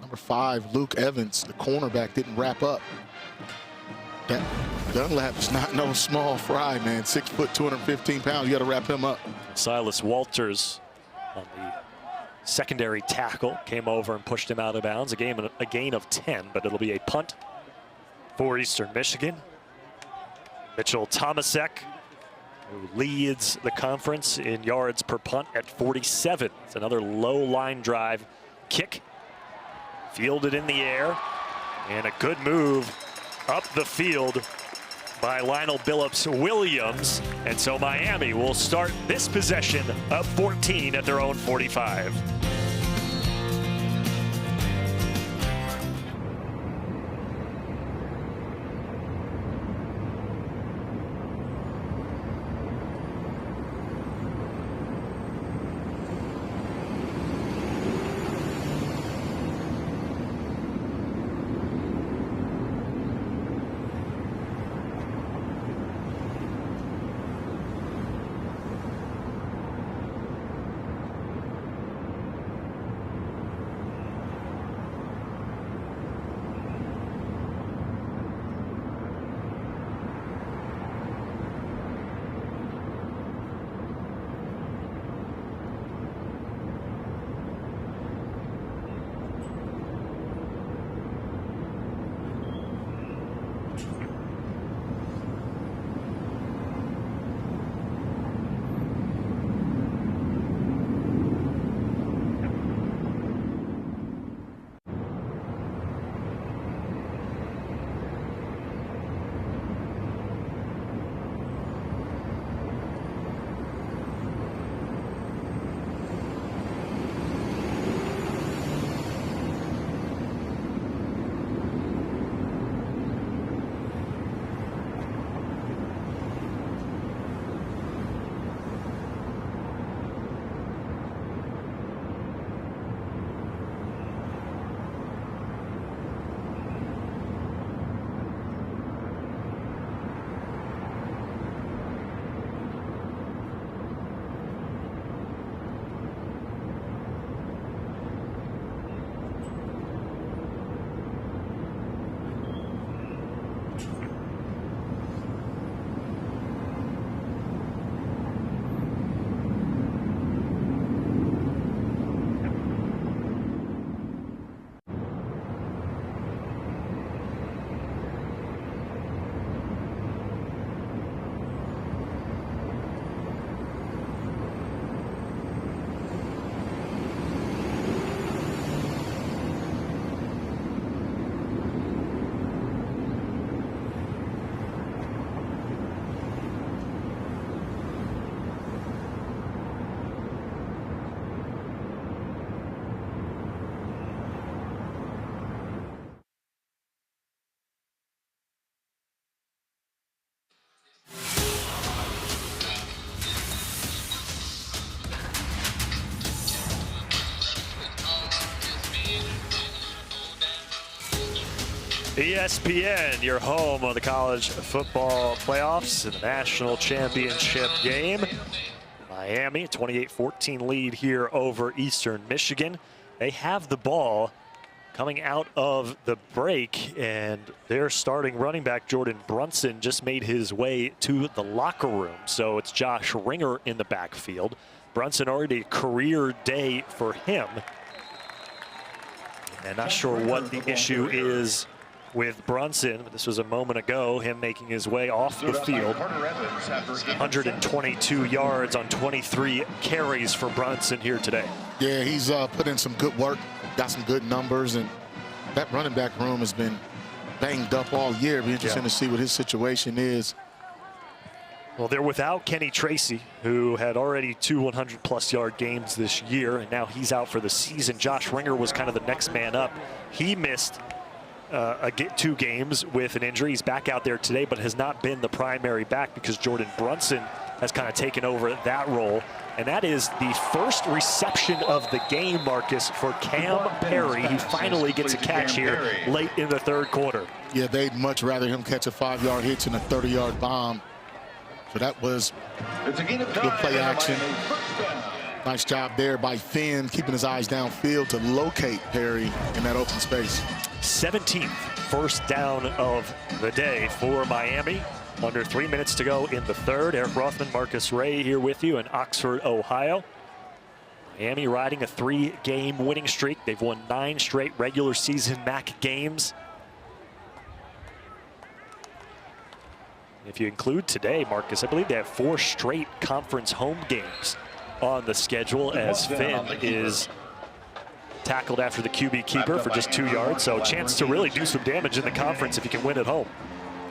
number 5, Luke Evans, the cornerback, didn't wrap up. That Dunlap's not no small fry, man. 6 foot, 215 pounds. You got to wrap him up. Silas Walters on the secondary tackle came over and pushed him out of bounds. A gain of 10, but it'll be a punt for Eastern Michigan. Mitchell Tomasek, who leads the conference in yards per punt at 47. It's another low line drive kick. Fielded in the air, and a good move up the field by Lionel Billups-Williams. And so Miami will start this possession up 14 at their own 45. ESPN, your home of the college football playoffs and the national championship game. Miami, 28-14 lead here over Eastern Michigan. They have the ball coming out of the break, and their starting running back, Jordan Brunson, just made his way to the locker room. So it's Josh Ringer in the backfield. Brunson already a career day for him. And not sure what the issue is with Brunson. This was a moment ago, him making his way off the field. 122 yards on 23 carries for Brunson here today. Yeah, he's put in some good work, got some good numbers, and that running back room has been banged up all year. Be interesting to see what his situation is. Well, they're without Kenny Tracy, who had already 2 100-plus yard games this year, and now he's out for the season. Josh Ringer was kind of the next man up. He missed 2 games with an injury. He's back out there today, but has not been the primary back because Jordan Brunson has kind of taken over that role. And that is the first reception of the game, Marcus, for Cam Perry, who finally gets a catch here late in the third quarter. Yeah, they'd much rather him catch a 5-yard hitch than a 30-yard bomb. So that was good play action. Nice job there by Finn, keeping his eyes downfield to locate Perry in that open space. 17th first down of the day for Miami. Under 3 minutes to go in the third. Eric Rothman, Marcus Ray here with you in Oxford, Ohio. Miami riding a 3-game winning streak. They've won 9 straight regular season MAC games. If you include today, Marcus, I believe they have 4 straight conference home games on the schedule, as Finn is tackled after the QB keeper for just 2 yards. So a chance to really do some damage in the conference if you can win at home.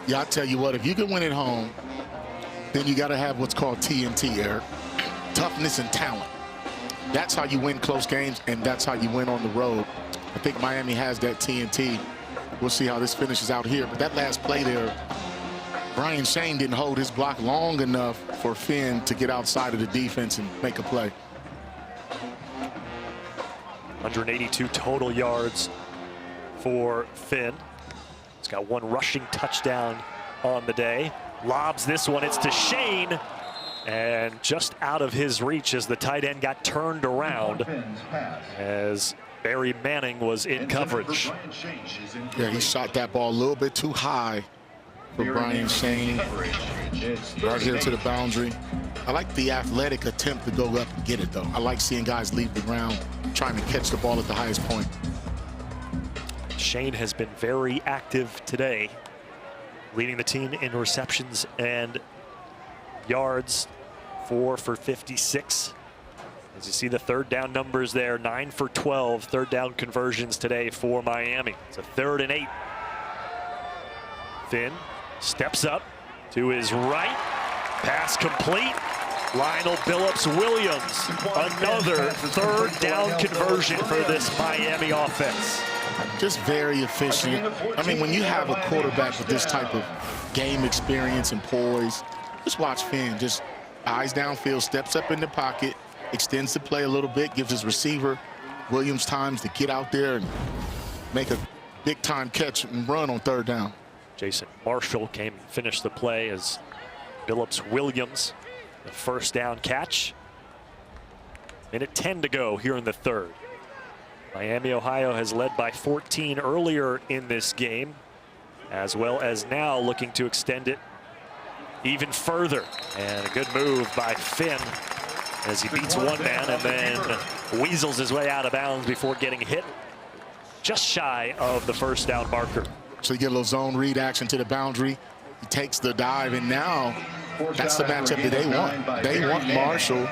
Yeah, I tell you what, if you can win at home, then you got to have what's called TNT, Eric. Toughness and talent. That's how you win close games, and that's how you win on the road. I think Miami has that TNT. We'll see how this finishes out here. But that last play there, Brian Shane didn't hold his block long enough for Finn to get outside of the defense and make a play. 182 total yards for Finn. He's got 1 rushing touchdown on the day. Lobs this one, it's to Shane. And just out of his reach as the tight end got turned around as Barry Manning was in coverage. Yeah, he shot that ball a little bit too high for Brian Shane. Right here to the boundary. I like the athletic attempt to go up and get it, though. I like seeing guys leave the ground trying to catch the ball at the highest point. Shane has been very active today, leading the team in receptions and yards. 4 for 56. As you see the third down numbers there, 9 for 12 third down conversions today for Miami. It's a 3rd and 8. Finn steps up to his right. Pass complete. Lionel Billups-Williams, another 3rd down conversion for this Miami offense. Just very efficient. I mean, when you have a quarterback with this type of game experience and poise, just watch Finn. Just eyes downfield, steps up in the pocket, extends the play a little bit, gives his receiver, Williams, time to get out there and make a big-time catch and run on 3rd down. Jason Marshall came and finished the play as Billups-Williams, the 1st down catch. Minute 10 to go here in the 3rd. Miami, Ohio has led by 14 earlier in this game, as well as now looking to extend it even further. And a good move by Finn as he beats one man and then weasels his way out of bounds before getting hit just shy of the 1st down marker. So you get a little zone read action to the boundary. He takes the dive, and now that's the matchup that they want. They want Marshall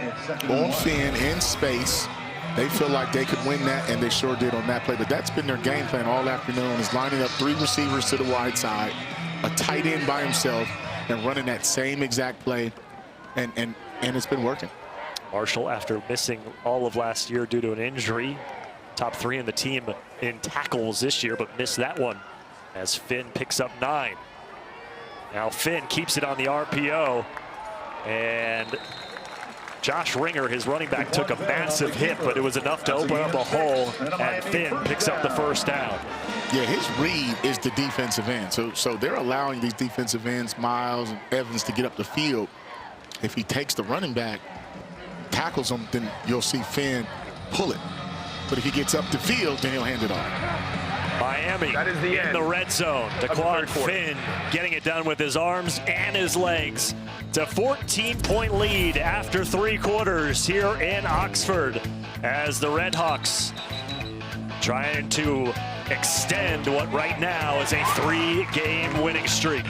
on Finn in space. They feel like they could win that, and they sure did on that play. But that's been their game plan all afternoon, is lining up 3 receivers to the wide side, a tight end by himself, and running that same exact play, and it's been working. Marshall, after missing all of last year due to an injury, top 3 in the team in tackles this year, but missed that one as Finn picks up 9. Now Finn keeps it on the RPO, and Josh Ringer, his running back, took a massive hit, but it was enough to open up a hole, and Finn picks up the 1st down. Yeah, his read is the defensive end. So they're allowing these defensive ends, Miles and Evans, to get up the field. If he takes the running back, tackles him, then you'll see Finn pull it. But if he gets up the field, then he'll hand it off. Miami in the red zone. Daquan Finn getting it done with his arms and his legs. It's a 14-point lead after 3 quarters here in Oxford as the Red Hawks trying to extend what right now is a 3-game winning streak.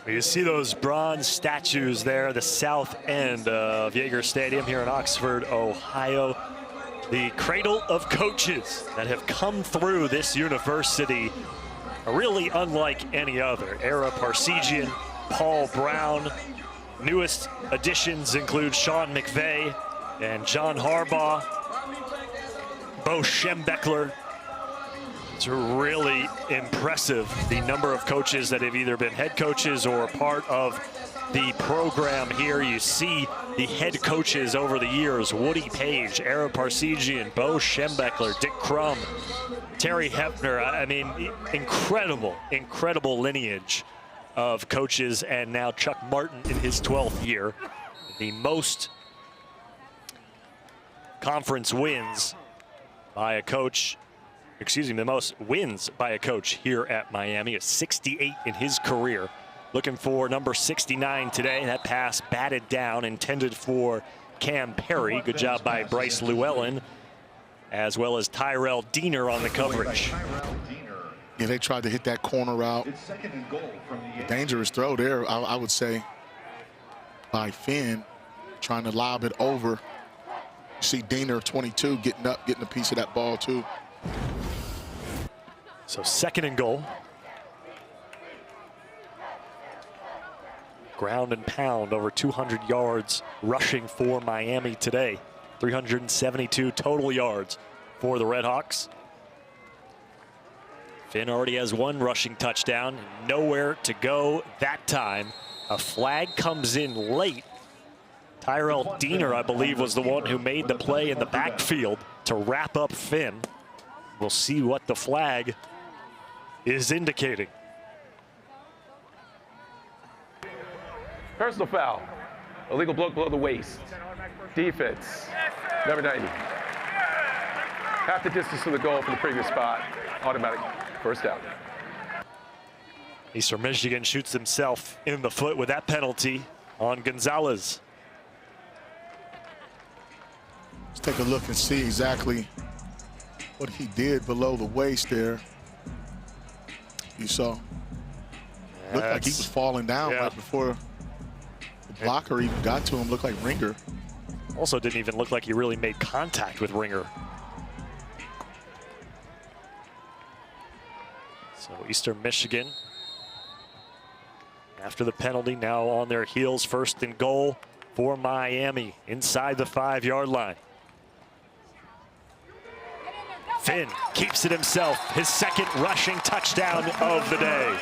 You see those bronze statues there, the south end of Yager Stadium here in Oxford, Ohio. The cradle of coaches that have come through this university are really unlike any other. Ara Parseghian, Paul Brown. Newest additions include Sean McVay and John Harbaugh, Bo Schembechler. It's really impressive, the number of coaches that have either been head coaches or part of the program here. You see the head coaches over the years: Woody Page, Ara Parseghian, Bo Schembechler, Dick Crum, Terry Hefner. I mean, incredible lineage of coaches. And now Chuck Martin in his 12th year, the most conference wins by a coach. The most wins by a coach here at Miami, is 68 in his career. Looking for number 69 today. That pass batted down, intended for Cam Perry. Good job by Bryce Llewellyn, as well as Tyrell Diener on the coverage. Yeah, they tried to hit that corner route. Dangerous throw there, I would say, by Finn, trying to lob it over. You see Diener, 22, getting up, getting a piece of that ball too. So 2nd and goal. Ground and pound, over 200 yards rushing for Miami today. 372 total yards for the Redhawks. Finn already has 1 rushing touchdown. Nowhere to go that time. A flag comes in late. Tyrell Diener, I believe, was the one who made the play in the backfield to wrap up Finn. We'll see what the flag is indicating. Personal foul. Illegal blow below the waist. Defense. Number 90. Half the distance to the goal from the previous spot. Automatic first down. Eastern Michigan shoots himself in the foot with that penalty on Gonzalez. Let's take a look and see exactly what he did below the waist there. You saw. Looked like he was falling down right before the blocker even got to him. Looked like Ringer. Also didn't even look like he really made contact with Ringer. So Eastern Michigan, after the penalty, now on their heels. 1st and goal for Miami inside the 5-yard line. Finn keeps it himself, his 2nd rushing touchdown of the day.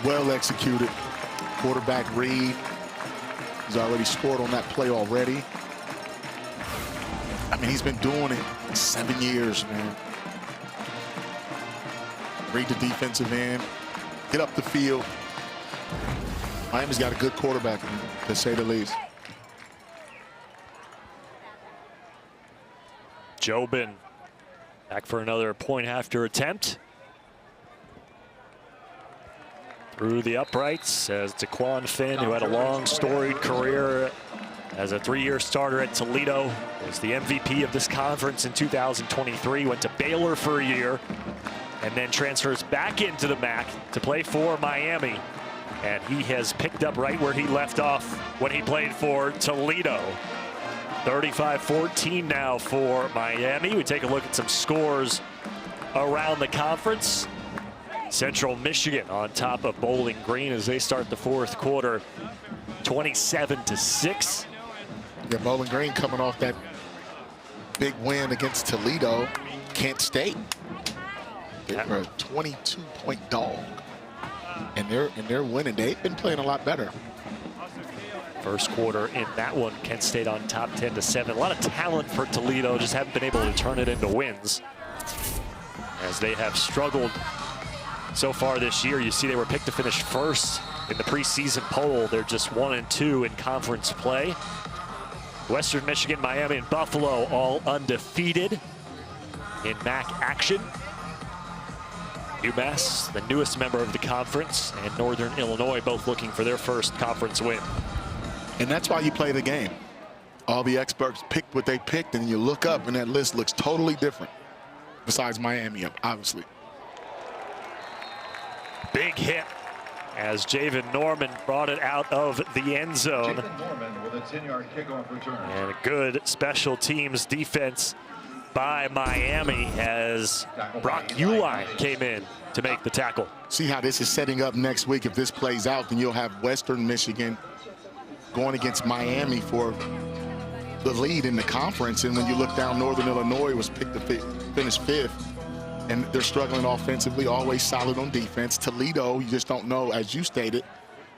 Well executed. Quarterback read. He's already scored on that play already. I mean, he's been doing it 7 years, man. Read the defensive end, get up the field. Miami's got a good quarterback, to say the least. Jobin back for another point after attempt. Through the uprights as Daquan Finn, who had a long storied career as a 3-year starter at Toledo, was the MVP of this conference in 2023, went to Baylor for a year, and then transfers back into the MAC to play for Miami. And he has picked up right where he left off when he played for Toledo. 35-14 now for Miami. We take a look at some scores around the conference. Central Michigan on top of Bowling Green as they start the 4th quarter, 27-6. Yeah, Bowling Green coming off that big win against Toledo. Kent State. They were a 22-point dog. And they're winning. They've been playing a lot better. First quarter in that one, Kent State on top 10-7. A lot of talent for Toledo, just haven't been able to turn it into wins, as they have struggled so far this year. You see they were picked to finish 1st in the preseason poll. They're just 1-2 in conference play. Western Michigan, Miami, and Buffalo all undefeated in MAC action. UMass, the newest member of the conference, and Northern Illinois both looking for their 1st conference win. And that's why you play the game. all the experts picked what they picked, and you look up and that list looks totally different, besides Miami, obviously. Big hit as Javen Norman brought it out of the end zone. Javen Norman with a 10-yard kickoff return. And a good special teams defense by Miami as Brock Uline came in to make the tackle. See how this is setting up next week. If this plays out, then you'll have Western Michigan going against Miami for the lead in the conference. And when you look down, Northern Illinois was picked to finish 5th. And they're struggling offensively, always solid on defense. Toledo, you just don't know, as you stated,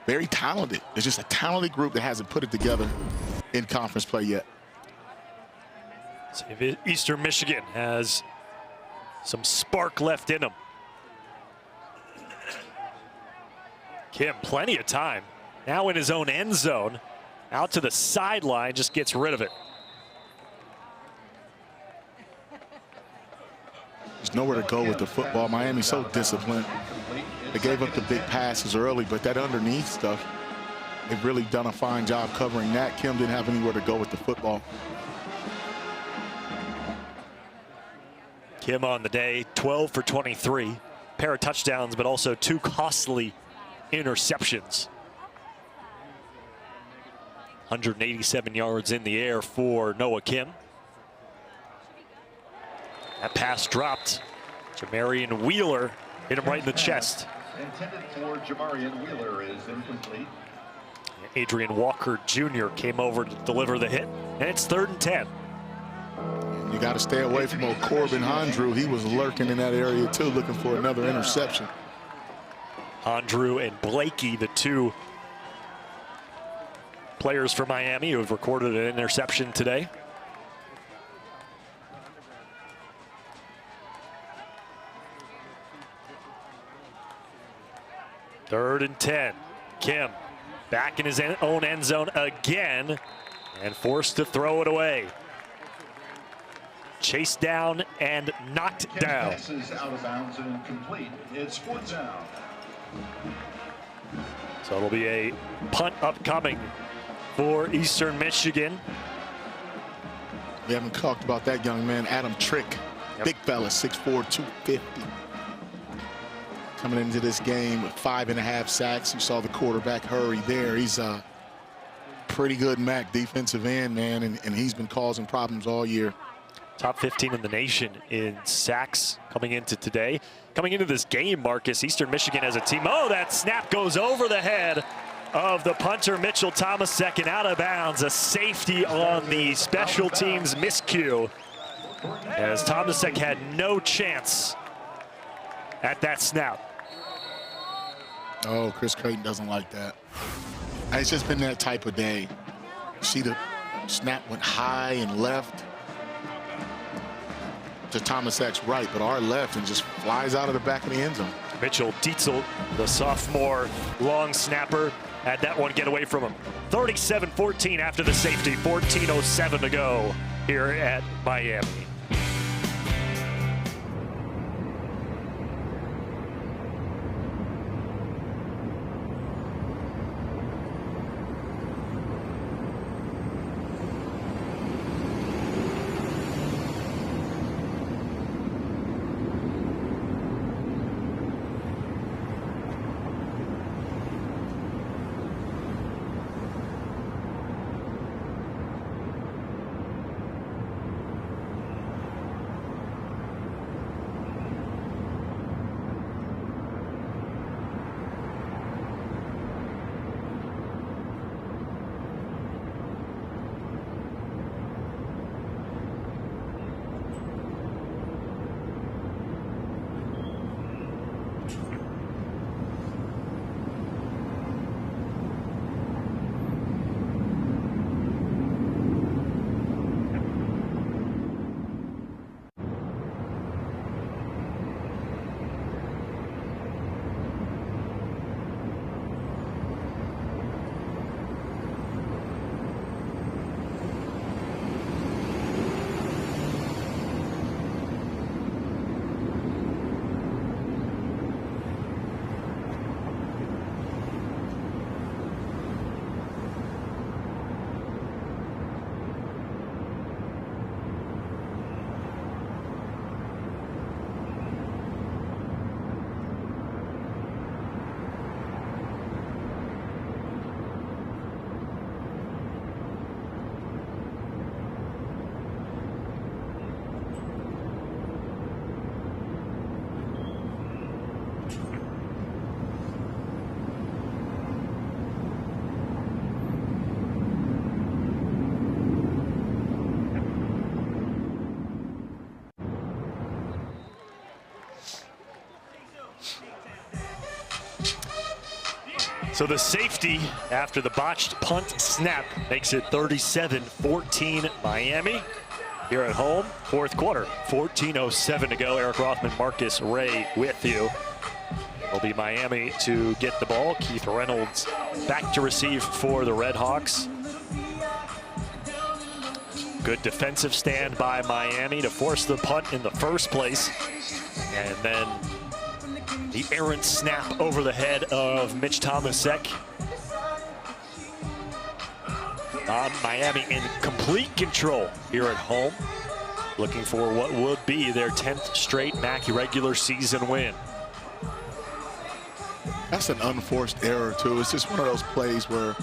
very talented. It's just a talented group that hasn't put it together in conference play yet. So Eastern Michigan has some spark left in them. Kim, plenty of time. Now in his own end zone, out to the sideline, just gets rid of it. There's nowhere to go with the football. Miami's so disciplined. They gave up the big passes early, but that underneath stuff, they've really done a fine job covering that. Kim didn't have anywhere to go with the football. Kim on the day, 12 for 23. Pair of touchdowns, but also 2 costly interceptions. 187 yards in the air for Noah Kim. That pass dropped. Jamarian Wheeler hit him right in the chest. Intended for Jamarian Wheeler is incomplete. Adrian Walker Jr. came over to deliver the hit, and it's 3rd and 10. You got to stay away from old Corbin Hondrew. He was lurking in that area too, looking for another interception. Hondrew and Blakey, the 2 players for Miami who have recorded an interception today. Third and 10. Kim back in his own end zone again and forced to throw it away. Chased down and knocked down. Passes out of bounds and incomplete. It's 4th down. So it'll be a punt upcoming for Eastern Michigan. We haven't talked about that young man, Adam Trick. Yep. Big fella, 6'4", 250. Coming into this game with 5.5 sacks. You saw the quarterback hurry there. He's a pretty good MAC defensive end, man, and he's been causing problems all year. Top 15 in the nation in sacks coming into today. Coming into this game, Marcus, Eastern Michigan has a team. Oh, that snap goes over the head of the punter, Mitchell Thomasek, and out of bounds. A safety on the special teams miscue, as Thomasek had no chance at that snap. Oh, Chris Creighton doesn't like that. It's just been that type of day. See, the snap went high and left to Thomasek's right, but our left, and just flies out of the back of the end zone. Mitchell Dietzel, the sophomore long snapper, had that one get away from him. 37-14 after the safety, 14:07 to go here at Miami. So the safety after the botched punt snap makes it 37-14 Miami. Here at home, fourth quarter, 14:07 to go. Eric Rothman, Marcus Ray with you. It'll be Miami to get the ball. Keith Reynolds back to receive for the Red Hawks. Good defensive stand by Miami to force the punt in the first place. And then the errant snap over the head of Mitch Tomasek. Miami in complete control here at home, looking for what would be their 10th straight MAC regular season win. That's an unforced error, too. It's just one of those plays where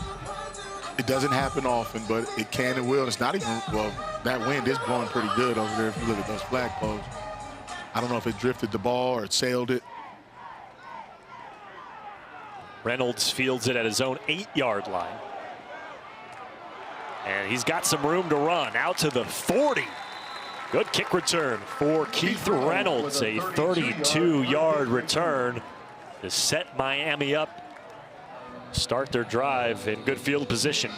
it doesn't happen often, but it can and will. It's not even, well, that wind is blowing pretty good over there if you look at those flagpoles. I don't know if it drifted the ball or it sailed it. Reynolds fields it at his own 8-yard line. And he's got some room to run out to the 40. Good kick return for Keith Reynolds, a 32-yard return to set Miami up, start their drive in good field position.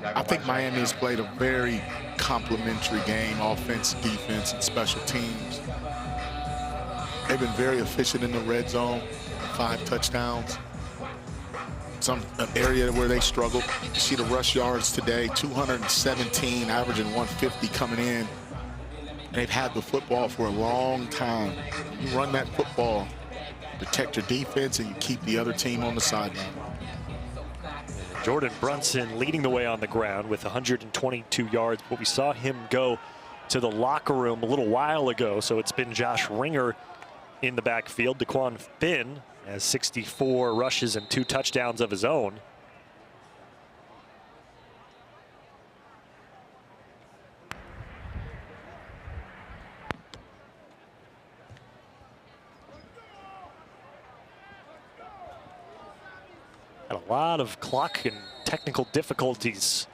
I think Miami has played a very complimentary game, offense, defense, and special teams. They've been very efficient in the red zone, 5 touchdowns. An area where they struggled. You see the rush yards today, 217, averaging 150 coming in. And they've had the football for a long time. You run that football, protect your defense, and you keep the other team on the sideline. Jordan Brunson leading the way on the ground with 122 yards, but we saw him go to the locker room a little while ago, so it's been Josh Ringer in the backfield. Daquan Finn has 64 rushes and 2 touchdowns of his own. Had a lot of clock and technical difficulties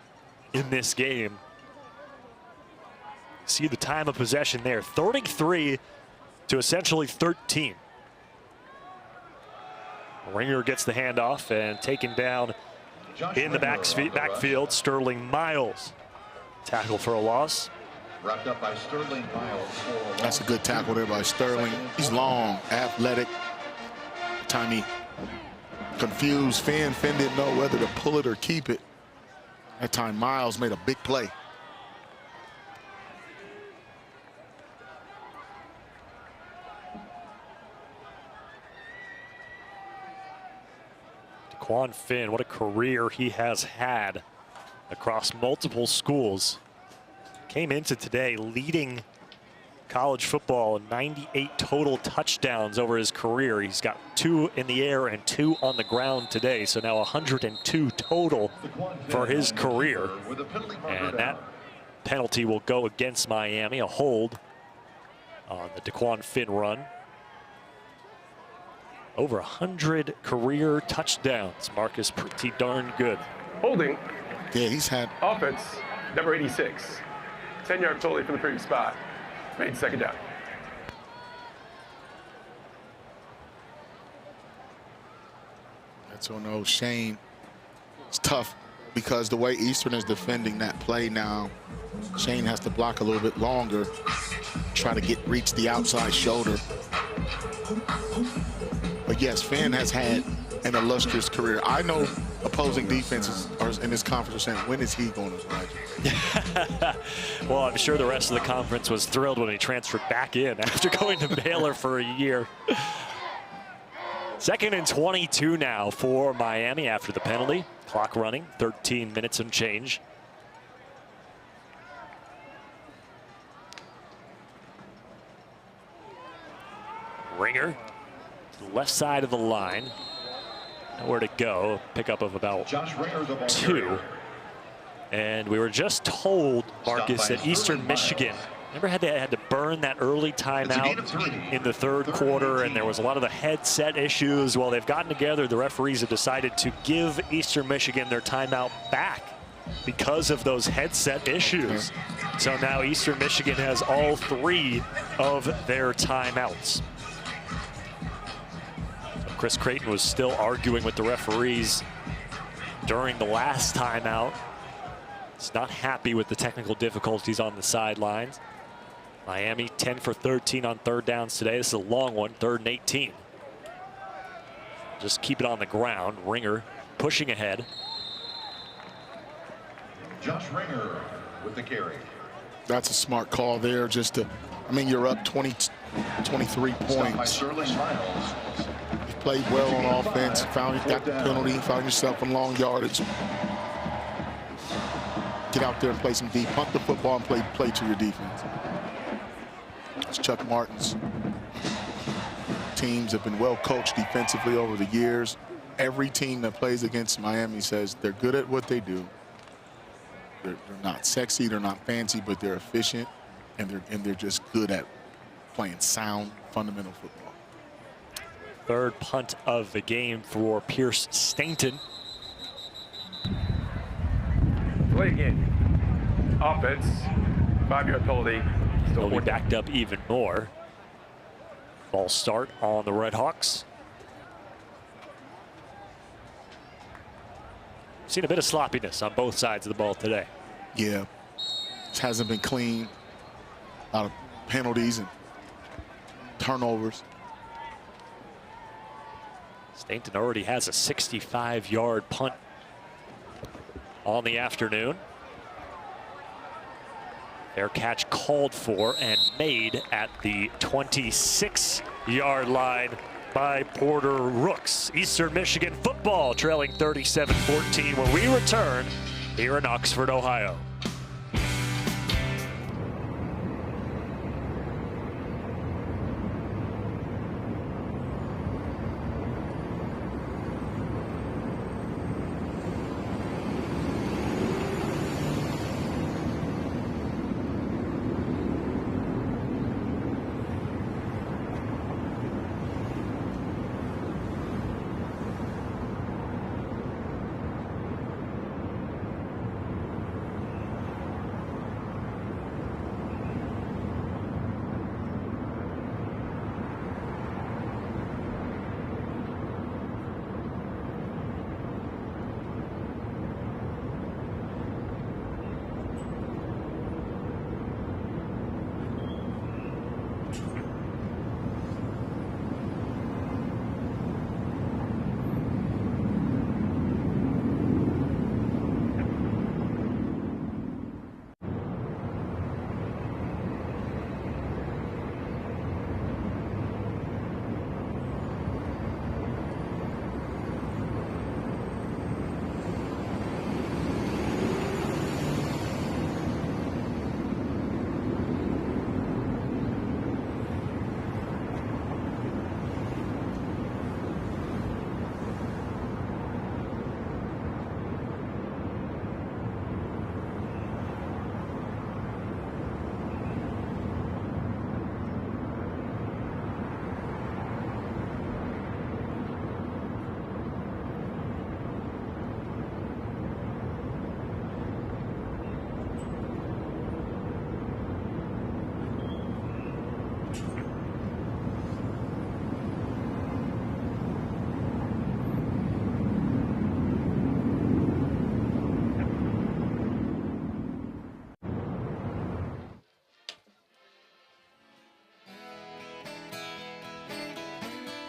in this game. See the time of possession there, 33 to essentially 13. Ringer gets the handoff and taken down in the backfield. Sterling Miles, tackle for a loss. Wrapped up by Sterling Miles. That's a good tackle there by Sterling. He's long, athletic. Time he confused Finn. Finn didn't know whether to pull it or keep it. That time Miles made a big play. Daquan Finn, what a career he has had across multiple schools. Came into today leading college football, 98 total touchdowns over his career. He's got 2 in the air and 2 on the ground today, so now 102 total for his career. And that penalty will go against Miami, a hold on the Daquan Finn run. Over 100 career touchdowns. Marcus, pretty darn good. Holding. Yeah, he's had. Offense, number 86. 10-yard penalty for the previous spot. Made second down. That's on old Shane. It's tough because the way Eastern is defending that play now, Shane has to block a little bit longer, try to reach the outside shoulder. But yes, Finn has had an illustrious career. I know opposing defenses are in this conference are saying, when is he going to graduate? Well, I'm sure the rest of the conference was thrilled when he transferred back in after going to Baylor for a year. 2nd and 22 now for Miami after the penalty. Clock running, 13 minutes and change. Ringer, to the left side of the line. Nowhere to go. Pickup of about 2. And we were just told, Marcus, that Eastern Michigan, remember had to burn that early timeout in the 3rd quarter, and there was a lot of the headset issues. Well, they've gotten together. The referees have decided to give Eastern Michigan their timeout back because of those headset issues. So now Eastern Michigan has all 3 of their timeouts. Chris Creighton was still arguing with the referees during the last timeout. He's not happy with the technical difficulties on the sidelines. Miami 10 for 13 on third downs today. This is a long one, 3rd and 18. Just keep it on the ground. Ringer pushing ahead. Josh Ringer with the carry. That's a smart call there. Just to, I mean, you're up 23 points. You played well on offense. Got the penalty. Found yourself in long yardage. Get out there and play some deep. Punt the football and play to your defense. It's Chuck Martin's teams have been well coached defensively over the years. Every team that plays against Miami says they're good at what they do. They're not sexy, they're not fancy, but they're efficient, and they're just good at playing sound, fundamental football. 3rd punt of the game for Pierce Stainton. Play again. Offense, 5-yard penalty. Still be backed up even more. Ball start on the Red Hawks. Seen a bit of sloppiness on both sides of the ball today. Yeah, it hasn't been clean. A lot of penalties and turnovers. Stainton already has a 65-yard punt on the afternoon. Their catch called for and made at the 26-yard line by Porter Rooks. Eastern Michigan football trailing 37-14 when we return here in Oxford, Ohio.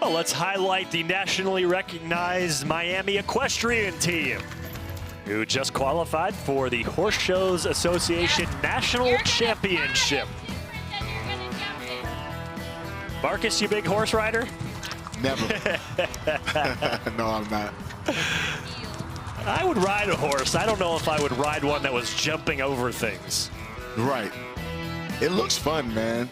Well, let's highlight the nationally recognized Miami equestrian team, who just qualified for the Horse Shows Association National Championship. Marcus, you big horse rider? Never. No, I'm not. I would ride a horse. I don't know if I would ride one that was jumping over things. Right. It looks fun, man.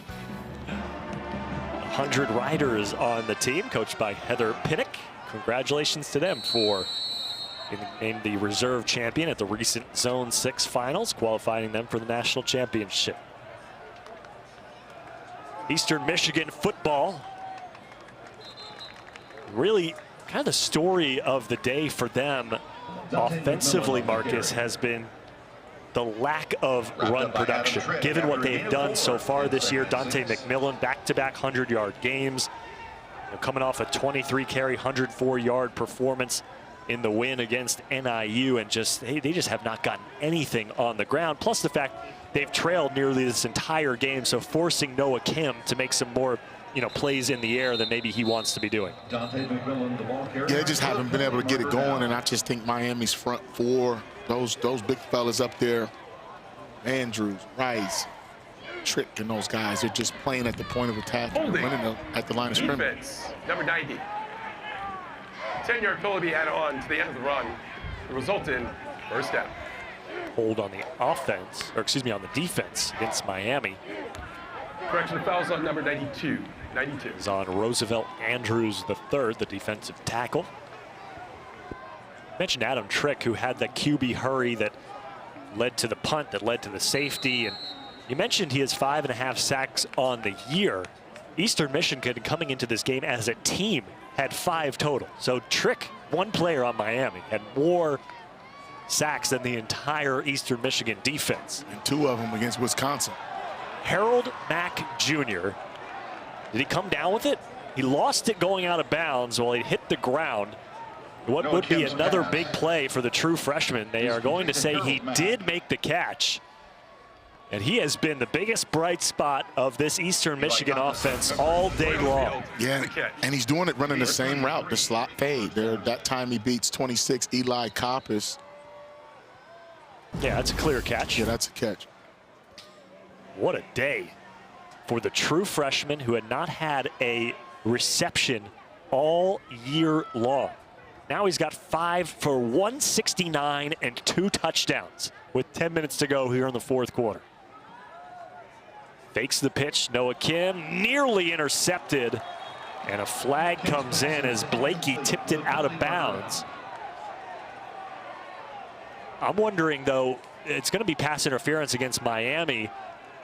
100 riders on the team, coached by Heather Pinnock. Congratulations to them for being named the reserve champion at the recent Zone 6 finals, qualifying them for the national championship. Eastern Michigan football. Really kind of the story of the day for them offensively, Marcus, has been the lack of run production. Given what they've done so far this year, Dante McMillan, back-to-back 100-yard games. Coming off a 23-carry, 104-yard performance in the win against NIU, and they just have not gotten anything on the ground. Plus the fact they've trailed nearly this entire game, so forcing Noah Kim to make some more plays in the air than maybe he wants to be doing. Yeah, they just haven't been able to get it going, and I just think Miami's front four, those big fellas up there, Andrews, Rice, Trick, and those guys, they're just playing at the point of attack and winning at the line of scrimmage. Defense, number 90. 10-yard penalty added on to the end of the run. The result in first down. Hold on the offense, or excuse me, on the defense against Miami. Correction, fouls on number 92. 92 is on Roosevelt Andrews III, the defensive tackle. Mentioned Adam Trick, who had the QB hurry that led to the punt, that led to the safety, and you mentioned he has 5.5 sacks on the year. Eastern Michigan, coming into this game as a team, had 5 total. So Trick, one player on Miami, had more sacks than the entire Eastern Michigan defense. And 2 of them against Wisconsin. Harold Mack Jr., did he come down with it? He lost it going out of bounds while he hit the ground. What would be another big play for the true freshman? They are going to say he did make the catch. And he has been the biggest bright spot of this Eastern Michigan offense all day long. Yeah, and he's doing it running the same route, the slot fade. That time he beats 26 Eli Coppice. Yeah, that's a clear catch. Yeah, that's a catch. What a day for the true freshman who had not had a reception all year long. Now he's got 5 for 169 and 2 touchdowns with 10 minutes to go here in the fourth quarter. Fakes the pitch, Noah Kim nearly intercepted, and a flag comes in as Blakey tipped it out of bounds. I'm wondering, though, it's going to be pass interference against Miami,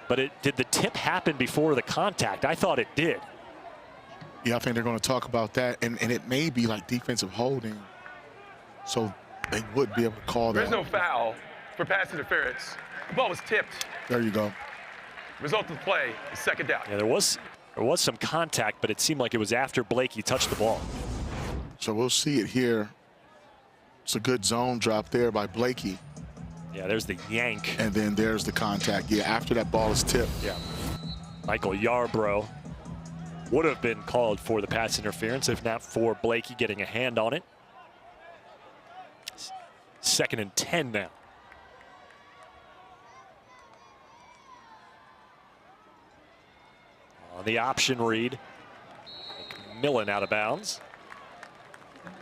but did the tip happen before the contact? I thought it did. Yeah, I think they're going to talk about that, and it may be like defensive holding, so they would be able to call that. There's no foul for pass interference. The ball was tipped. There you go. Result of the play is second down. Yeah, there was some contact, but it seemed like it was after Blakey touched the ball. So we'll see it here. It's a good zone drop there by Blakey. Yeah, there's the yank. And then there's the contact. Yeah, after that ball is tipped. Yeah. Michael Yarbrough would have been called for the pass interference if not for Blakey getting a hand on it. 2nd and 10 now. On the option read, McMillan out of bounds.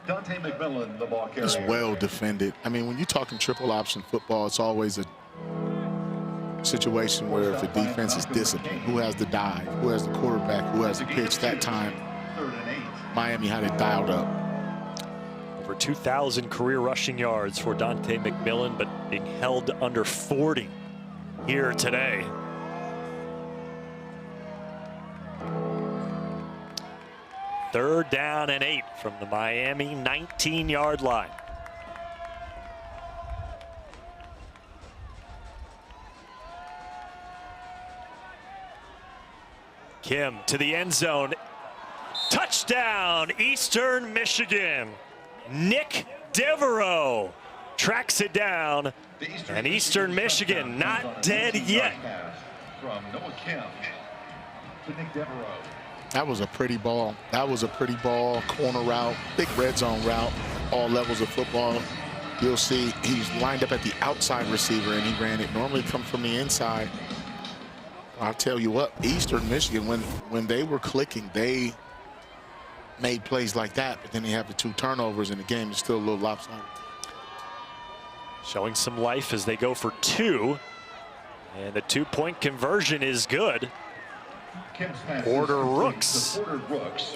Dante McMillan, the ball carrier. It's well defended. I mean, when you're talking triple option football, it's always a situation where if the defense is disciplined, who has the dive, who has the quarterback, who has the pitch. That time, Miami had it dialed up. Over 2,000 career rushing yards for Dante McMillan, but being held under 40 here today. Third down and 8 from the Miami 19-yard line. Kim to the end zone. Touchdown, Eastern Michigan. Nick Devereaux tracks it down, and Eastern Michigan not dead yet. From Noah Kim to Nick Devereaux. That was a pretty ball. That was a pretty ball, corner route, big red zone route, all levels of football. You'll see he's lined up at the outside receiver, and he ran it. Normally comes from the inside. I'll tell you what, Eastern Michigan, when they were clicking, they made plays like that, but then they have the 2 turnovers, and the game is still a little lopsided. Showing some life as they go for 2, and the 2-point conversion is good. Porter Rooks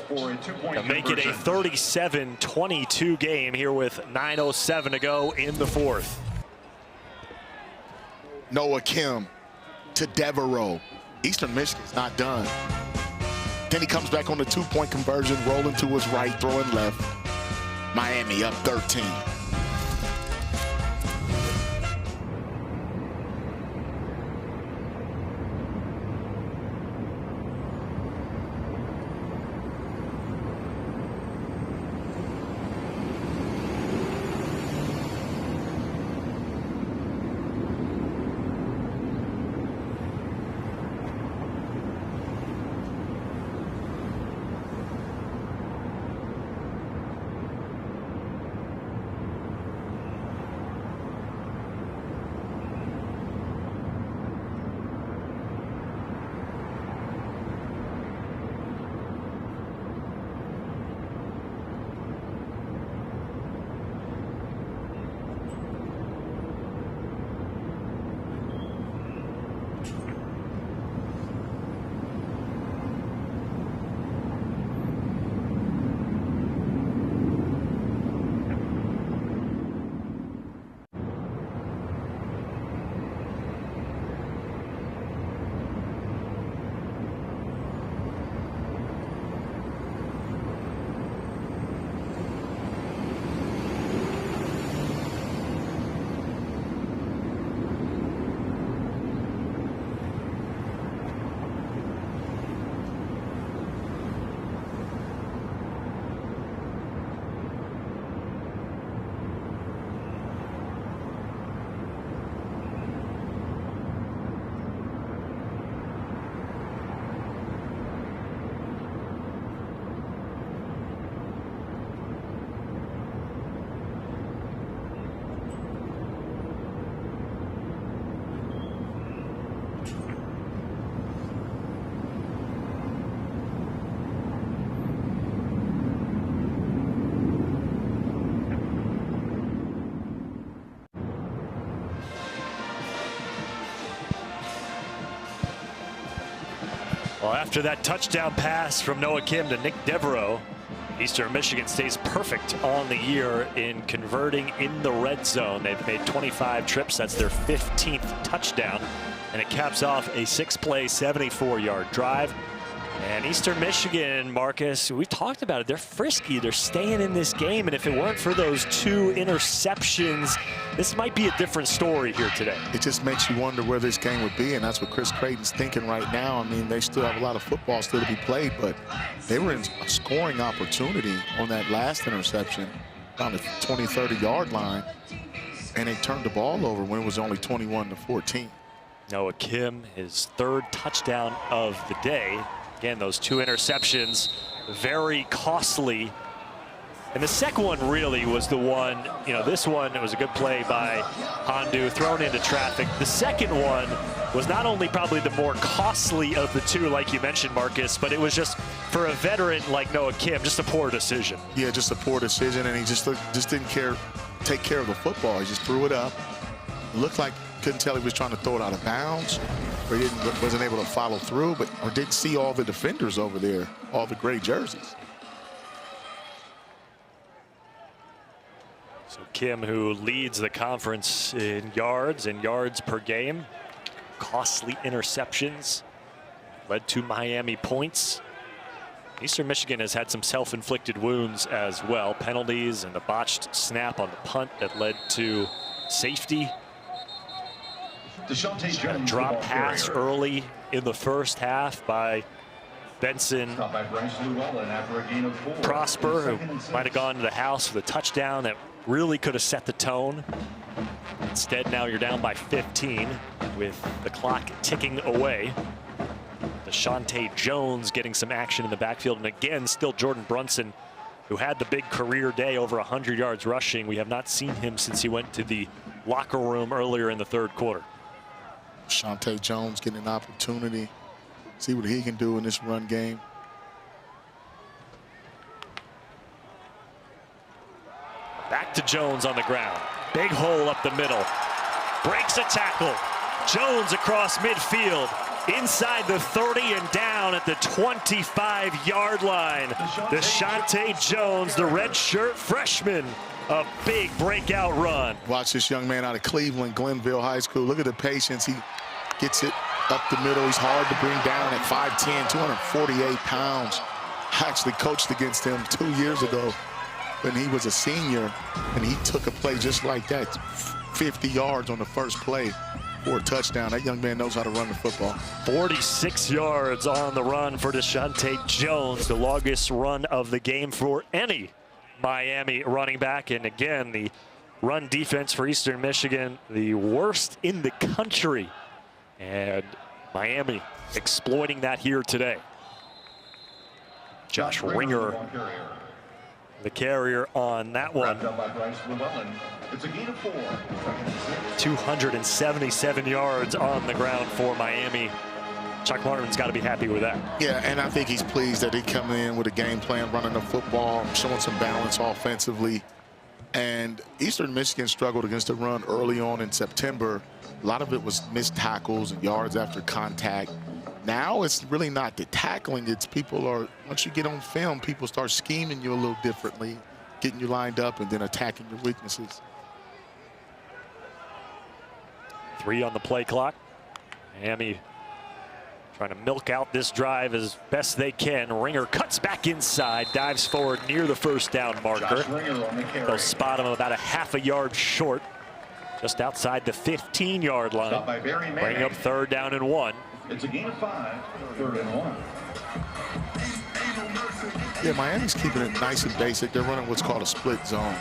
to make it a 37-22 game here with 9:07 to go in the fourth. Noah Kim to Devereaux. Eastern Michigan's not done. Then he comes back on the 2-point conversion, rolling to his right, throwing left. Miami up 13. Well, after that touchdown pass from Noah Kim to Nick Devereaux, Eastern Michigan stays perfect on the year in converting in the red zone. They've made 25 trips. That's their 15th touchdown. And it caps off a 6-play, 74-yard drive. And Eastern Michigan, Marcus, we talked about it. They're frisky. They're staying in this game. And if it weren't for those 2 interceptions, this might be a different story here today. It just makes you wonder where this game would be, and that's what Chris Creighton's thinking right now. I mean, they still have a lot of football still to be played, but they were in a scoring opportunity on that last interception on the 20, 30-yard line, and they turned the ball over when it was only 21-14. Noah Kim, his 3rd touchdown of the day. Again, those 2 interceptions, very costly. And the second one really was the one, this one, it was a good play by Hondu, thrown into traffic. The second one was not only probably the more costly of the 2, like you mentioned, Marcus, but it was just, for a veteran like Noah Kim, just a poor decision. Yeah, just a poor decision, and he just didn't take care of the football. He just threw it up. It looked like, couldn't tell he was trying to throw it out of bounds, or he wasn't able to follow through, or didn't see all the defenders over there, all the gray jerseys. So Kim, who leads the conference in yards and yards per game, costly interceptions, led to Miami points. Eastern Michigan has had some self-inflicted wounds as well. Penalties and the botched snap on the punt that led to safety. A drop pass early in the first half by Benson Prosper, who might have gone to the house for the touchdown that really could have set the tone. Instead, now you're down by 15 with the clock ticking away. Deshante Jones getting some action in the backfield. And again, still Jordan Brunson, who had the big career day, over 100 yards rushing. We have not seen him since he went to the locker room earlier in the 3rd quarter. Deshante Jones getting an opportunity. See what he can do in this run game. Back to Jones on the ground. Big hole up the middle. Breaks a tackle. Jones across midfield. Inside the 30 and down at the 25-yard line. Deshante Jones, the redshirt freshman. A big breakout run. Watch this young man out of Cleveland, Glenville High School. Look at the patience. He gets it up the middle. He's hard to bring down at 5'10", 248 pounds. I actually coached against him 2 years ago when he was a senior, and he took a play just like that, 50 yards on the first play for a touchdown. That young man knows how to run the football. 46 yards on the run for Deshante Jones, the longest run of the game for any Miami running back. And again, the run defense for Eastern Michigan, the worst in the country. And Miami exploiting that here today. Josh Ringer, the carrier on that one. It's a gain of 4. 277 yards on the ground for Miami. Chuck Martin's got to be happy with that. Yeah, and I think he's pleased that he coming in with a game plan, running the football, showing some balance offensively. And Eastern Michigan struggled against the run early on in September. A lot of it was missed tackles and yards after contact. Now it's really not the tackling. It's once you get on film, people start scheming you a little differently, getting you lined up and then attacking your weaknesses. 3 on the play clock. Miami trying to milk out this drive as best they can. Ringer cuts back inside, dives forward near the first down marker. They'll spot him about a half a yard short, just outside the 15-yard line. Bring up 3rd down and 1. It's a gain of 5, 3rd and 1. Yeah, Miami's keeping it nice and basic. They're running what's called a split zone.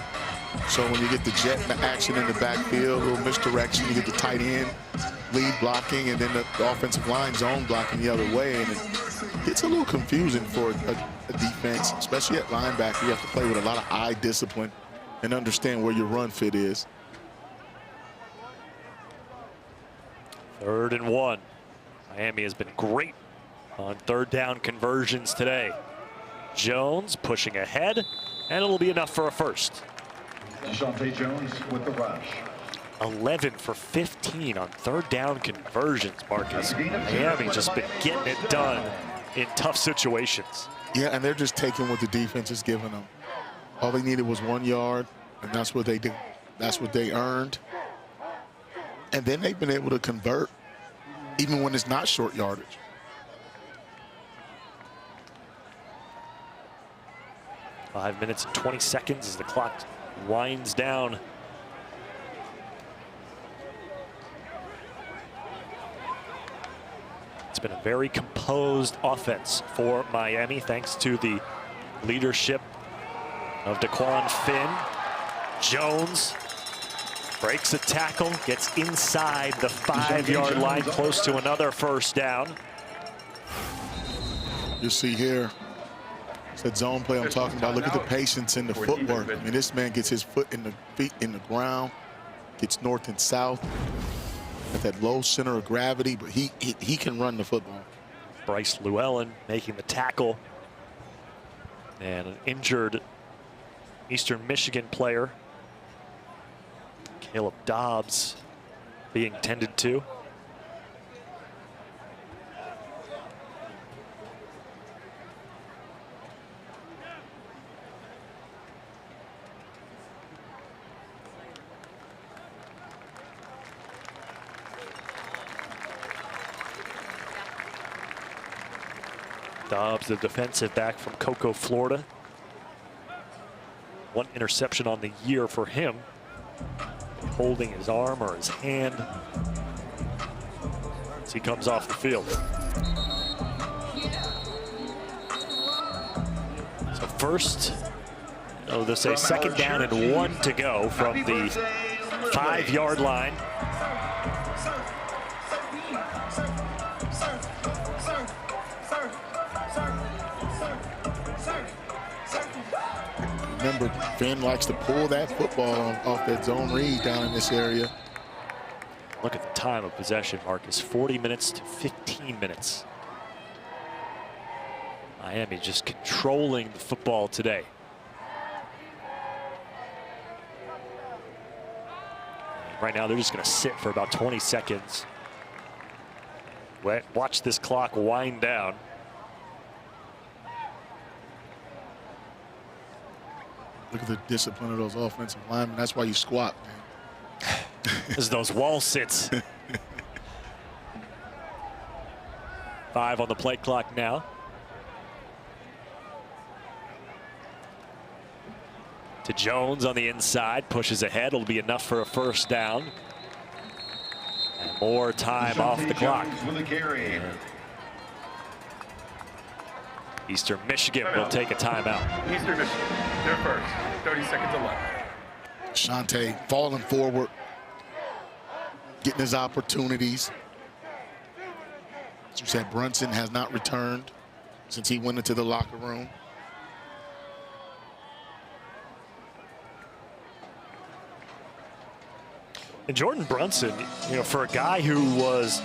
So when you get the jet action in the backfield, a little misdirection, you get the tight end lead blocking, and then the offensive line zone blocking the other way. And it gets a little confusing for a defense, especially at linebacker. You have to play with a lot of eye discipline and understand where your run fit is. 3rd and 1. Miami has been great on 3rd down conversions today. Jones pushing ahead, and it'll be enough for a first. Deshante Jones with the rush. 11 for 15 on 3rd down conversions, Marcus. Miami just been getting it done in tough situations. Yeah, and they're just taking what the defense is giving them. All they needed was 1 yard, and that's what they did. That's what they earned. And then they've been able to convert, even when it's not short yardage. Five minutes and 20 seconds as the clock winds down. It's been a very composed offense for Miami, thanks to the leadership of Daquan Finn. Jones breaks a tackle, gets inside the 5-yard line, close to another first down. You see here, it's that zone play I'm talking about. Look at the patience and the footwork. I mean, this man gets his feet in the ground, gets north and south at that low center of gravity, but he can run the football. Bryce Llewellyn making the tackle, and an injured Eastern Michigan player, Caleb Dobbs, being tended to. Dobbs, the defensive back from Cocoa, Florida. One interception on the year for him. Holding his arm or his hand as he comes off the field. So first, they'll say second down and 1 to go from the 5-yard line. Remember, Finn likes to pull that football off that zone read down in this area. Look at the time of possession, Marcus. 40 minutes to 15 minutes. Miami just controlling the football today. Right now, they're just going to sit for about 20 seconds. Watch this clock wind down. Look at the discipline of those offensive linemen. That's why you squat, man. As those wall sits. 5 on the play clock now. To Jones on the inside, pushes ahead. It'll be enough for a first down. And more time off the clock. Eastern Michigan will take a timeout. Eastern Michigan, they're first. 30 seconds left. Shante falling forward, getting his opportunities. As you said, Brunson has not returned since he went into the locker room. And Jordan Brunson, for a guy who was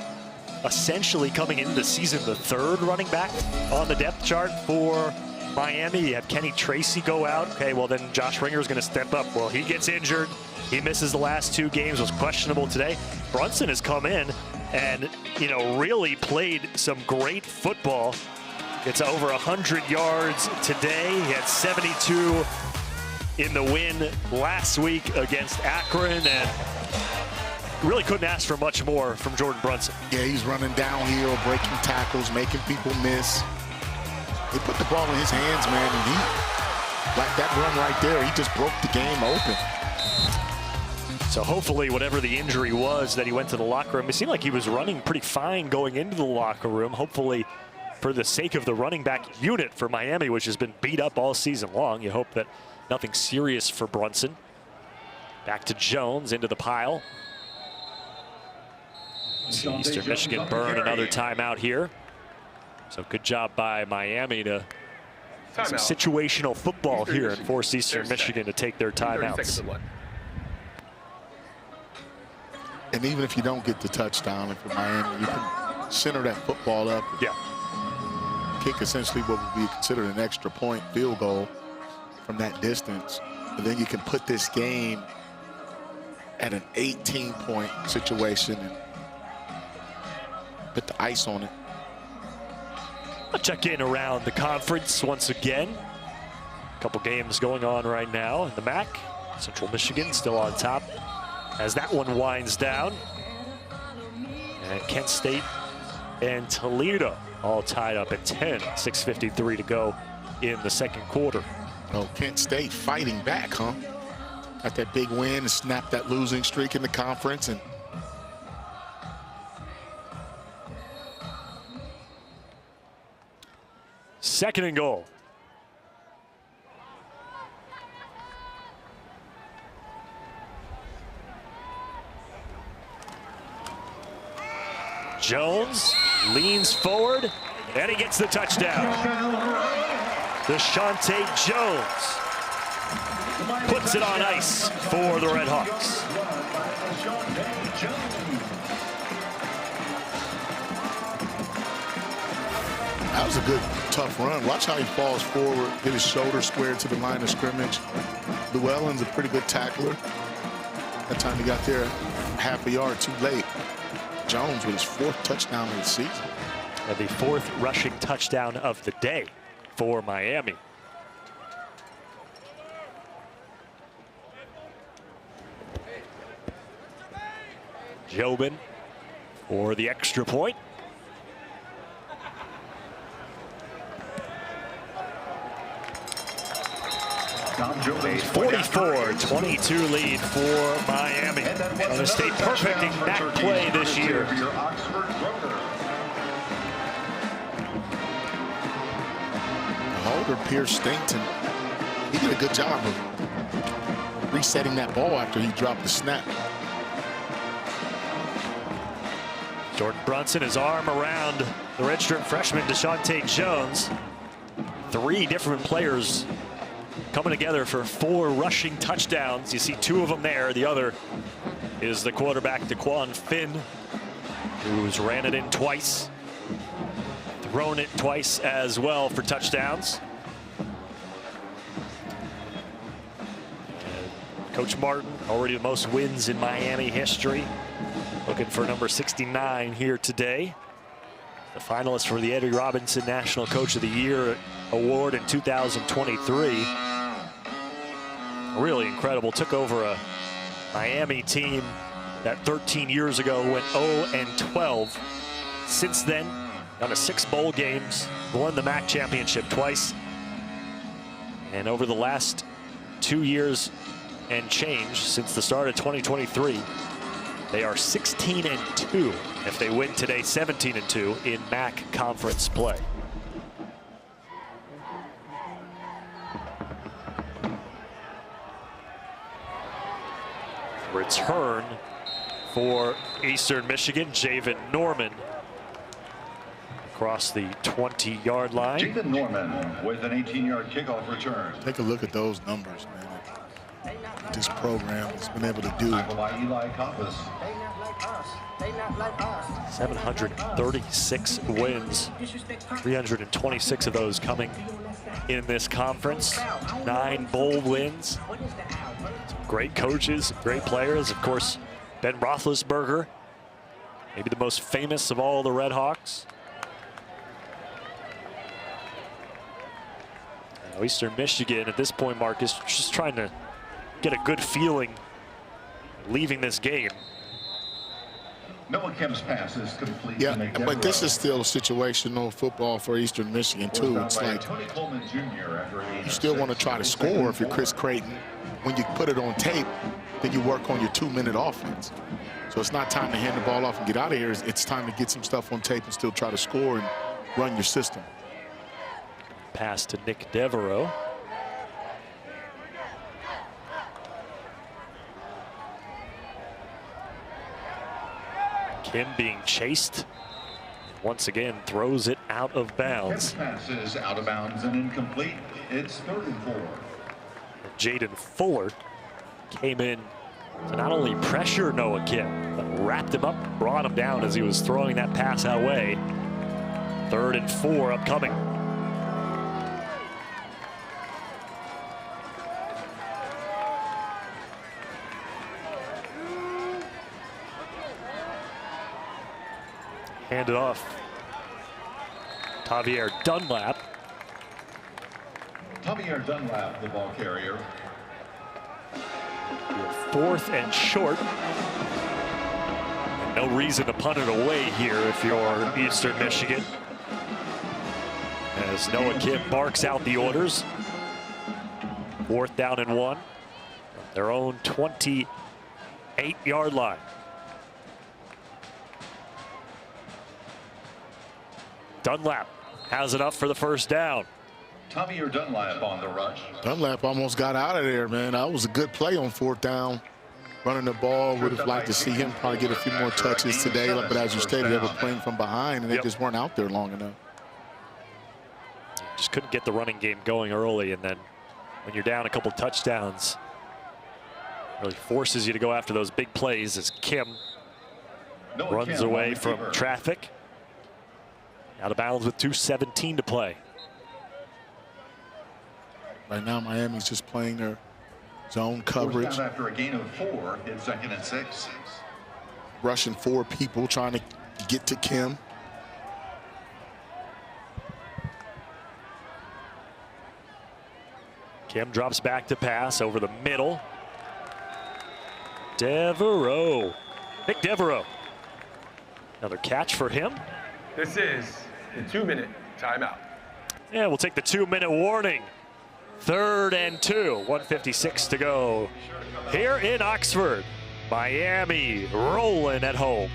essentially coming into the season the 3rd running back on the depth chart for Miami. You had Kenny Tracy go out. Okay, well then Josh Ringer is going to step up. Well, he gets injured. He misses the last 2 games, was questionable today. Brunson has come in and, really played some great football. It's over 100 yards today. He had 72 in the win last week against Akron, and really couldn't ask for much more from Jordan Brunson. Yeah, he's running downhill, breaking tackles, making people miss. He put the ball in his hands, man, and like that run right there, he just broke the game open. So hopefully whatever the injury was that he went to the locker room, it seemed like he was running pretty fine going into the locker room. Hopefully for the sake of the running back unit for Miami, which has been beat up all season long, you hope that nothing serious for Brunson. Back to Jones into the pile. See Eastern Michigan burn another timeout here. So good job by Miami to some situational football here and force Eastern Michigan to take their timeouts. And even if you don't get the touchdown for Miami, you can center that football up. Yeah. Kick essentially what would be considered an extra point field goal from that distance. And then you can put this game at an 18-point situation and put the ice on it. I'll check in around the conference once again. A couple games going on right now in the MAC. Central Michigan still on top as that one winds down. And Kent State and Toledo all tied up at 10, 6:53 to go in the second quarter. Oh, Kent State fighting back, huh? Got that big win and snapped that losing streak in the conference. And second and goal. Jones leans forward, and he gets the touchdown. DeShante Jones puts it on ice for the Red Hawks. that was a good, tough run. Watch how he falls forward, hit his shoulder square to the line of scrimmage. Llewellyn's a pretty good tackler. That time he got there half a yard too late. Jones with his 4th touchdown of the season. And the 4th rushing touchdown of the day for Miami. Jobin for the extra point. A 44-22 lead for Miami. Going to stay perfect in that play this year. Holder Pierce Stainton, he did a good job of resetting that ball after he dropped the snap. Jordan Brunson, his arm around the redshirt freshman DeShante Jones. 3 different players coming together for 4 rushing touchdowns. You see 2 of them there. The other is the quarterback, DeQuan Finn, who's ran it in twice, thrown it twice as well for touchdowns. And Coach Martin, already the most wins in Miami history, looking for number 69 here today. The finalist for the Eddie Robinson National Coach of the Year award in 2023. Really incredible. Took over a Miami team that 13 years ago went 0-12. Since then, gone to 6 bowl games, won the MAC championship twice. And over the last 2 years and change, since the start of 2023, they are 16-2. If they win today, 17-2 in MAC conference play. Return for Eastern Michigan, Javen Norman across the 20-yard line. Javen Norman with an 18-yard kickoff return. Take a look at those numbers, man. This program has been able to do. 736 wins, 326 of those coming in this conference. 9 bowl wins. Some great coaches, great players. Of course, Ben Roethlisberger, maybe the most famous of all the Red Hawks. Now, Eastern Michigan at this point, Marcus, just trying to get a good feeling leaving this game. Noah Kemp's pass is complete. Yeah, but this is still situational football for Eastern Michigan, too. It's like you still want to try to score if you're Chris Creighton. When you put it on tape, then you work on your 2-minute offense. So it's not time to hand the ball off and get out of here. It's time to get some stuff on tape and still try to score and run your system. Pass to Nick Devereaux. Kim being chased. Once again, throws it out of bounds. Pass is out of bounds and incomplete. It's 3rd and 4. Jaden Fuller came in to not only pressure Noah Kim, but wrapped him up, brought him down as he was throwing that pass our way. 3rd and 4 upcoming. Hand it off Javier Dunlap. Javier Dunlap, the ball carrier. 4th and short. And no reason to punt it away here if you're Eastern Michigan. As Noah Kim barks out the orders. 4th down and 1. Their own 28-yard line. Dunlap has it up for the first down. Javier Dunlap on the rush. Dunlap almost got out of there, man. That was a good play on 4th down. Running the ball, would have liked to see him probably get a few more touches today. But as you stated, they were playing from behind, and they just weren't out there long enough. Just couldn't get the running game going early, and then when you're down a couple touchdowns, really forces you to go after those big plays as Kim runs away from traffic. Out of bounds with 2:17 to play. Right now, Miami's just playing their zone coverage. After a gain of 4, it's 2nd and 6. Rushing 4 people, trying to get to Kim. Kim drops back to pass over the middle. Devereaux. Nick Devereaux. Another catch for him. This is a 2-minute timeout. Yeah, we'll take the 2-minute warning. 3rd and 2, 1:56 to go. Here in Oxford, Miami rolling at home.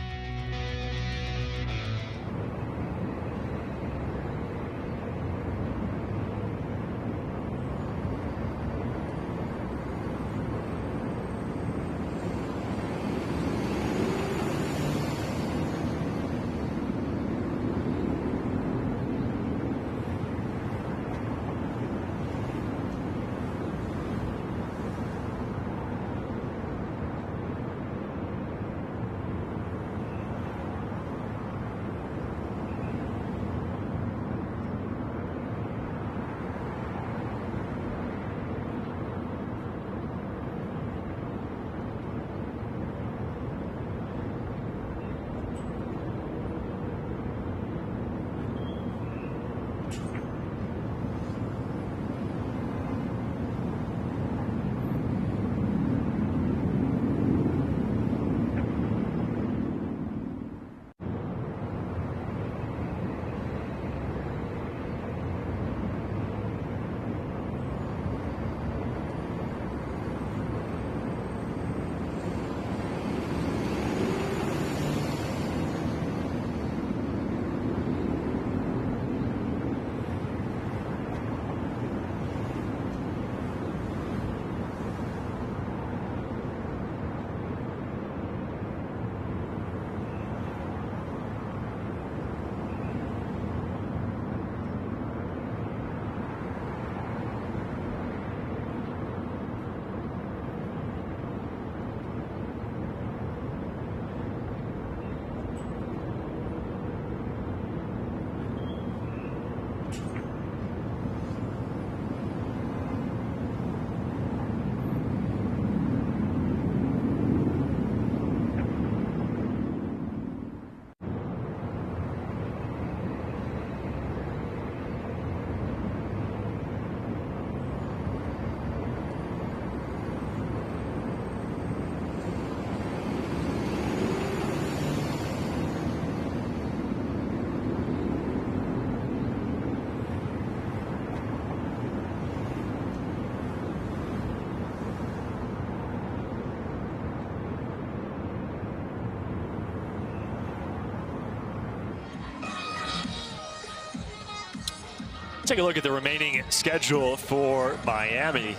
Take a look at the remaining schedule for Miami.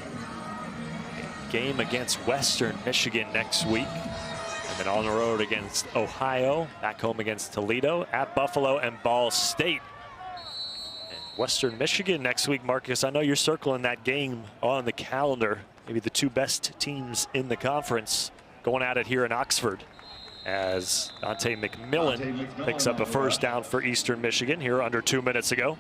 Game against Western Michigan next week. And then on the road against Ohio, back home against Toledo, at Buffalo and Ball State. And Western Michigan next week, Marcus, I know you're circling that game on the calendar. Maybe the 2 best teams in the conference going at it here in Oxford. As Dante McMillan picks up a first down for Eastern Michigan here under 2 minutes ago.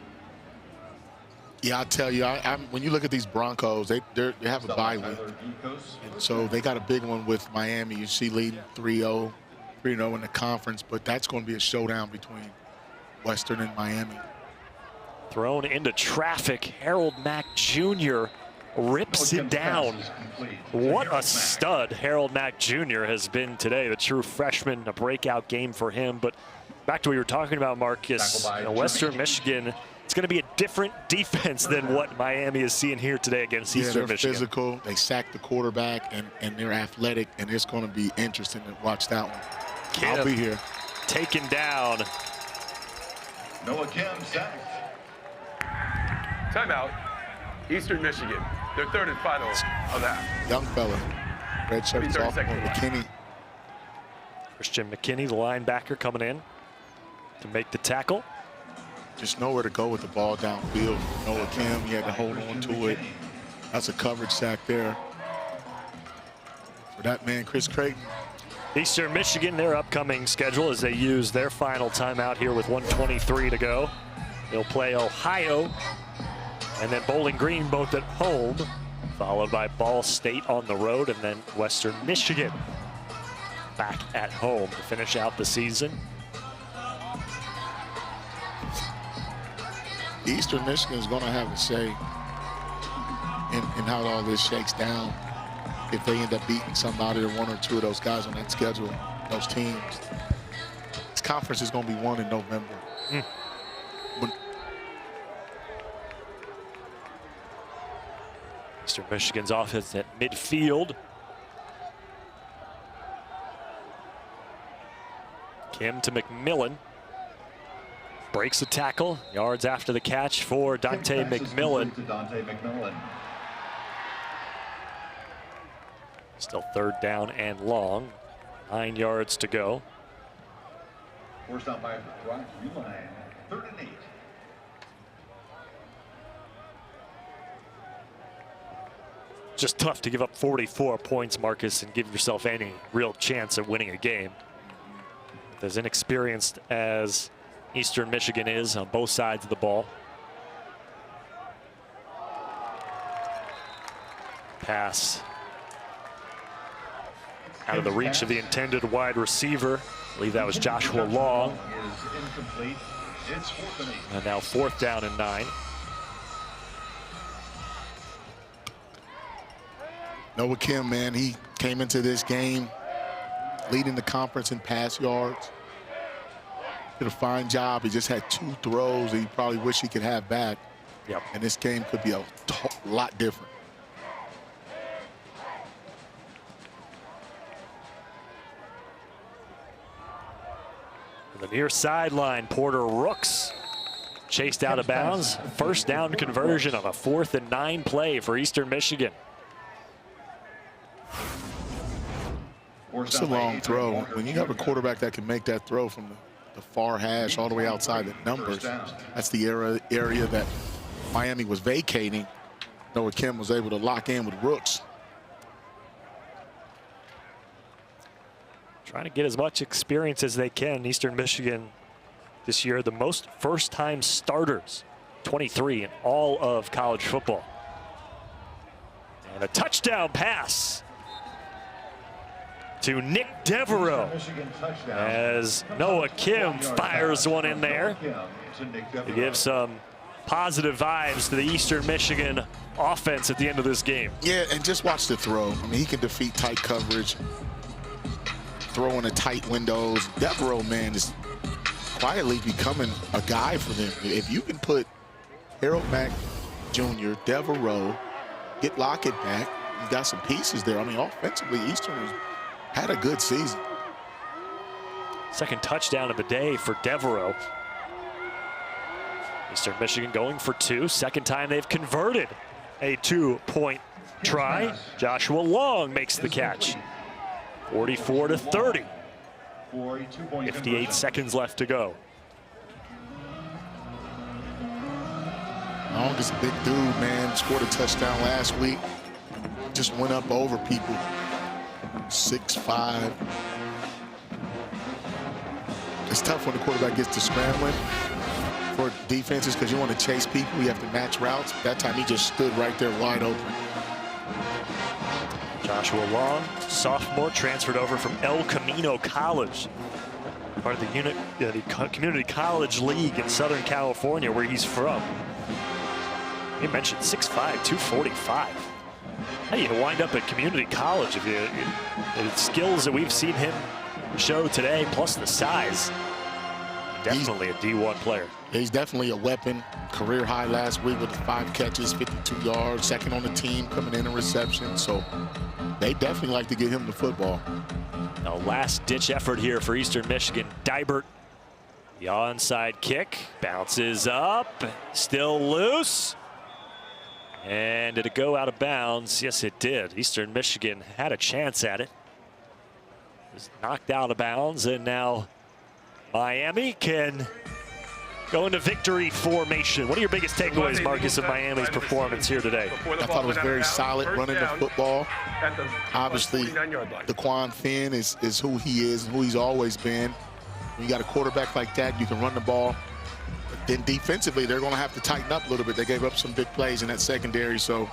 Yeah, I tell you, when you look at these Broncos, they have a bye week. And so they got a big one with Miami. You see leading 3-0 in the conference, but that's going to be a showdown between Western and Miami. Thrown into traffic. Harold Mack Jr. rips it down. What a stud Harold Mack Jr. has been today. The true freshman, a breakout game for him. But back to what you were talking about, Marcus, Western Michigan, it's going to be a different defense than what Miami is seeing here today against Eastern Michigan. They're physical. They sack the quarterback, and they're athletic, and it's going to be interesting to watch that one. I'll be here. Taken down. Noah Kim sacked. Timeout. Eastern Michigan. Their third and final of that. Young fella. Red shirt sophomore McKinney. Christian McKinney, the linebacker, coming in to make the tackle. Just nowhere to go with the ball downfield. Noah Kim, he had to hold on to it. That's a coverage sack there for that man, Chris Creighton. Eastern Michigan, their upcoming schedule as they use their final timeout here with 1:23 to go. They'll play Ohio and then Bowling Green both at home, followed by Ball State on the road, and then Western Michigan back at home to finish out the season. Eastern Michigan is going to have a say in how all this shakes down. If they end up beating somebody or one or two of those guys on that schedule, those teams. This conference is going to be won in November. Eastern Michigan's offense at midfield. Kim to McMillan. Breaks the tackle. Yards after the catch for Dante McMillan. Still third down and long. 9 yards to go. Forced out by Brock Uline. 3rd and 8. Just tough to give up 44 points, Marcus, and give yourself any real chance at winning a game. As inexperienced as Eastern Michigan is on both sides of the ball. Pass out of the reach of the intended wide receiver. I believe that was Joshua Long. And now 4th down and 9. Noah Kim, man, he came into this game leading the conference in pass yards. Did a fine job. He just had 2 throws that he probably wish he could have back. Yep. And this game could be a lot different. The near sideline, Porter Rooks chased out of bounds. 1st down conversion on a 4th and 9 play for Eastern Michigan. It's a long throw. When you have a quarterback that can make that throw from the far hash all the way outside the numbers, that's the area that Miami was vacating. Noah Kim was able to lock in with Rooks. Trying to get as much experience as they can. Eastern Michigan this year, the most first-time starters, 23 in all of college football. And a touchdown pass to Nick Devereaux as Noah Kim fires one in there to give some positive vibes to the Eastern Michigan offense at the end of this game. Yeah, and just watch the throw. I mean, he can defeat tight coverage, throw in the tight windows. Devereaux, man, is quietly becoming a guy for them. If you can put Harold Mack Jr., Devereaux, get Lockett back, you got some pieces there. I mean, offensively, Eastern has had a good season. 2nd touchdown of the day for Devereaux. Eastern Michigan going for 2. 2nd time they've converted a 2-point try. Joshua Long makes the catch. 44-30. 58 seconds left to go. Long is a big dude, man. Scored a touchdown last week. Just went up over people. 6'5". It's tough when the quarterback gets to scrambling for defenses because you want to chase people. You have to match routes. That time he just stood right there wide open. Joshua Long, sophomore, transferred over from El Camino College. part of the Community College League in Southern California, where he's from. He mentioned 6'5", 245. How do you wind up at community college if the skills that we've seen him show today, plus the size? Definitely a D1 player. He's definitely a weapon. Career high last week with 5 catches, 52 yards, second on the team coming in reception. So they definitely like to get him the football. A last-ditch effort here for Eastern Michigan. Dibert, the onside kick, bounces up, still loose. And did it go out of bounds? Yes, it did. Eastern Michigan had a chance at it. It was knocked out of bounds, and now Miami can go into victory formation. What are your biggest takeaways, Marcus, of Miami's performance here today? I thought it was very solid running the football. Obviously, Daquan Finn is who he is and who he's always been. When you got a quarterback like that, you can run the ball. But then defensively, they're going to have to tighten up a little bit. They gave up some big plays in that secondary. So,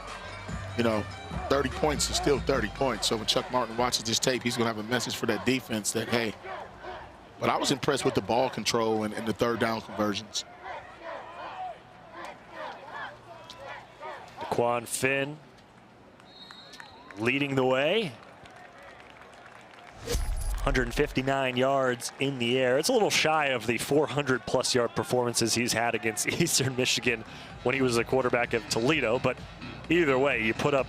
you know, 30 points is still 30 points. So when Chuck Martin watches this tape, he's going to have a message for that defense that, hey, but I was impressed with the ball control and the third down conversions. Daquan Finn leading the way. 159 yards in the air. It's a little shy of the 400-plus yard performances he's had against Eastern Michigan when he was a quarterback at Toledo. But either way, you put up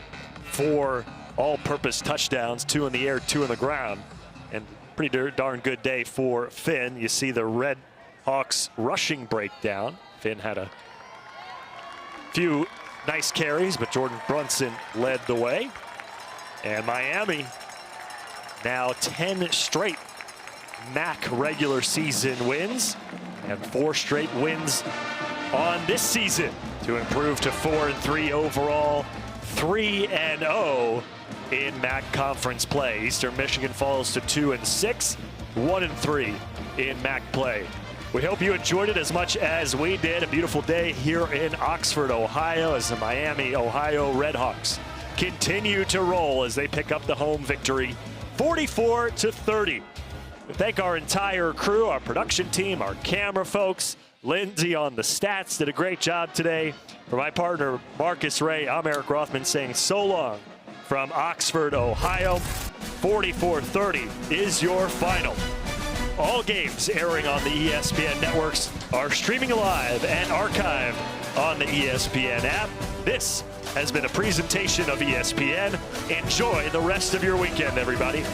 4 all-purpose touchdowns, 2 in the air, 2 on the ground. And pretty darn good day for Finn. You see the Red Hawks rushing breakdown. Finn had a few nice carries, but Jordan Brunson led the way. And Miami now 10 straight MAC regular season wins and 4 straight wins on this season to improve to 4-3 overall, 3-0 in MAC conference play. Eastern Michigan falls to 2-6, 1-3 in MAC play. We hope you enjoyed it as much as we did. A beautiful day here in Oxford, Ohio, as the Miami, Ohio Redhawks continue to roll as they pick up the home victory, 44-30. We thank our entire crew, our production team, our camera folks. Lindsay on the stats did a great job today. For my partner, Marcus Ray, I'm Eric Rothman saying so long from Oxford, Ohio. 44-30 is your final. All games airing on the ESPN networks are streaming live and archived on the ESPN app. This has been a presentation of ESPN. Enjoy the rest of your weekend, everybody.